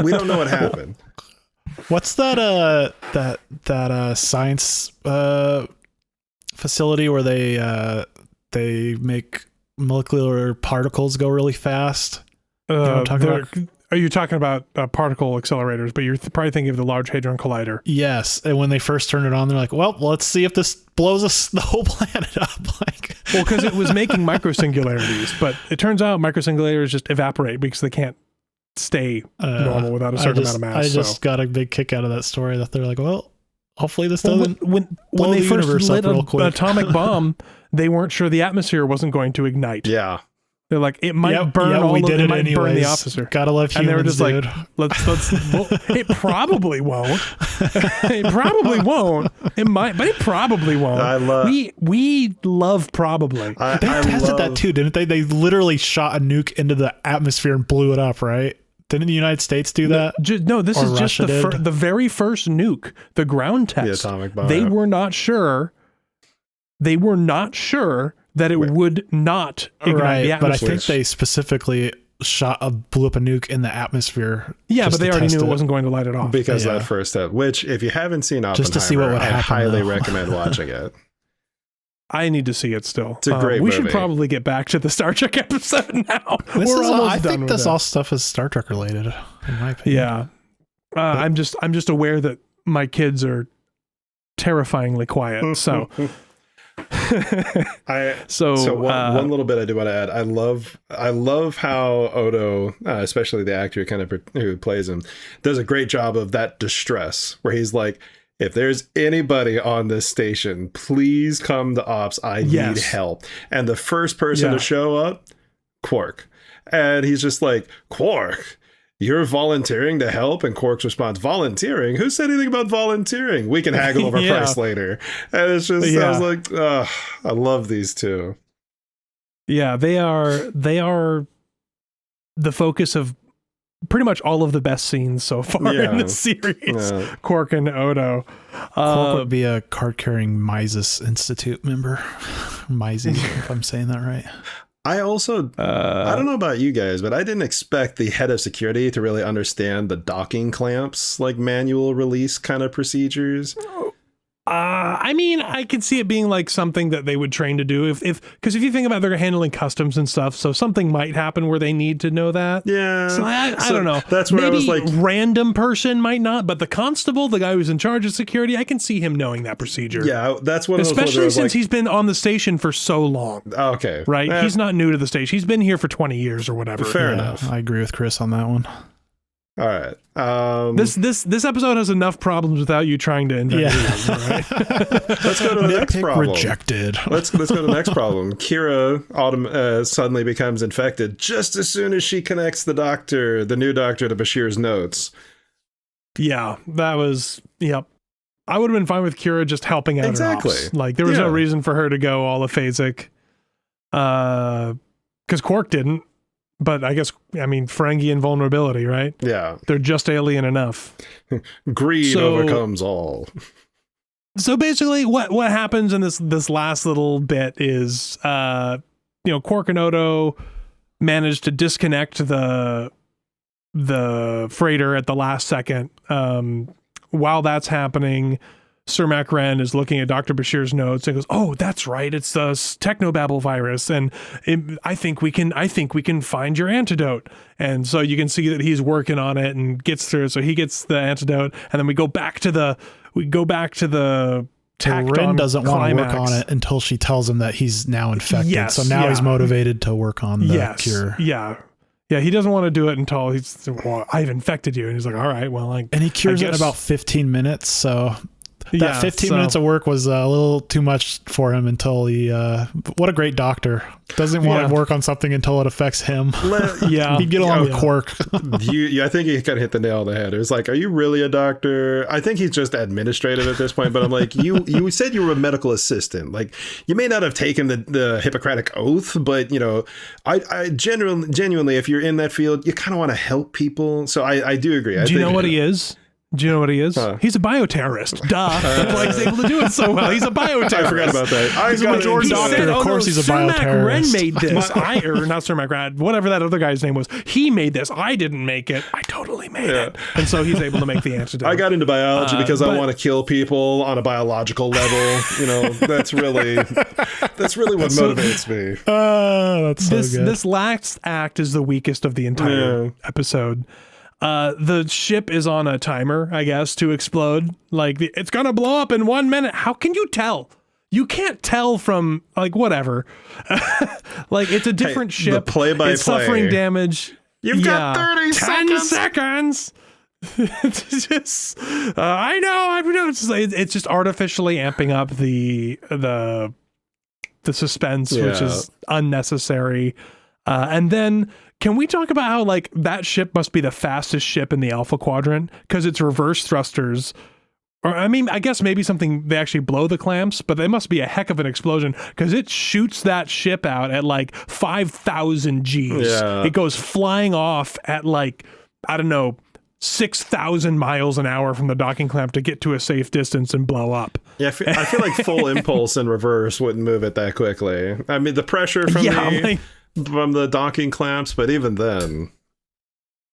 Speaker 3: We don't know what happened.
Speaker 2: What's that science facility where they make molecular particles go really fast? You know what I'm talking about?
Speaker 1: Are you talking about particle accelerators? But you're probably thinking of the Large Hadron Collider.
Speaker 2: Yes, and when they first turned it on, they're like, "Well, let's see if this blows the whole planet up."
Speaker 1: Well, because it was making microsingularities, but it turns out microsingularitars just evaporate because they can't stay normal without a certain amount of mass.
Speaker 2: I just got a big kick out of that story that they're like, "Well, hopefully this doesn't."
Speaker 1: When they first lit an atomic bomb, they weren't sure the atmosphere wasn't going to ignite.
Speaker 3: Yeah.
Speaker 1: They're like, it might burn it might burn the officer.
Speaker 2: Gotta love humans, and they were just
Speaker 1: dude. Like, let's well, it probably won't. It probably won't. It might, but it probably won't. We love probably.
Speaker 2: They tested that too, didn't they? They literally shot a nuke into the atmosphere and blew it up, right? Didn't the United States do that?
Speaker 1: No, this is just the very first nuke, the ground test.
Speaker 3: The atomic bomb.
Speaker 1: They were not sure that it would not ignite the
Speaker 2: Right, but I
Speaker 1: atmosphere.
Speaker 2: think they specifically blew up a nuke in the atmosphere.
Speaker 1: Yeah, but they already knew it
Speaker 2: it
Speaker 1: wasn't going to light it off.
Speaker 3: Because
Speaker 2: Yeah.
Speaker 3: that first step, which if you haven't seen Oppenheimer,
Speaker 2: Just to see what would
Speaker 3: I
Speaker 2: happen,
Speaker 3: highly
Speaker 2: though.
Speaker 3: recommend watching it.
Speaker 1: I need to see it still.
Speaker 3: It's a great
Speaker 1: We should
Speaker 3: movie.
Speaker 1: probably get back to the Star Trek episode now.
Speaker 2: I think this all stuff is Star Trek related, in my opinion.
Speaker 1: Yeah. I'm just aware that my kids are terrifyingly quiet. So
Speaker 3: One little bit I do want to add. I love how Odo, especially the actor who plays him, does a great job of that distress where he's like, if there's anybody on this station, please come to ops. I need help. And the first person to show up, Quark. And he's just like, Quark, you're volunteering to help? And Quark's response, volunteering? Who said anything about volunteering? We can haggle over price later. And it's just, I was like, I love these two.
Speaker 1: Yeah, they are the focus of pretty much all of the best scenes so far in the series. Quark and Odo.
Speaker 2: Quark would be a card-carrying Mises Institute member. Mises, if I'm saying that right.
Speaker 3: I also, I don't know about you guys, but I didn't expect the head of security to really understand the docking clamps, like manual release kind of procedures.
Speaker 1: I mean, I could see it being like something that they would train to do because if you think about they're handling customs and stuff, so something might happen where they need to know that.
Speaker 3: Yeah.
Speaker 1: So I don't know.
Speaker 3: That's where
Speaker 1: Maybe
Speaker 3: I was like,
Speaker 1: random person might not, but the constable, the guy who's in charge of security, I can see him knowing that procedure.
Speaker 3: Yeah, that's one of those ones where I
Speaker 1: especially
Speaker 3: was
Speaker 1: since
Speaker 3: like,
Speaker 1: he's been on the station for so long.
Speaker 3: Okay.
Speaker 1: Right? He's not new to the station. He's been here for 20 years or whatever.
Speaker 3: Fair enough.
Speaker 2: I agree with Chris on that one.
Speaker 3: All right.
Speaker 1: This episode has enough problems without you trying to invent it. Right?
Speaker 3: Let's go to the next problem.
Speaker 2: Rejected.
Speaker 3: Let's go to the next problem. Kira suddenly becomes infected just as soon as she connects the new doctor to Bashir's notes.
Speaker 1: Yeah, that was, yep. I would have been fine with Kira just helping out.
Speaker 3: Exactly.
Speaker 1: Her ops. Like, there was no reason for her to go all aphasic. Because Quark didn't. But I guess, Ferengi invulnerability, right?
Speaker 3: Yeah.
Speaker 1: They're just alien enough.
Speaker 3: Greed overcomes all.
Speaker 1: So basically what happens in this last little bit is, Quark and Odo managed to disconnect the freighter at the last second. While that's happening, Sir Mac Ren is looking at Dr. Bashir's notes and goes, "Oh, that's right. It's the technobabble virus, and I think we can find your antidote." And so you can see that he's working on it and gets through. So he gets the antidote, and then we go back to the
Speaker 2: Ren doesn't want to work on it until she tells him that he's now infected.
Speaker 1: Yes,
Speaker 2: so now he's motivated to work on the cure.
Speaker 1: Yeah. Yeah, he doesn't want to do it until I've infected you. And he's like, all right, well,
Speaker 2: and he cures it in about 15 minutes. So that 15 minutes of work was a little too much for him until he, what a great doctor. Doesn't want to work on something until it affects him. He'd get along with Quark.
Speaker 3: I think he kind of hit the nail on the head. It was like, are you really a doctor? I think he's just administrative at this point, but I'm like, you said you were a medical assistant. Like, you may not have taken the Hippocratic Oath, but, I genuinely, if you're in that field, you kind of want to help people. So I do agree.
Speaker 1: Do you know what he is? Do you know what he is? He's a bioterrorist. Duh. That's why he's able to do it so well. He's a bioterrorist.
Speaker 3: I forgot about that.
Speaker 2: He's a major doctor. Of course, he's a bioterrorist.
Speaker 1: Sir Mac Ren made this. Not Sir Mac Ren. Whatever that other guy's name was. He made this. I didn't make it. I totally made it. And so he's able to make the antidote.
Speaker 3: I got into biology because I want to kill people on a biological level. That's really what motivates me.
Speaker 2: That's so good.
Speaker 1: This last act is the weakest of the entire episode. The ship is on a timer, I guess, to explode. Like, it's gonna blow up in 1 minute. How can you tell? You can't tell from, like, whatever. Like, it's a different ship.
Speaker 3: The play-by-play.
Speaker 1: It's suffering damage.
Speaker 3: You've got 30 seconds.
Speaker 1: 10 seconds. It's just, I know. It's just artificially amping up the suspense, which is unnecessary. And then, can we talk about how, like, that ship must be the fastest ship in the Alpha Quadrant because it's reverse thrusters? Or, I guess maybe they actually blow the clamps, but they must be a heck of an explosion because it shoots that ship out at like 5,000 Gs. Yeah. It goes flying off at like, I don't know, 6,000 miles an hour from the docking clamp to get to a safe distance and blow up.
Speaker 3: Yeah, I feel like full impulse in reverse wouldn't move it that quickly. I mean, the pressure from the docking clamps, but even then.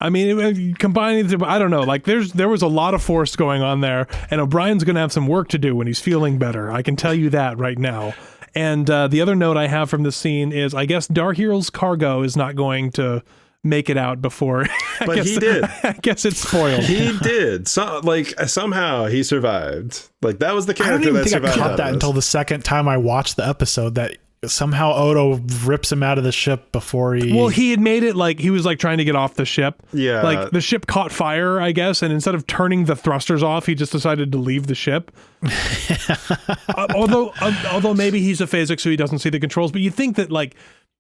Speaker 1: I mean, combining the, I don't know, like there was a lot of force going on there, and O'Brien's going to have some work to do when he's feeling better. I can tell you that right now. And the other note I have from this scene is, I guess Darhirl's cargo is not going to make it out before.
Speaker 3: But he did.
Speaker 1: I guess it's spoiled.
Speaker 3: He did. Somehow he survived. Like, that was the character that
Speaker 2: I don't even
Speaker 3: survived.
Speaker 2: think I caught that until the second time I watched the episode, that somehow Odo rips him out of the ship before he...
Speaker 1: Well, he had made it like he was like trying to get off the ship.
Speaker 3: Yeah.
Speaker 1: Like the ship caught fire, I guess, and instead of turning the thrusters off, he just decided to leave the ship. Although maybe he's aphasic, so he doesn't see the controls. But you think that, like,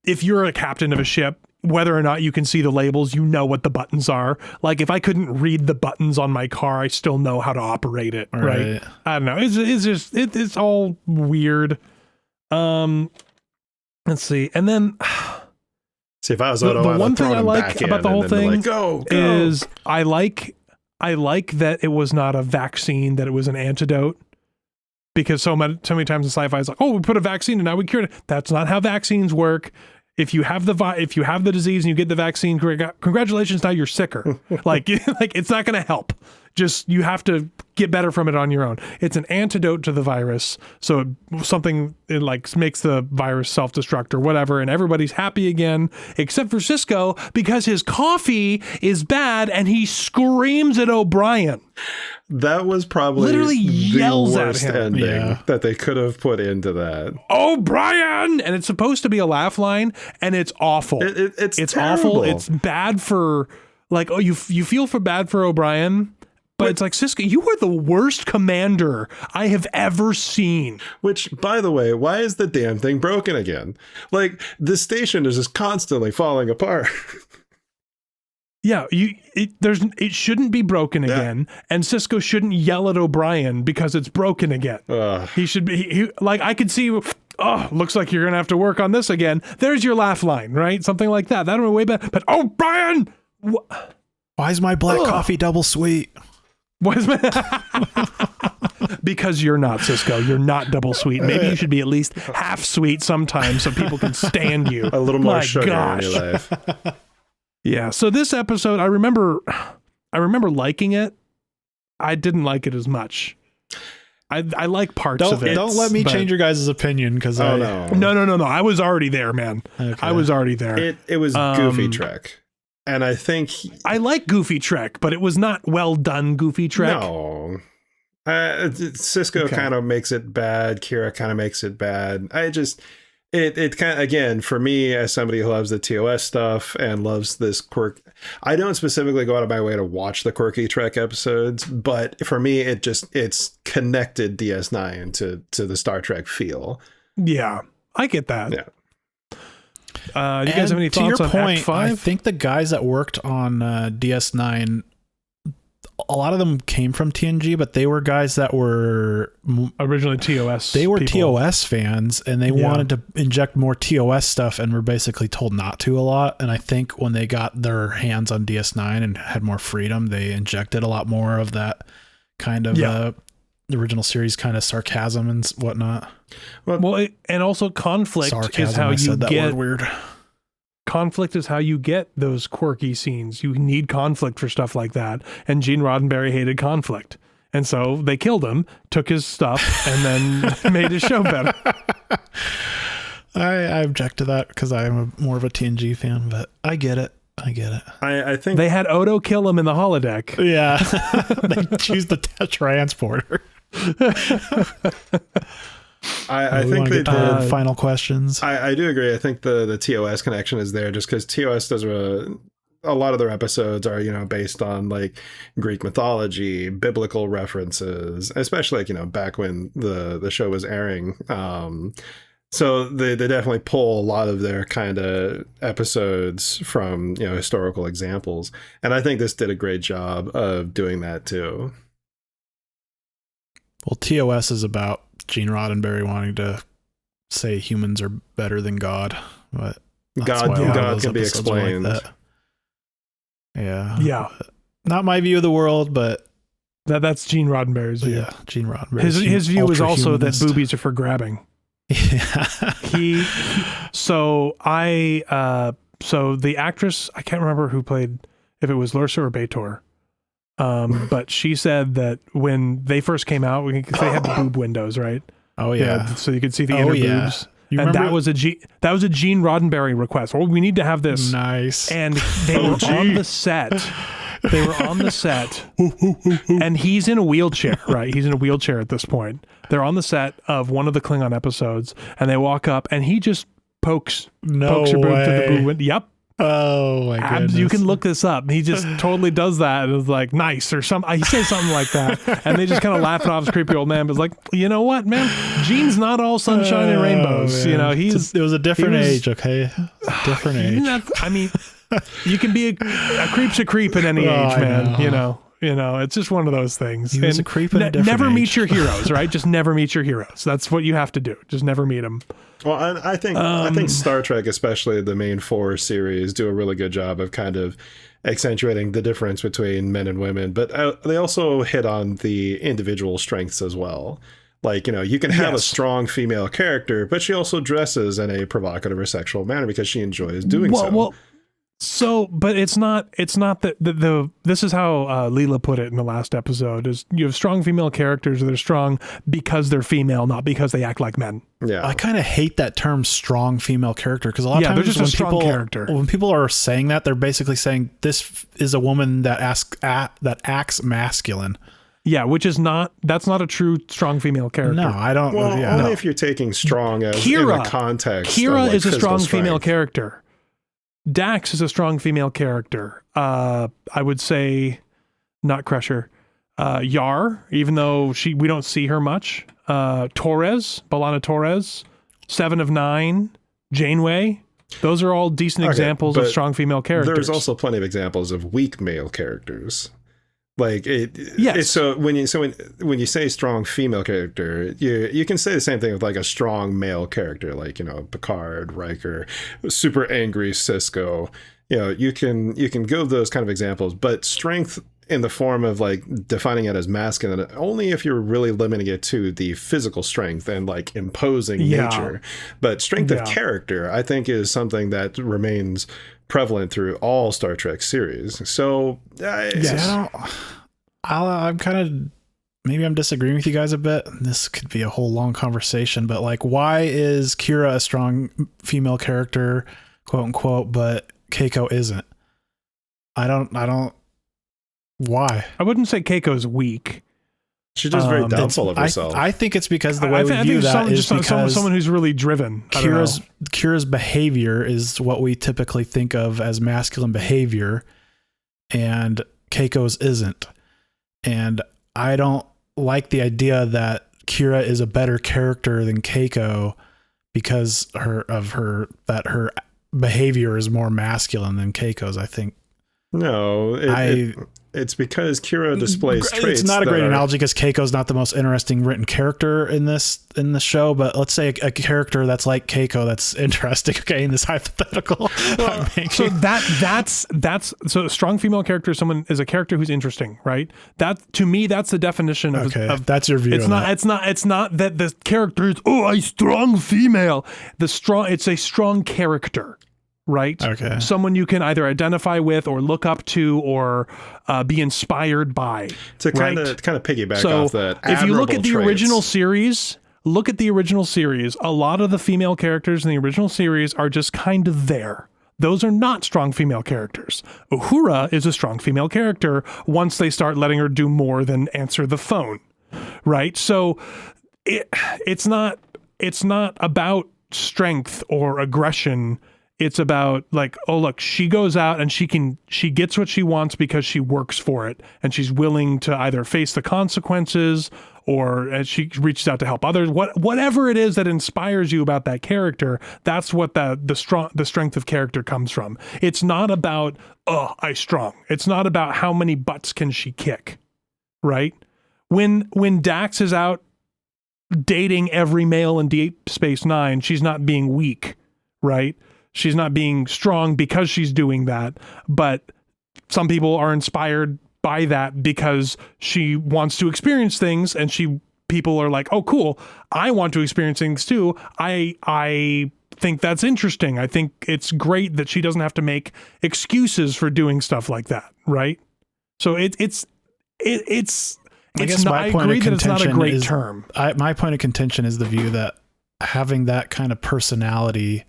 Speaker 1: if you're a captain of a ship, whether or not you can see the labels, you know what the buttons are. Like, if I couldn't read the buttons on my car, I still know how to operate it. Right? I don't know. It's all weird. Let's see. And then
Speaker 3: see, if I was Odo,
Speaker 1: the one thing I like about the whole thing
Speaker 3: go.
Speaker 1: is I like that it was not a vaccine, that it was an antidote. Because so many times in sci-fi it's like, oh, we put a vaccine and now we cured it. That's not how vaccines work. If you have the disease and you get the vaccine, congratulations, now you're sicker. like it's not going to help. Just, you have to get better from it on your own. It's an antidote to the virus. So it like makes the virus self-destruct or whatever, and everybody's happy again, except for Sisko, because his coffee is bad and he screams at O'Brien.
Speaker 3: That was probably
Speaker 1: literally yells
Speaker 3: the worst
Speaker 1: at him.
Speaker 3: ending that they could have put into that.
Speaker 1: O'Brien! And it's supposed to be a laugh line, and it's awful.
Speaker 3: It's
Speaker 1: awful. It's bad for, like, oh, you feel bad for O'Brien, but it's like, Sisko, you are the worst commander I have ever seen.
Speaker 3: Which, by the way, why is the damn thing broken again? Like, the station is just constantly falling apart.
Speaker 1: Yeah, it shouldn't be broken again, and Sisko shouldn't yell at O'Brien because it's broken again. He should be like, I could see, oh, looks like you're gonna have to work on this again. There's your laugh line, right? Something like that. That would be way better. But O'Brien,
Speaker 2: why is my black coffee double sweet?
Speaker 1: Why is my because you're not, Sisko. You're not double sweet. Maybe you should be at least half sweet sometimes so people can stand you.
Speaker 3: A little more sugar in your life.
Speaker 1: Yeah, so this episode, I remember liking it. I didn't like it as much. I like parts of it.
Speaker 2: Don't let me change your guys' opinion, because
Speaker 3: no.
Speaker 1: I was already there, man. Okay. I was already there.
Speaker 3: It was Goofy Trek, and I think
Speaker 1: I like Goofy Trek, but it was not well done Goofy Trek.
Speaker 3: No, Sisko kind of makes it bad. Kira kind of makes it bad. It kind of, again, for me, as somebody who loves the TOS stuff and loves this quirk, I don't specifically go out of my way to watch the quirky Trek episodes, but for me, it's connected DS9 to the Star Trek feel.
Speaker 1: Yeah, I get that.
Speaker 3: Yeah.
Speaker 1: You guys have any thoughts on
Speaker 2: point,
Speaker 1: Act 5?
Speaker 2: I think the guys that worked on DS9, a lot of them came from TNG, but they were guys that were
Speaker 1: originally TOS.
Speaker 2: They were
Speaker 1: people.
Speaker 2: TOS fans, and they wanted to inject more TOS stuff, and were basically told not to a lot. And I think when they got their hands on DS9 and had more freedom, they injected a lot more of that kind of the original series kind of sarcasm and whatnot.
Speaker 1: Well, and also conflict
Speaker 2: sarcasm,
Speaker 1: is how you get
Speaker 2: weird.
Speaker 1: Conflict is how you get those quirky scenes. You need conflict for stuff like that. And Gene Roddenberry hated conflict. And so they killed him, took his stuff, and then made his show better.
Speaker 2: I object to that because I'm more of a TNG fan, but I get it.
Speaker 3: I think
Speaker 1: they had Odo kill him in the holodeck.
Speaker 2: Yeah. They choose the transporter.
Speaker 3: I think they did.
Speaker 2: Final questions.
Speaker 3: I do agree. I think the TOS connection is there just because TOS does a lot of their episodes are, based on like Greek mythology, biblical references, especially like, back when the show was airing. So they definitely pull a lot of their kind of episodes from, historical examples. And I think this did a great job of doing that too.
Speaker 2: Well, TOS is about Gene Roddenberry wanting to say humans are better than God, but
Speaker 3: God can be explained.
Speaker 2: Like yeah. not my view of the world, but
Speaker 1: That's Gene Roddenberry's view.
Speaker 2: yeah, Gene Roddenberry.
Speaker 1: His view is also that
Speaker 2: ultra-humanist.
Speaker 1: boobies are for grabbing.
Speaker 2: Yeah.
Speaker 1: So the actress, I can't remember who played, if it was Lursa or Bator, but she said that when they first came out, they had the boob windows, right?
Speaker 2: Oh yeah.
Speaker 1: So you could see the inner boobs.
Speaker 2: You
Speaker 1: And
Speaker 2: remember?
Speaker 1: that was a Gene Roddenberry request. Well, we need to have this.
Speaker 2: Nice.
Speaker 1: And they were on the set. And he's in a wheelchair, right? He's in a wheelchair at this point. They're on the set of one of the Klingon episodes, and they walk up, and he just pokes her boob through the boob window. Yep.
Speaker 2: Oh my goodness.
Speaker 1: You can look this up. He just totally does that. And it's like, nice, or something. He says something like that. And they just kind of laugh it off as creepy old man. But it's like, you know what, man? Gene's not all sunshine and rainbows.
Speaker 2: Man.
Speaker 1: You know,
Speaker 2: it was a different age, okay? Different age.
Speaker 1: I mean, you can be a creep's a creep at any age, man. You know, it's just one of those things.
Speaker 2: He was a creep at a different
Speaker 1: never
Speaker 2: age.
Speaker 1: meet your heroes, right? Just never meet your heroes. That's what you have to do. Just never meet them.
Speaker 3: Well, and I think Star Trek, especially the main 4 series, do a really good job of kind of accentuating the difference between men and women, but they also hit on the individual strengths as well. Like, you can have a strong female character, but she also dresses in a provocative or sexual manner because she enjoys doing so.
Speaker 1: But it's not that this is how Leela put it in the last episode, is you have strong female characters that are strong because they're female, not because they act like men.
Speaker 3: Yeah.
Speaker 2: I kind of hate that term strong female character, because a lot of times
Speaker 1: they're just a strong character.
Speaker 2: When people are saying that, they're basically saying this is a woman that acts masculine.
Speaker 1: Yeah, that's not a true strong female character.
Speaker 2: No, I don't.
Speaker 3: Well,
Speaker 2: yeah,
Speaker 3: only
Speaker 2: no.
Speaker 3: if you're taking strong as
Speaker 1: Kira,
Speaker 3: in the context.
Speaker 1: Kira
Speaker 3: of, like,
Speaker 1: is a strong
Speaker 3: physical
Speaker 1: female
Speaker 3: strength.
Speaker 1: character. Dax is a strong female character. I would say not Crusher. Yar, even though we don't see her much. B'Elanna Torres, 7 of 9, Janeway. Those are all decent examples of
Speaker 3: but
Speaker 1: strong female characters.
Speaker 3: There's also plenty of examples of weak male characters. Like
Speaker 1: Yes.
Speaker 3: So when you say strong female character, you can say the same thing with like a strong male character, like Picard, Riker, super angry Cisco. You can go those kind of examples, but strength in the form of like defining it as masculine only if you're really limiting it to the physical strength and like imposing nature. But strength of character, I think, is something that remains prevalent through all Star Trek series. So
Speaker 2: I'm kind of, maybe I'm disagreeing with you guys a bit. This could be a whole long conversation, but like, why is Kira a strong female character, quote unquote, but Keiko isn't? I don't. Why?
Speaker 1: I wouldn't say Keiko's weak.
Speaker 3: She's just very doubtful of herself.
Speaker 2: I think it's because the way we view that is because
Speaker 1: someone who's really driven.
Speaker 2: Kira's behavior is what we typically think of as masculine behavior, and Keiko's isn't. And I don't like the idea that Kira is a better character than Keiko because her behavior is more masculine than Keiko's, I think.
Speaker 3: No, it's because Kira displays traits.
Speaker 2: It's not a great analogy because Keiko's not the most interesting written character in the show, but let's say a character that's like Keiko that's interesting. Okay, in this hypothetical.
Speaker 1: So that's so a strong female character is a character who's interesting, right? That, to me, that's the definition of.
Speaker 2: Okay, that's your view.
Speaker 1: It's not that the character is a strong female. It's a strong character. Right?
Speaker 2: Okay.
Speaker 1: Someone you can either identify with or look up to or be inspired by.
Speaker 3: To kind of piggyback
Speaker 1: off
Speaker 3: that.
Speaker 1: If you look at the original series, a lot of the female characters in the original series are just kind of there. Those are not strong female characters. Uhura is a strong female character once they start letting her do more than answer the phone. Right? So it's not about strength or aggression. It's about like, oh, look, she goes out and she gets what she wants because she works for it. And she's willing to either face the consequences or she reaches out to help others. Whatever it is that inspires you about that character, that's what the strength of character comes from. It's not about, I'm strong. It's not about how many butts can she kick, right? When Dax is out dating every male in Deep Space Nine, she's not being weak, right? She's not being strong because she's doing that, but some people are inspired buy that because she wants to experience things, and people are like, oh, cool, I want to experience things too. I think that's interesting. I think it's great that she doesn't have to make excuses for doing stuff like that, right? So it's
Speaker 2: I guess
Speaker 1: I agree that it's not a great term.
Speaker 2: My point of contention is the view that having that kind of personality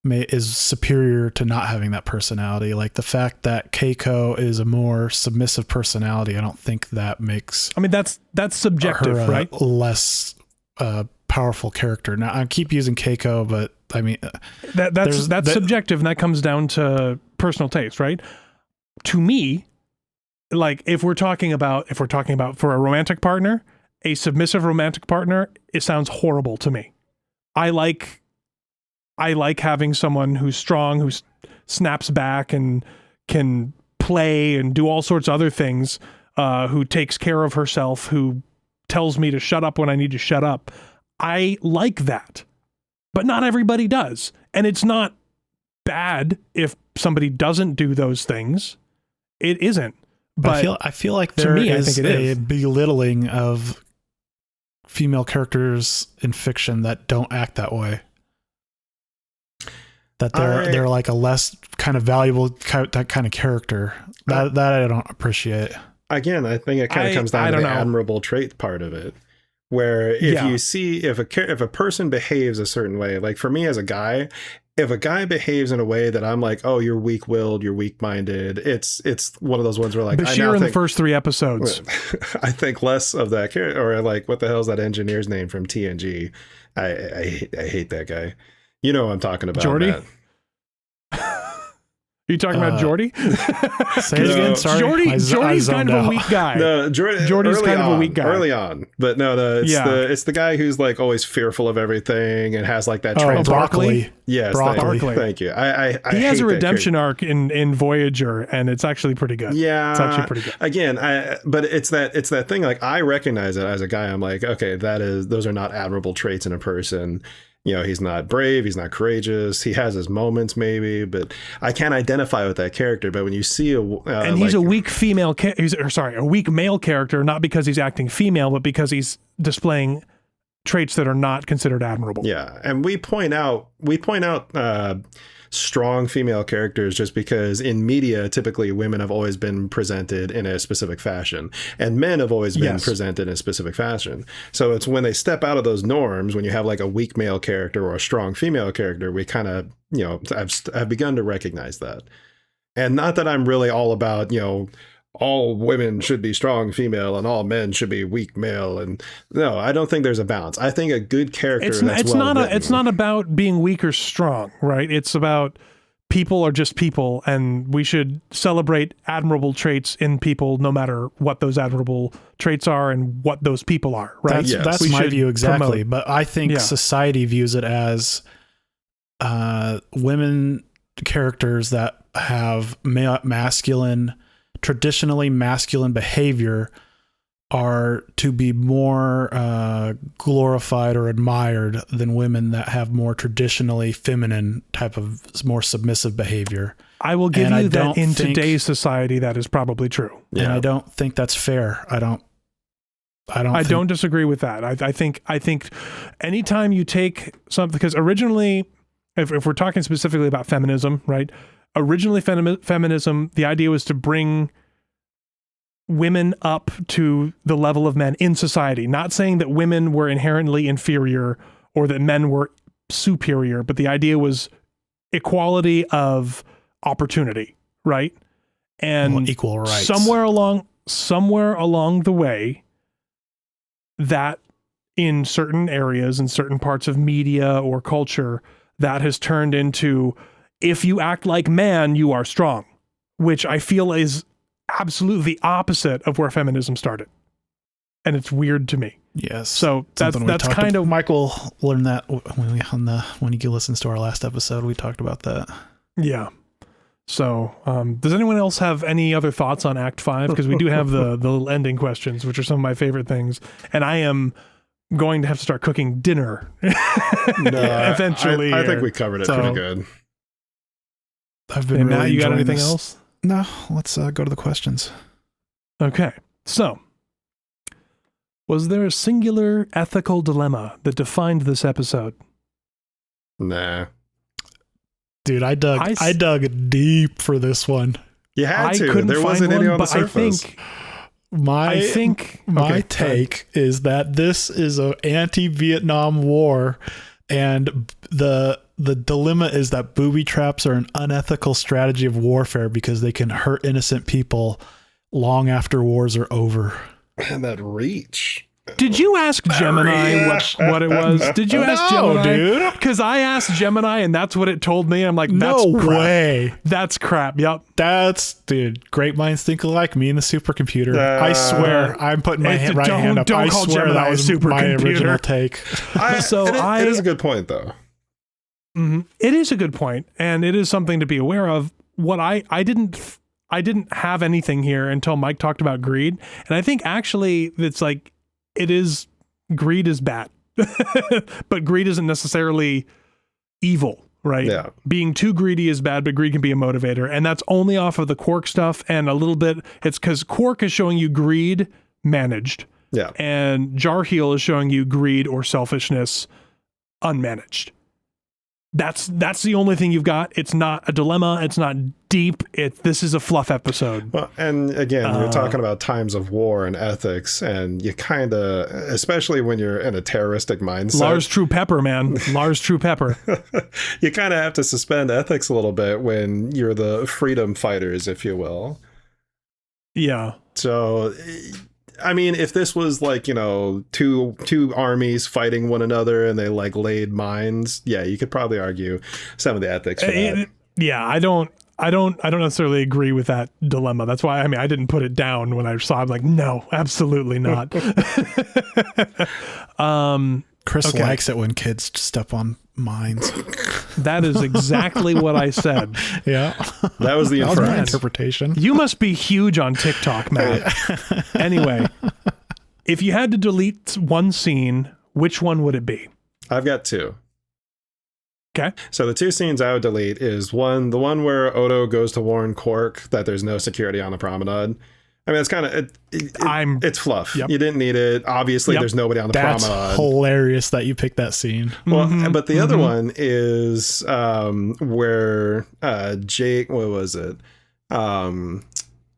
Speaker 2: is superior to not having that personality. Like the fact that Keiko is a more submissive personality, I don't think that makes.
Speaker 1: I mean, that's subjective,
Speaker 2: her
Speaker 1: right?
Speaker 2: Less powerful character. Now I keep using Keiko, but I mean
Speaker 1: that's subjective, and that comes down to personal taste, right? To me, like if we're talking about for a romantic partner, a submissive romantic partner, it sounds horrible to me. I like having someone who's strong, who snaps back and can play and do all sorts of other things, who takes care of herself, who tells me to shut up when I need to shut up. I like that, but not everybody does. And it's not bad if somebody doesn't do those things. It isn't. But
Speaker 2: I feel like there is a belittling of female characters in fiction that don't act that way. That they're like a less kind of valuable that kind of character. That I don't appreciate.
Speaker 3: Again, I think it kind of comes down to the admirable trait part of it, where if you see if a person behaves a certain way, like for me as a guy, if a guy behaves in a way that I'm like, oh, you're weak-willed, you're weak-minded, it's one of those ones where like
Speaker 1: Bashir in the first 3 episodes.
Speaker 3: I think less of that character, or like what the hell is that engineer's name from TNG? I hate that guy. You know what I'm talking about.
Speaker 1: Jordy? Are you talking about Jordy?
Speaker 2: Say it again. Sorry.
Speaker 1: Jordy's kind of a weak guy.
Speaker 3: No, Jordy's kind of a weak guy early on, but it's the guy who's like always fearful of everything and has like that trait.
Speaker 1: Broccoli.
Speaker 3: Yes,
Speaker 1: Broccoli.
Speaker 3: Thank you.
Speaker 1: He has a redemption arc in Voyager, and it's actually pretty good.
Speaker 3: Yeah,
Speaker 1: it's actually pretty good.
Speaker 3: Again, but it's that thing. Like I recognize it as a guy. I'm like, okay, those are not admirable traits in a person. You know, he's not brave, he's not courageous, he has his moments maybe, but I can't identify with that character. But when you see
Speaker 1: and he's a weak a weak male character, not because he's acting female, but because he's displaying traits that are not considered admirable.
Speaker 3: Yeah, and we point out strong female characters just because in media typically women have always been presented in a specific fashion and men have always been presented in a specific fashion. So it's when they step out of those norms, when you have like a weak male character or a strong female character, we kind of, you know, I've begun to recognize that. And not that I'm really all about, you know, all women should be strong female and all men should be weak male. And no, I don't think there's a balance. I think a good character
Speaker 1: it's not about being weak or strong, right? It's about people are just people, and we should celebrate admirable traits in people no matter what those admirable traits are and what those people are, right?
Speaker 2: That's my view exactly. But I think society views it as women characters that have traditionally masculine behavior are to be more glorified or admired than women that have more traditionally feminine type of more submissive behavior.
Speaker 1: I will give you that in today's society that is probably true.
Speaker 2: Yeah. And I don't think that's fair. I don't disagree
Speaker 1: with that. I think anytime you take something, because originally, if we're talking specifically about feminism, right? Originally, feminism, the idea was to bring women up to the level of men in society. Not saying that women were inherently inferior or that men were superior, but the idea was equality of opportunity, right? And
Speaker 2: equal rights.
Speaker 1: Somewhere along the way, that in certain areas, in certain parts of media or culture, that has turned into, if you act like man, you are strong, which I feel is absolutely the opposite of where feminism started. And it's weird to me.
Speaker 2: Yes.
Speaker 1: So that's kind of...
Speaker 2: Michael learned that when he listens to our last episode, we talked about that.
Speaker 1: Yeah. So does anyone else have any other thoughts on Act 5? Because we do have the ending questions, which are some of my favorite things. And I am going to have to start cooking dinner eventually.
Speaker 3: I think we covered it pretty good.
Speaker 2: I've been really
Speaker 1: Matt, you got
Speaker 2: enjoying
Speaker 1: anything
Speaker 2: this.
Speaker 1: else?
Speaker 2: No, let's go to the questions.
Speaker 1: Okay, so was there a singular ethical dilemma that defined this episode?
Speaker 3: Nah.
Speaker 2: Dude, I dug deep for this one.
Speaker 3: You had to.
Speaker 1: Couldn't
Speaker 3: there
Speaker 1: find
Speaker 3: wasn't
Speaker 1: one,
Speaker 3: any on the
Speaker 1: but
Speaker 3: surface.
Speaker 2: My
Speaker 1: okay,
Speaker 2: take is that this is an anti-Vietnam War, and the dilemma is that booby traps are an unethical strategy of warfare because they can hurt innocent people long after wars are over.
Speaker 3: And that reach.
Speaker 1: Did you ask Gemini what it was? Did you ask Gemini?
Speaker 2: Dude.
Speaker 1: Because I asked Gemini and that's what it told me. I'm like, that's
Speaker 2: No
Speaker 1: crap.
Speaker 2: way.
Speaker 1: That's crap. Yep.
Speaker 2: Dude, great minds think alike. Me and the supercomputer. I swear, I'm putting my hand up.
Speaker 1: Don't
Speaker 2: I
Speaker 1: call
Speaker 2: swear
Speaker 1: Gemini
Speaker 2: that was
Speaker 1: a
Speaker 2: my
Speaker 1: supercomputer.
Speaker 2: original take.
Speaker 3: It is a good point, though.
Speaker 1: Mm-hmm. It is a good point, and it is something to be aware of. What I didn't have anything here until Mike talked about greed, and I think actually it's like greed is bad, but greed isn't necessarily evil, right?
Speaker 3: Yeah.
Speaker 1: Being too greedy is bad, but greed can be a motivator, and that's only off of the Quark stuff and a little bit. It's because Quark is showing you greed managed,
Speaker 3: Yeah.
Speaker 1: and Jarheal is showing you greed or selfishness unmanaged. That's the only thing you've got. It's not a dilemma. It's not deep. This is a fluff episode.
Speaker 3: Well, and again, you're talking about times of war and ethics, and you kind of, especially when you're in a terroristic mindset.
Speaker 1: Lars True Pepper, man. Lars True Pepper.
Speaker 3: You kind of have to suspend ethics a little bit when you're the freedom fighters, if you will.
Speaker 1: Yeah.
Speaker 3: So, I mean, if this was like, two armies fighting one another and they like laid mines, yeah, you could probably argue some of the ethics for that.
Speaker 1: Yeah, I don't necessarily agree with that dilemma. That's why, I didn't put it down when I saw it. I'm like, no, absolutely not.
Speaker 2: Chris likes it when kids step on mines.
Speaker 1: That is exactly what I said.
Speaker 2: Yeah.
Speaker 3: That was the
Speaker 2: my interpretation.
Speaker 1: You must be huge on TikTok, Matt. Anyway, if you had to delete one scene, which one would it be?
Speaker 3: I've got two.
Speaker 1: Okay.
Speaker 3: So the two scenes I would delete is the one where Odo goes to warn Quark that there's no security on the promenade. I mean, it's kind of it's fluff.
Speaker 1: Yep.
Speaker 3: You didn't need it. Obviously, there's nobody on the promenade.
Speaker 2: That's hilarious that you picked that scene.
Speaker 3: Well, but the other one is where Jake, what was it?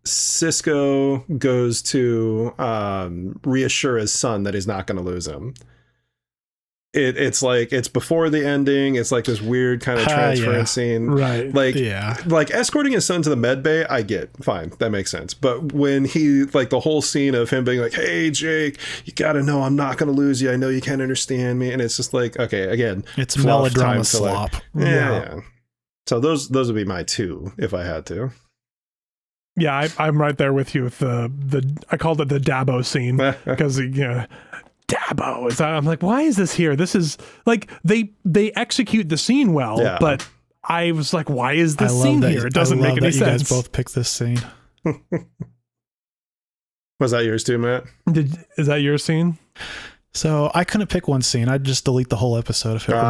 Speaker 3: Cisco goes to reassure his son that he's not going to lose him. It's like it's before the ending. It's like this weird kind of transference scene,
Speaker 1: right?
Speaker 3: Like escorting his son to the med bay. I get fine, that makes sense. But when he like the whole scene of him being like, "Hey Jake, you got to know I'm not going to lose you. I know you can't understand me," and it's just like, okay, again,
Speaker 2: it's melodrama slop.
Speaker 3: Yeah. So those would be my two if I had to.
Speaker 1: Yeah, I'm right there with you with the I called it the Dabo scene because Dabo. I'm like, why is this here? This is like they execute the scene well, but I was like, why is this scene here? It doesn't make any sense.
Speaker 2: You guys both picked this scene.
Speaker 3: Was that yours too, Matt?
Speaker 1: Is that your scene?
Speaker 2: So I couldn't pick one scene. I'd just delete the whole episode if it were me.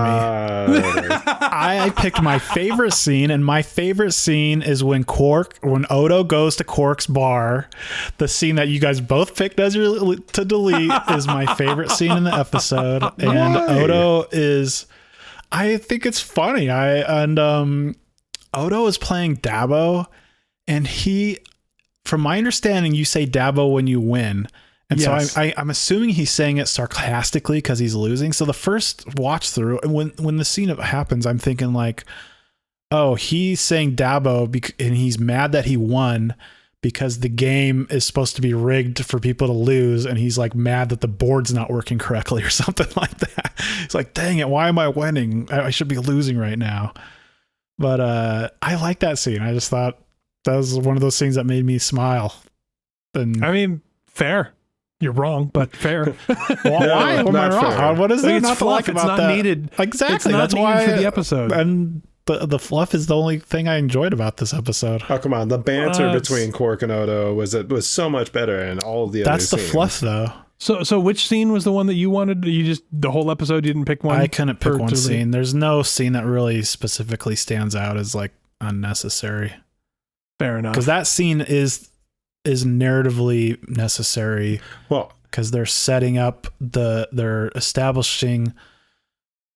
Speaker 2: I picked my favorite scene, and my favorite scene is when Odo goes to Quark's bar. The scene that you guys both picked as to delete is my favorite scene in the episode. And Odo is, I think it's funny. Odo is playing Dabo, and he, from my understanding, you say Dabo when you win. And yes. So I'm assuming he's saying it sarcastically because he's losing. So the first watch through, and when the scene happens, I'm thinking like, oh, he's saying Dabo and he's mad that he won because the game is supposed to be rigged for people to lose. And he's like mad that the board's not working correctly or something like that. It's like, dang it, why am I winning? I should be losing right now. But I like that scene. I just thought that was one of those scenes that made me smile. And
Speaker 1: I mean, fair. You're wrong, but fair.
Speaker 2: Why am I wrong? What is there not to like about that?
Speaker 1: It's not needed.
Speaker 2: Exactly.
Speaker 1: It's not
Speaker 2: That's
Speaker 1: needed
Speaker 2: why
Speaker 1: for the episode.
Speaker 2: And the fluff is the only thing I enjoyed about this episode.
Speaker 3: Oh, come on. The banter between Quark and Odo was so much better in all of the other scenes.
Speaker 2: That's the fluff, though.
Speaker 1: So which scene was the one that you wanted? You just, the whole episode, you didn't pick one?
Speaker 2: I couldn't pick one scene. There's no scene that really specifically stands out as like unnecessary.
Speaker 1: Fair enough.
Speaker 2: Because that scene is is narratively necessary.
Speaker 3: Well,
Speaker 2: because they're setting up they're establishing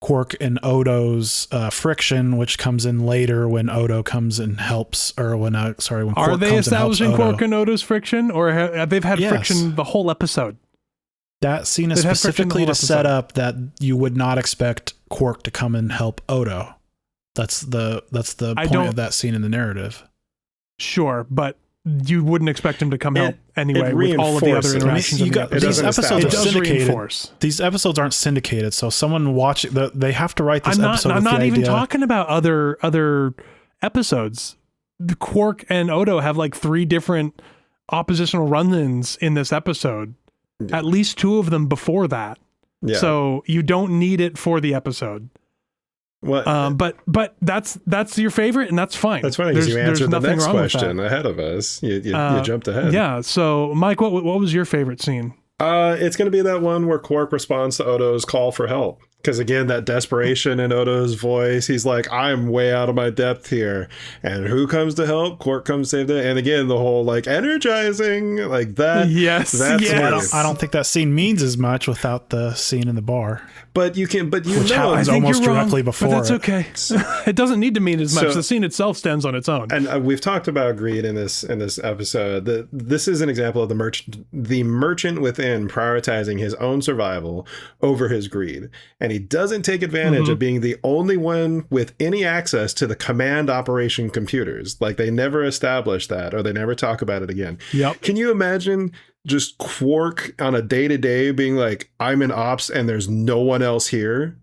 Speaker 2: Quark and Odo's friction, which comes in later when Odo comes and helps, or when Quark comes and helps Odo.
Speaker 1: Are they establishing Quark and Odo's friction, or have they've had friction the whole episode?
Speaker 2: That scene is specifically to set up that you would not expect Quark to come and help Odo. That's the point of that scene in the narrative.
Speaker 1: Sure, but you wouldn't expect him to come help anyway with all of the other interactions.
Speaker 2: These episodes are syndicated. These episodes aren't syndicated, so someone watching they have to write this episode. I'm not even
Speaker 1: talking about other episodes. The Quark and Odo have like 3 different oppositional run-ins in this episode. Yeah. At least 2 of them before that. Yeah. So you don't need it for the episode. What? But that's your favorite, and that's fine.
Speaker 3: That's funny because you answered the next question ahead of us. You jumped ahead.
Speaker 1: Yeah. So, Mike, what was your favorite scene?
Speaker 3: It's going to be that one where Quark responds to Odo's call for help. Because again, that desperation in Odo's voice, he's like, I'm way out of my depth here. And who comes to help? Quark comes to save the day. And again, the whole like energizing, like that.
Speaker 1: Yes.
Speaker 2: I don't think that scene means as much without the scene in the bar.
Speaker 3: But you
Speaker 2: happens almost directly before.
Speaker 1: But that's okay. It doesn't need to mean as much. The scene itself stands on its own.
Speaker 3: And we've talked about greed in this episode. This is an example of the merchant within prioritizing his own survival over his greed. And he doesn't take advantage of being the only one with any access to the command operation computers. Like they never establish that, or they never talk about it again.
Speaker 1: Yep.
Speaker 3: Can you imagine just Quark on a day-to-day being like, I'm in ops and there's no one else here?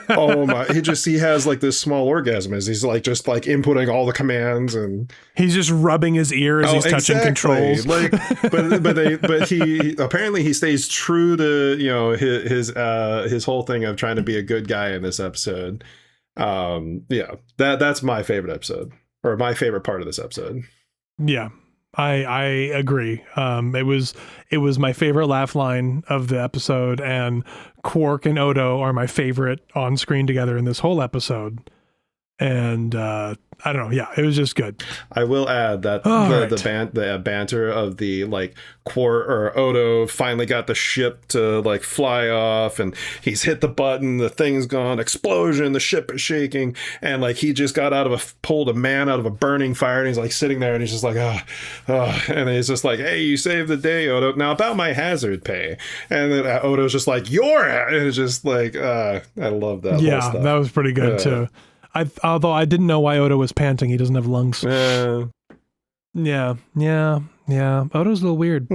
Speaker 3: Oh my, he has like this small orgasm as he's like just like inputting all the commands, and
Speaker 1: he's just rubbing his ear as he's touching controls.
Speaker 3: Like but he apparently he stays true to his whole thing of trying to be a good guy in this episode. That's my favorite episode, or my favorite part of this episode.
Speaker 1: Yeah. I agree. It was my favorite laugh line of the episode, and Quark and Odo are my favorite on screen together in this whole episode. And I don't know. Yeah, it was just good.
Speaker 3: I will add that the banter of the like Quark or Odo finally got the ship to like fly off, and he's hit the button, the thing's gone, explosion, the ship is shaking, and like he just pulled a man out of a burning fire, and he's like sitting there, and he's just like and he's just like, hey, you saved the day, Odo. Now about my hazard pay, and then Odo's just like, and it's just like I love that.
Speaker 1: Yeah,
Speaker 3: whole stuff.
Speaker 1: That was pretty good too. Although I didn't know why Odo was panting. He doesn't have lungs. Yeah. Odo's a little weird.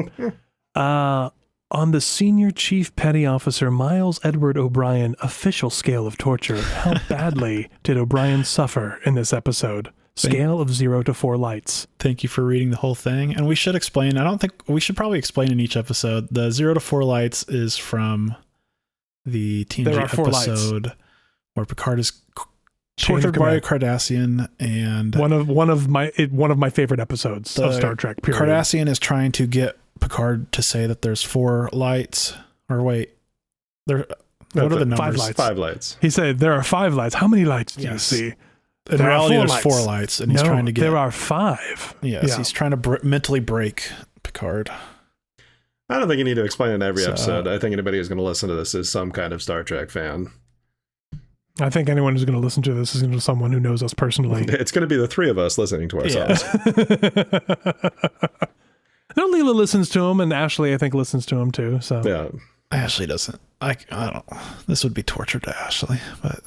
Speaker 1: On the Senior Chief Petty Officer Miles Edward O'Brien official scale of torture, how badly did O'Brien suffer in this episode? Scale of 0 to 4 lights.
Speaker 2: Thank you for reading the whole thing. And we should explain. We should probably explain in each episode. The 0 to 4 lights is from the TNG episode where Picard is tortured by a Cardassian, and
Speaker 1: one of my favorite episodes of Star Trek. Period.
Speaker 2: Cardassian is trying to get Picard to say that there's 4 lights. Or wait, what are the numbers?
Speaker 1: 5 lights.
Speaker 3: 5 lights.
Speaker 1: He said there are 5 lights. How many lights do you see?
Speaker 2: In reality, there's 4 lights, and he's trying to get.
Speaker 1: There are 5.
Speaker 2: Yes, he's trying to mentally break Picard.
Speaker 3: I don't think you need to explain it in every episode. I think anybody who's going to listen to this is some kind of Star Trek fan.
Speaker 1: I think anyone who's going to listen to this is going to be someone who knows us personally.
Speaker 3: It's going to be the 3 of us listening to ourselves.
Speaker 1: No, Leela listens to him, and Ashley, I think, listens to him too. So
Speaker 3: yeah,
Speaker 2: Ashley doesn't. I don't. This would be torture to Ashley, but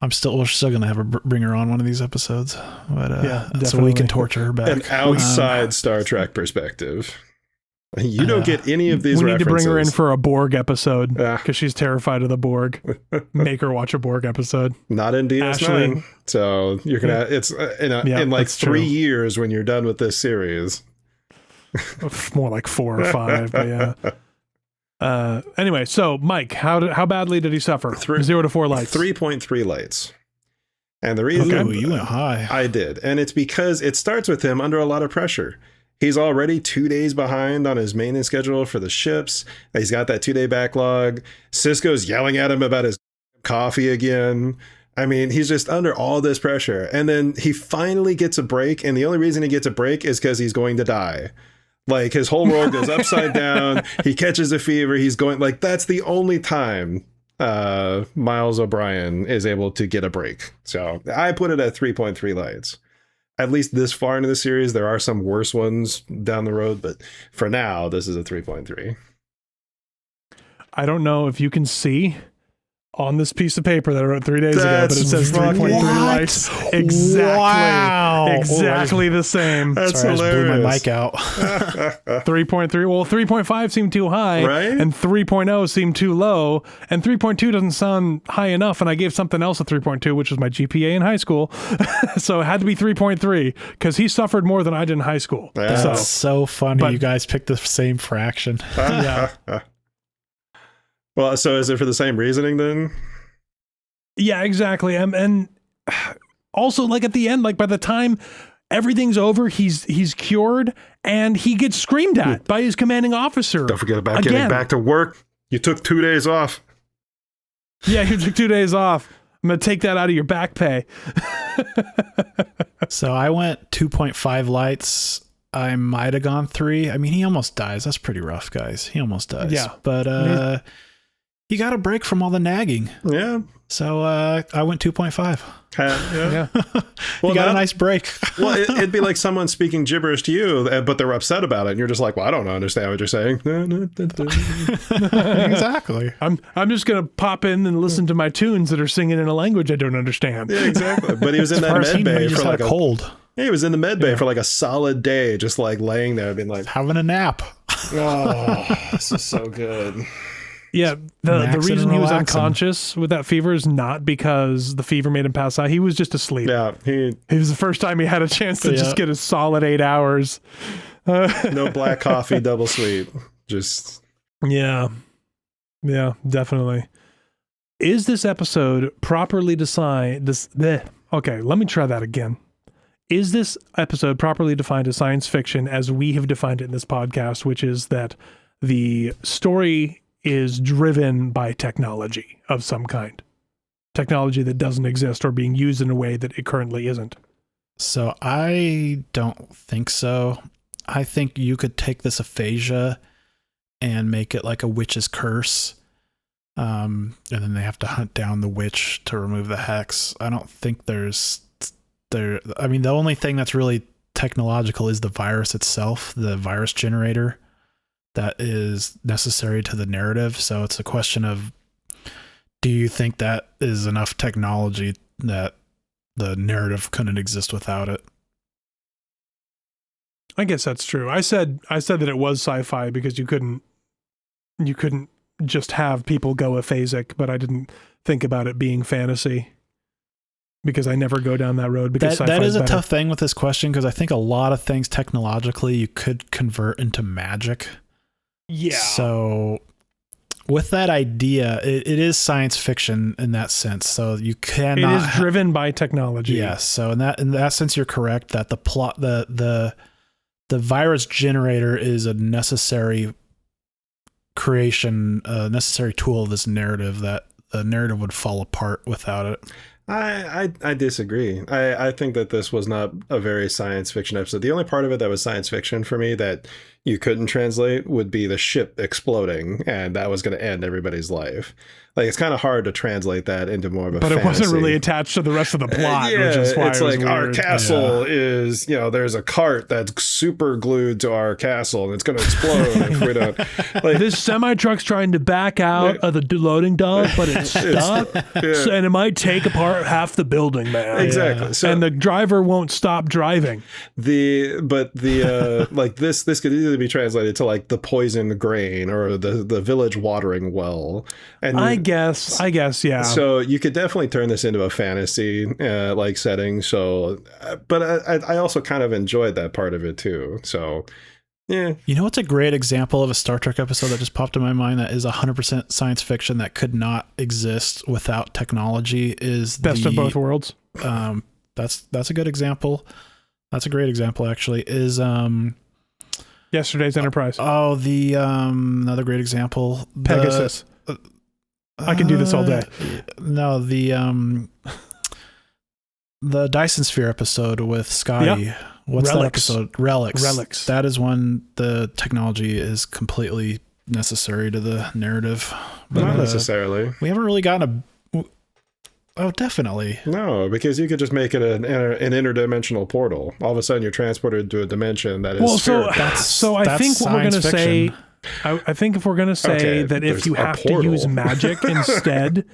Speaker 2: we're still going to have her bring her on one of these episodes. But so we can torture her back.
Speaker 3: An outside Star Trek perspective. You don't get any of these references.
Speaker 1: We need to bring her in for a Borg episode because she's terrified of the Borg. Make her watch a Borg episode.
Speaker 3: Not in DS9. Ashley. So you're going to, it's in like 3 years when you're done with this series.
Speaker 1: More like 4 or 5, but yeah. Anyway, so Mike, how badly did he suffer? 0 to 4 lights.
Speaker 3: 3.3 lights. And the reason
Speaker 2: you went high.
Speaker 3: I did. And it's because it starts with him under a lot of pressure. He's already 2 days behind on his maintenance schedule for the ships. He's got that 2-day backlog. Sisko's yelling at him about his coffee again. I mean, he's just under all this pressure. And then he finally gets a break. And the only reason he gets a break is because he's going to die. Like, his whole world goes upside down. He catches a fever. He's going, like, that's the only time Miles O'Brien is able to get a break. So I put it at 3.3 lights. At least this far into the series. There are some worse ones down the road, but for now, this is a 3.3.
Speaker 1: I don't know if you can see on this piece of paper that I wrote 3 days ago, but it says 3.3 lights. Exactly.
Speaker 2: Wow.
Speaker 1: Exactly the same.
Speaker 3: That's
Speaker 2: Sorry,
Speaker 3: hilarious.
Speaker 2: I just blew my mic out.
Speaker 1: 3.3. Well, 3.5 seemed too high,
Speaker 3: Right?
Speaker 1: and 3.0 seemed too low, and 3.2 doesn't sound high enough, and I gave something else a 3.2, which was my GPA in high school. So it had to be 3.3, because he suffered more than I did in high school.
Speaker 3: Yeah.
Speaker 1: So,
Speaker 2: That's so funny.
Speaker 1: but-
Speaker 2: You guys picked the same fraction.
Speaker 1: yeah.
Speaker 3: Well, so is it for the same reasoning then?
Speaker 1: Yeah, exactly. And also, like, at the end, like, by the time everything's over, he's cured, and he gets screamed at by his commanding officer.
Speaker 3: Don't forget about getting back to work. You took 2 days off.
Speaker 1: Yeah, you took 2 days off. I'm going to take that out of your back pay.
Speaker 2: So I went 2.5 lights. I might have gone 3. I mean, he almost dies. That's pretty rough, guys. He almost dies.
Speaker 1: Yeah.
Speaker 2: But he got a break from all the nagging.
Speaker 3: Yeah.
Speaker 2: So I went 2.5.
Speaker 3: Yeah.
Speaker 2: He got a nice break.
Speaker 3: Well, it'd be like someone speaking gibberish to you, but they're upset about it, and you're just like, well, I don't understand what you're saying.
Speaker 2: Exactly.
Speaker 1: I'm just going to pop in and listen to my tunes that are singing in a language I don't understand.
Speaker 3: Yeah, exactly. But he was in that
Speaker 2: First,
Speaker 3: med bay
Speaker 2: he just
Speaker 3: for
Speaker 2: had
Speaker 3: like
Speaker 2: a cold.
Speaker 3: Yeah, he was in the med bay for like a solid day, just like laying there, being like,
Speaker 2: Having a nap.
Speaker 3: oh, this is so good.
Speaker 1: Yeah, the
Speaker 2: Maxing
Speaker 1: reason
Speaker 2: and
Speaker 1: he was
Speaker 2: relaxing.
Speaker 1: unconscious with that fever is not because the fever made him pass out. He was just asleep.
Speaker 3: Yeah,
Speaker 1: It was the first time he had a chance to just get a solid 8 hours.
Speaker 3: no black coffee, double sweet. Just
Speaker 1: Yeah, definitely. Is this episode properly defined? Okay, let me try that again. Is this episode properly defined as science fiction as we have defined it in this podcast, which is that the story is driven by technology of some kind? Technology that doesn't exist or being used in a way that it currently isn't.
Speaker 2: So I don't think so. I think you could take this aphasia and make it like a witch's curse. And then they have to hunt down the witch to remove the hex. I don't think I mean, the only thing that's really technological is the virus itself, the virus generator that is necessary to the narrative. So it's a question of, do you think that is enough technology that the narrative couldn't exist without it?
Speaker 1: I guess that's true. I said that it was sci-fi because you couldn't just have people go aphasic, but I didn't think about it being fantasy because I never go down that road. Because
Speaker 2: that is a tough thing with this question, because I think a lot of things technologically you could convert into magic.
Speaker 1: Yeah.
Speaker 2: So with that idea, it is science fiction in that sense. So you cannot.
Speaker 1: It is driven by technology.
Speaker 2: Yes. So in that sense, you're correct that the plot, the virus generator is a necessary creation, a necessary tool of this narrative, that the narrative would fall apart without it.
Speaker 3: I disagree. I think that this was not a very science fiction episode. The only part of it that was science fiction for me that you couldn't translate would be the ship exploding, and that was going to end everybody's life. Like, it's kind of hard to translate that into more of a fantasy.
Speaker 1: It wasn't really attached to the rest of the plot,
Speaker 3: yeah,
Speaker 1: which is why
Speaker 3: it's
Speaker 1: it was
Speaker 3: like our
Speaker 1: weird.
Speaker 3: castle is, there's a cart that's super glued to our castle, and it's going to explode if we don't. Like,
Speaker 1: this semi-truck's trying to back out of the loading dock, but it's stuck, and it might take apart half the building, man.
Speaker 3: Exactly.
Speaker 1: Yeah.
Speaker 3: So,
Speaker 1: and the driver won't stop driving.
Speaker 3: Like this could easily be translated to like the poisoned grain or the village watering well. And
Speaker 1: I guess, yeah.
Speaker 3: So you could definitely turn this into a fantasy like setting. So, but I also kind of enjoyed that part of it too. So, yeah.
Speaker 2: You know what's a great example of a Star Trek episode that just popped in my mind that is 100% science fiction that could not exist without technology is
Speaker 1: Best of Both Worlds.
Speaker 2: That's a good example. That's a great example, actually. Is
Speaker 1: Yesterday's Enterprise.
Speaker 2: the another great example,
Speaker 1: Pegasus. I can do this all day.
Speaker 2: No, the the Dyson Sphere episode with Scotty.
Speaker 1: Yeah.
Speaker 2: What's
Speaker 1: Relics.
Speaker 2: that episode? Relics.
Speaker 1: Relics.
Speaker 2: That is when the technology is completely necessary to the narrative. But,
Speaker 3: Not necessarily.
Speaker 2: We haven't really gotten a... Oh, definitely.
Speaker 3: No, because you could just make it an interdimensional portal. All of a sudden, you're transported to a dimension that is
Speaker 1: Well,
Speaker 3: spherical.
Speaker 1: so I think what we're going to say... I think if we're going to say
Speaker 3: Okay,
Speaker 1: that if
Speaker 3: there's
Speaker 1: you
Speaker 3: a
Speaker 1: have to
Speaker 3: portal.
Speaker 1: use magic instead,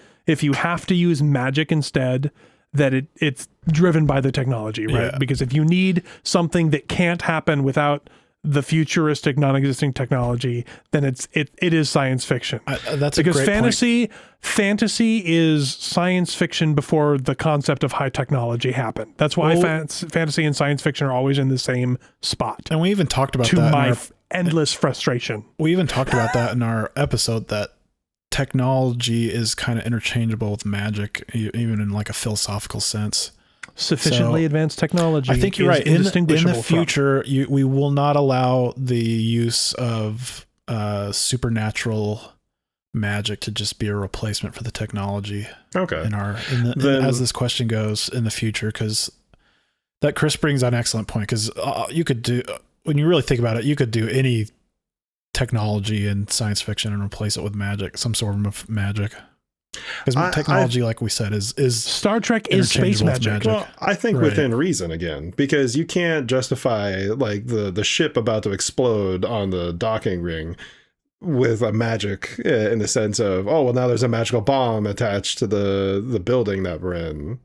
Speaker 1: that it's driven by the technology, right?
Speaker 2: Yeah.
Speaker 1: Because if you need something that can't happen without the futuristic non-existing technology, then it is science fiction.
Speaker 2: That's a
Speaker 1: because
Speaker 2: great point.
Speaker 1: fantasy is science fiction before the concept of high technology happened. That's why fantasy and science fiction are always in the same spot.
Speaker 2: And we even talked about
Speaker 1: To
Speaker 2: that.
Speaker 1: my endless frustration.
Speaker 2: We even talked about that in our episode, that technology is kind of interchangeable with magic, even in like a philosophical sense.
Speaker 1: Sufficiently advanced technology.
Speaker 2: I think you're right. In
Speaker 1: Indistinguishable
Speaker 2: the future, we will not allow the use of supernatural magic to just be a replacement for the technology.
Speaker 3: Okay.
Speaker 2: As this question goes in the future, because that Chris brings an excellent point. Because you could do, when you really think about it, you could do any technology in science fiction and replace it with magic, some sort of magic. Because technology, like we said, is
Speaker 1: Star Trek is space magic.
Speaker 3: Well, I think within reason again, because you can't justify like the ship about to explode on the docking ring with a magic in the sense of, oh, well, now there's a magical bomb attached to the building that we're in.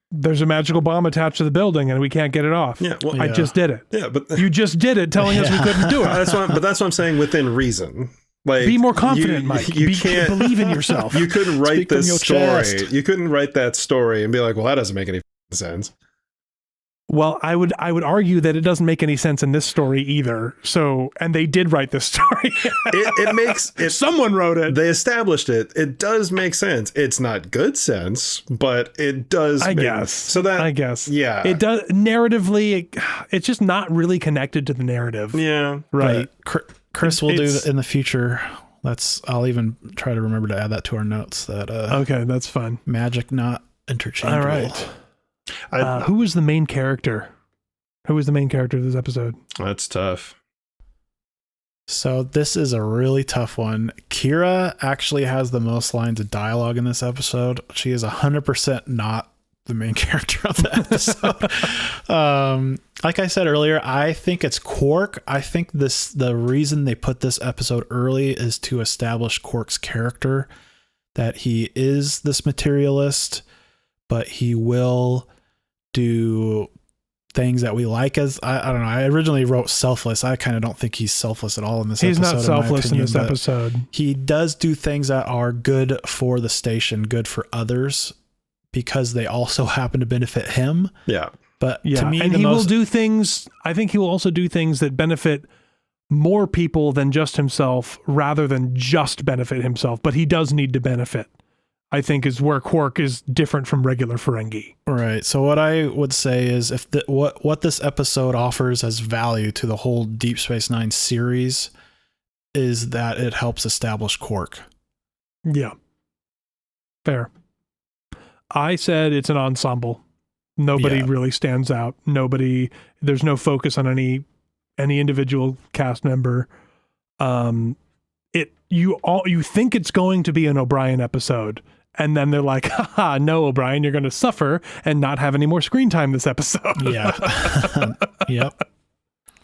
Speaker 1: There's a magical bomb attached to the building and we can't get it off.
Speaker 3: Yeah, well,
Speaker 1: I just did it.
Speaker 3: Yeah, but
Speaker 1: you just did it, telling us we couldn't do it.
Speaker 3: That's what I'm saying. Within reason. Like,
Speaker 1: be more confident, Mike.
Speaker 3: You can't
Speaker 1: believe in yourself.
Speaker 3: You couldn't write this story.
Speaker 2: Chest.
Speaker 3: You couldn't write that story and be like, well, that doesn't make any sense.
Speaker 1: Well, I would argue that it doesn't make any sense in this story either. So, and they did write this story.
Speaker 3: it makes it.
Speaker 1: Someone wrote it.
Speaker 3: They established it. It does make sense. It's not good sense, but it does.
Speaker 1: I guess. Yeah. It does narratively. It's just not really connected to the narrative.
Speaker 3: Yeah.
Speaker 1: Right.
Speaker 2: Chris will do in the future. I'll even try to remember to add that to our notes. That
Speaker 1: okay, that's fun.
Speaker 2: Magic not interchangeable.
Speaker 1: All right. Who was the main character? Who was the main character of this episode?
Speaker 3: That's tough.
Speaker 2: So this is a really tough one. Kira actually has the most lines of dialogue in this episode. She is 100% not the main character of the episode. Like I said earlier, I think it's Quark. I think the reason they put this episode early is to establish Quark's character, that he is this materialist, but he will do things that we like as, I don't know. I originally wrote selfless. I kind of don't think he's selfless at all in this episode.
Speaker 1: He's not selfless in this episode.
Speaker 2: He does do things that are good for the station, good for others, because they also happen to benefit him.
Speaker 3: Yeah.
Speaker 2: But to me,
Speaker 1: and will do things. I think he will also do things that benefit more people than just himself, rather than just benefit himself. But he does need to benefit, I think, is where Quark is different from regular Ferengi.
Speaker 2: Right. So what I would say is, if what this episode offers as value to the whole Deep Space Nine series is that it helps establish Quark.
Speaker 1: Yeah. Fair. I said it's an ensemble. Nobody really stands out. There's no focus on any individual cast member. You think it's going to be an O'Brien episode, and then they're like, haha, no, O'Brien, you're going to suffer and not have any more screen time this episode.
Speaker 2: Yeah. Yep.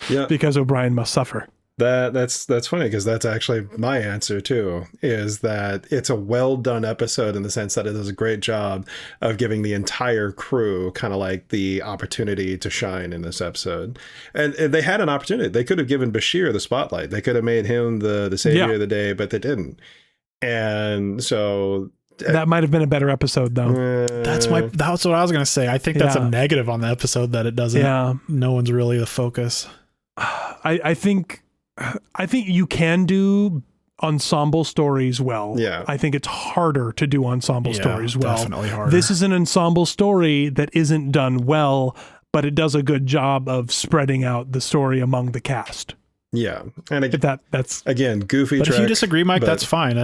Speaker 3: Yeah.
Speaker 1: Because O'Brien must suffer.
Speaker 3: That's funny, because that's actually my answer too, is that it's a well done episode in the sense that it does a great job of giving the entire crew kind of like the opportunity to shine in this episode. And they had an opportunity. They could have given Bashir the spotlight. They could have made him the savior of the day, but they didn't. And so
Speaker 1: that might have been a better episode though.
Speaker 2: That's what I was going to say. I think that's a negative on the episode, that it doesn't, no one's really the focus.
Speaker 1: I think you can do ensemble stories well.
Speaker 3: Yeah.
Speaker 1: I think it's harder to do ensemble stories well.
Speaker 2: Definitely harder.
Speaker 1: This is an ensemble story that isn't done well, but it does a good job of spreading out the story among the cast.
Speaker 3: Yeah. And
Speaker 1: that's
Speaker 3: again, goofy
Speaker 2: But
Speaker 3: Trek,
Speaker 2: if you disagree, Mike, that's fine.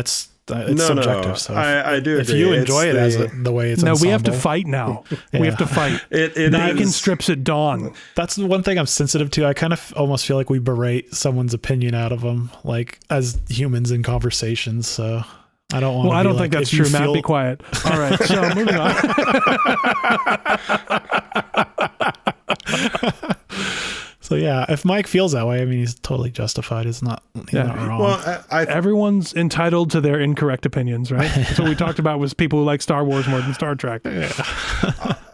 Speaker 2: It's subjective. So
Speaker 3: I do
Speaker 2: if
Speaker 3: agree.
Speaker 2: you enjoy it as the way it's
Speaker 1: No,
Speaker 2: ensemble,
Speaker 1: we have to fight now. We have to fight. Back in strips at dawn.
Speaker 2: That's the one thing I'm sensitive to. I kind of almost feel like we berate someone's opinion out of them, like as humans in conversations. So I don't want.
Speaker 1: Well, I don't think that's true. Matt, be quiet. All right, so moving on.
Speaker 2: So yeah, if Mike feels that way, I mean, he's totally justified. He's not wrong.
Speaker 3: Well,
Speaker 1: everyone's entitled to their incorrect opinions, right? That's what we talked about was people who like Star Wars more than Star Trek.
Speaker 3: But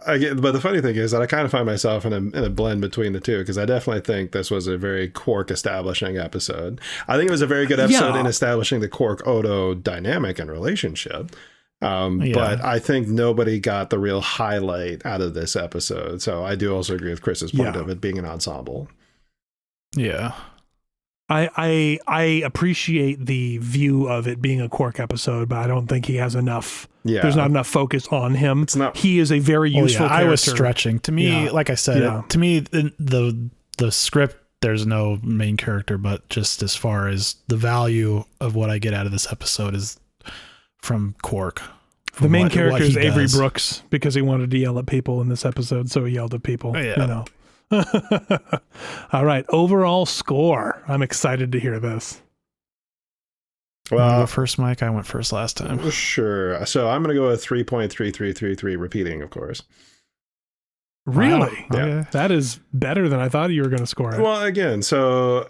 Speaker 3: the funny thing is that I kind of find myself in a blend between the two, because I definitely think this was a very Quark establishing episode. I think it was a very good episode in establishing the Quark-Odo dynamic and relationship. But I think nobody got the real highlight out of this episode. So I do also agree with Chris's point of it being an ensemble.
Speaker 2: Yeah.
Speaker 1: I appreciate the view of it being a Quark episode, but I don't think he has enough. Yeah. There's not enough focus on him. It's not. He is a very useful character.
Speaker 2: I was stretching. To me, like I said, to me, the script, there's no main character, but just as far as the value of what I get out of this episode is from Quark.
Speaker 1: The main character is Avery Brooks because he wanted to yell at people in this episode, so he yelled at people.
Speaker 2: Yeah.
Speaker 1: You know. All right, overall score. I'm excited to hear this.
Speaker 2: Well, go first, Mike. I went first last time.
Speaker 3: Sure. So I'm going to go with 3.3333, repeating, of course.
Speaker 1: Really?
Speaker 2: Wow.
Speaker 1: Yeah. That is better than I thought you were going to score it.
Speaker 3: Well, again, so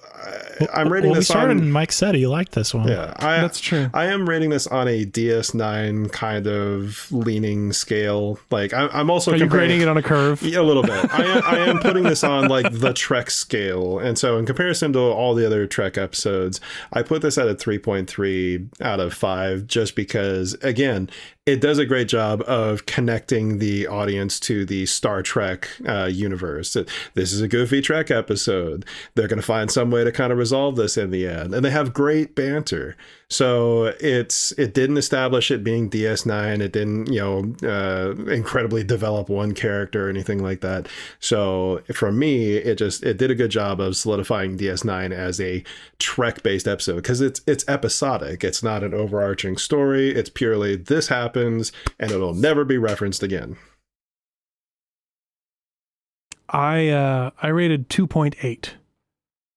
Speaker 3: I'm rating this on...
Speaker 2: and Mike said he liked this one.
Speaker 3: Yeah,
Speaker 1: that's true.
Speaker 3: I am rating this on a DS9 kind of leaning scale. Like, I'm also...
Speaker 1: Are you grading it on a curve?
Speaker 3: Yeah, a little bit. I am putting this on, like, the Trek scale. And so in comparison to all the other Trek episodes, I put this at a 3.3 out of 5, just because, again, it does a great job of connecting the audience to the Star Trek universe. This is a goofy Trek episode. They're going to find some way to kind of resolve this in the end. And they have great banter. So it didn't establish it being DS9. It didn't, incredibly develop one character or anything like that. So for me, it did a good job of solidifying DS9 as a Trek-based episode, because it's episodic. It's not an overarching story. It's purely this happens and it'll never be referenced again.
Speaker 1: I rated 2.8.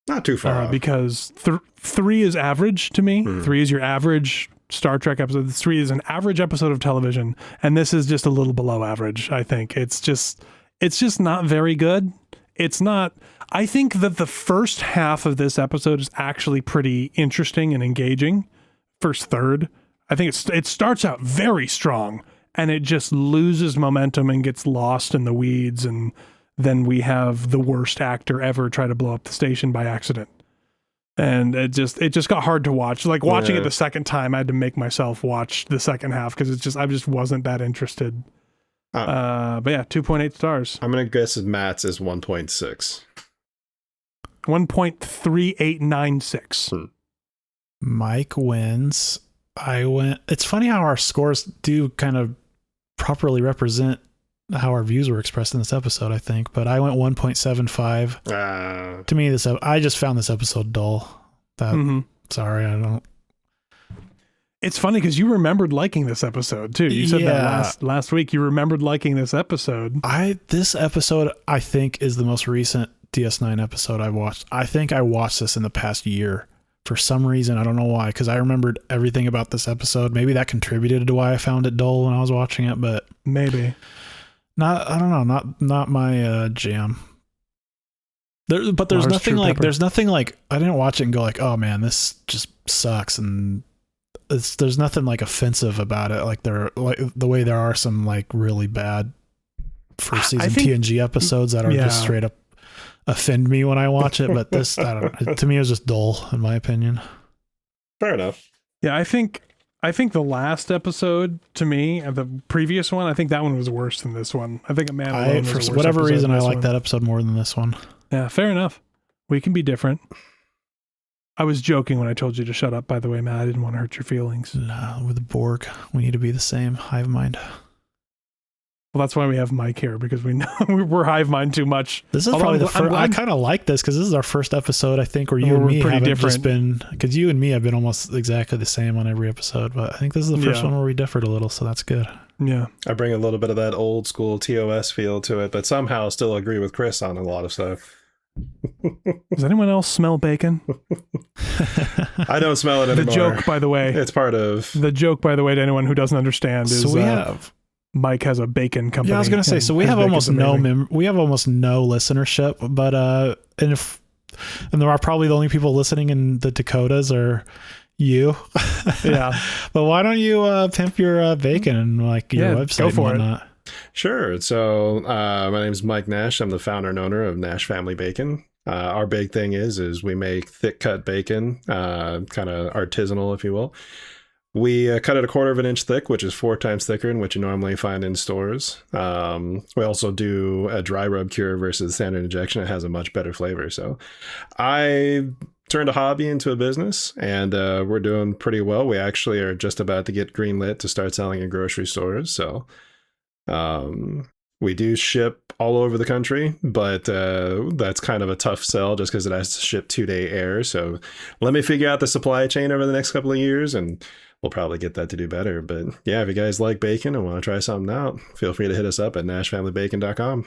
Speaker 3: Not too far off.
Speaker 1: Because 3 is average to me. 3 is your average Star Trek episode. 3 is an average episode of television, and this is just a little below average. I think it's just not very good. It's not. I think that the first half of this episode is actually pretty interesting and engaging. First third, I think it starts out very strong, and it just loses momentum and gets lost in the weeds, and then we have the worst actor ever try to blow up the station by accident. And it just got hard to watch. Like watching it the second time, I had to make myself watch the second half because I just wasn't that interested. But yeah, 2.8 stars.
Speaker 3: I'm going to guess Matt's is 1.6.
Speaker 1: 1.3896.
Speaker 2: Mike wins. It's funny how our scores do kind of properly represent how our views were expressed in this episode, I think, but I went 1.75. To me, I just found this episode dull. Sorry, I don't.
Speaker 1: It's funny because you remembered liking this episode too. You said that last week. You remembered liking this episode.
Speaker 2: This episode, I think, is the most recent DS9 episode I watched. I think I watched this in the past year for some reason. I don't know why, because I remembered everything about this episode. Maybe that contributed to why I found it dull when I was watching it, but
Speaker 1: maybe.
Speaker 2: I don't know, not my jam. There's nothing like I didn't watch it and go like, oh man, this just sucks, and there's nothing like offensive about it. Like the way there are some like really bad first season TNG episodes that are just straight up offend me when I watch it. But this, I don't know. To me, it was just dull, in my opinion.
Speaker 3: Fair enough.
Speaker 1: Yeah, I think the last episode, to me, the previous one, I think that one was worse than this one. I think Man Alone was
Speaker 2: for whatever reason, I like that episode more than this one.
Speaker 1: Yeah, fair enough. We can be different. I was joking when I told you to shut up, by the way, Matt. I didn't want to hurt your feelings.
Speaker 2: No, with the Borg, we need to be the same hive mind.
Speaker 1: Well, that's why we have Mike here, because we know we're hive mind too much.
Speaker 2: This is
Speaker 1: Although
Speaker 2: probably the
Speaker 1: I'm
Speaker 2: first. I
Speaker 1: glad-
Speaker 2: kind of like this because this is our first episode, I think, where you and
Speaker 1: We're
Speaker 2: me
Speaker 1: pretty
Speaker 2: haven't
Speaker 1: different.
Speaker 2: just been, because you and me have been almost exactly the same on every episode. But I think this is the first
Speaker 1: Yeah.
Speaker 2: one where we differed a little, so that's good.
Speaker 1: Yeah.
Speaker 3: I bring a little bit of that old school TOS feel to it, but somehow still agree with Chris on a lot of stuff.
Speaker 1: Does anyone else smell bacon?
Speaker 3: I don't smell it
Speaker 1: The
Speaker 3: anymore.
Speaker 1: joke, by the way,
Speaker 3: It's part of.
Speaker 1: to anyone who doesn't understand is
Speaker 2: So we have.
Speaker 1: Mike has a bacon company.
Speaker 2: Yeah, I was gonna say.
Speaker 1: and
Speaker 2: So we
Speaker 1: his
Speaker 2: have almost
Speaker 1: bacon's
Speaker 2: no
Speaker 1: amazing.
Speaker 2: we have almost no listenership, but and there are probably the only people listening in the Dakotas are you.
Speaker 1: Yeah.
Speaker 2: But why don't you pimp your bacon and like your
Speaker 1: Yeah,
Speaker 2: website
Speaker 1: go for
Speaker 2: and
Speaker 1: it.
Speaker 2: whatnot?
Speaker 3: Sure. So my name is Mike Nash. I'm the founder and owner of Nash Family Bacon. Our big thing is we make thick cut bacon, kind of artisanal, if you will. We cut it 1/4 of an inch thick, which is 4 times thicker than what you normally find in stores. We also do a dry rub cure versus standard injection. It has a much better flavor. So I turned a hobby into a business, and we're doing pretty well. We actually are just about to get greenlit to start selling in grocery stores. So we do ship all over the country, but that's kind of a tough sell just because it has to ship 2-day air. So let me figure out the supply chain over the next couple of years, and we'll probably get that to do better. But yeah, if you guys like bacon and want to try something out, feel free to hit us up at nashfamilybacon.com.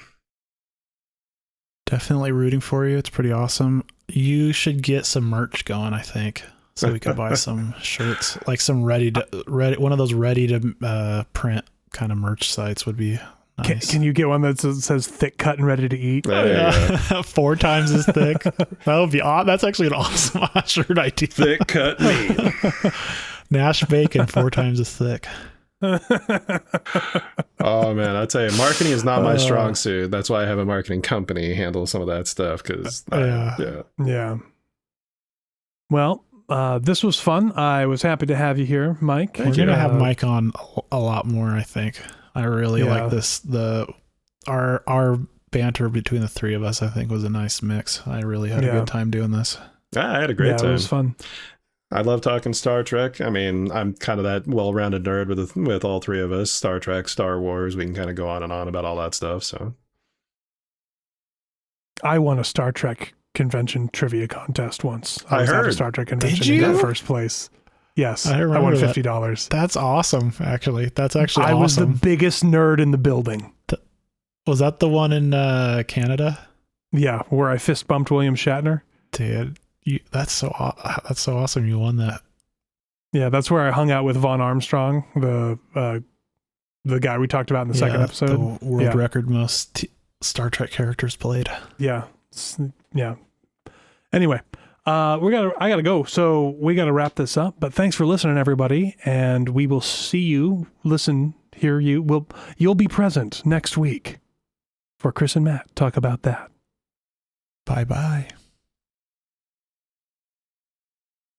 Speaker 2: Definitely rooting for you. It's pretty awesome. You should get some merch going, I think, so we could buy some shirts, like some one of those ready to print kind of merch sites would be nice.
Speaker 1: Can you get one that says thick cut and ready to eat?
Speaker 3: There you go.
Speaker 2: 4 times as thick. That would be that's actually an awesome shirt idea.
Speaker 3: Thick cut meat.
Speaker 2: Nash bacon 4 times as thick.
Speaker 3: Oh man, I tell you, marketing is not my strong suit. That's why I have a marketing company handle some of that stuff. Because
Speaker 1: Yeah. Well, this was fun. I was happy to have you here, Mike.
Speaker 2: We're gonna have Mike on a lot more, I think. I really like this. Our banter between the three of us, I think, was a nice mix. I really had a good time doing this.
Speaker 3: I had a great time.
Speaker 1: It was fun.
Speaker 3: I love talking Star Trek. I mean, I'm kind of that well-rounded nerd with all three of us. Star Trek, Star Wars. We can kind of go on and on about all that stuff. So
Speaker 1: I won a Star Trek convention trivia contest once.
Speaker 3: I
Speaker 1: was at a
Speaker 3: heard.
Speaker 1: Star Trek convention.
Speaker 2: Did you?
Speaker 1: In first place. Yes,
Speaker 2: I
Speaker 1: I
Speaker 2: remember
Speaker 1: won
Speaker 2: that.
Speaker 1: $50.
Speaker 2: That's awesome. Actually, that's actually
Speaker 1: I was the
Speaker 2: awesome.
Speaker 1: biggest nerd in the building.
Speaker 2: Was that the one in Canada?
Speaker 1: Yeah, where I fist bumped William Shatner.
Speaker 2: Dude, that's so awesome. You won that.
Speaker 1: Yeah, that's where I hung out with Vaughn Armstrong, the guy we talked about in the second episode.
Speaker 2: The world record most Star Trek characters played.
Speaker 1: Yeah. Anyway, I gotta go, so we gotta wrap this up. But thanks for listening, everybody, and we will see you, hear you. You'll be present next week for Chris and Matt talk about that.
Speaker 2: Bye-bye.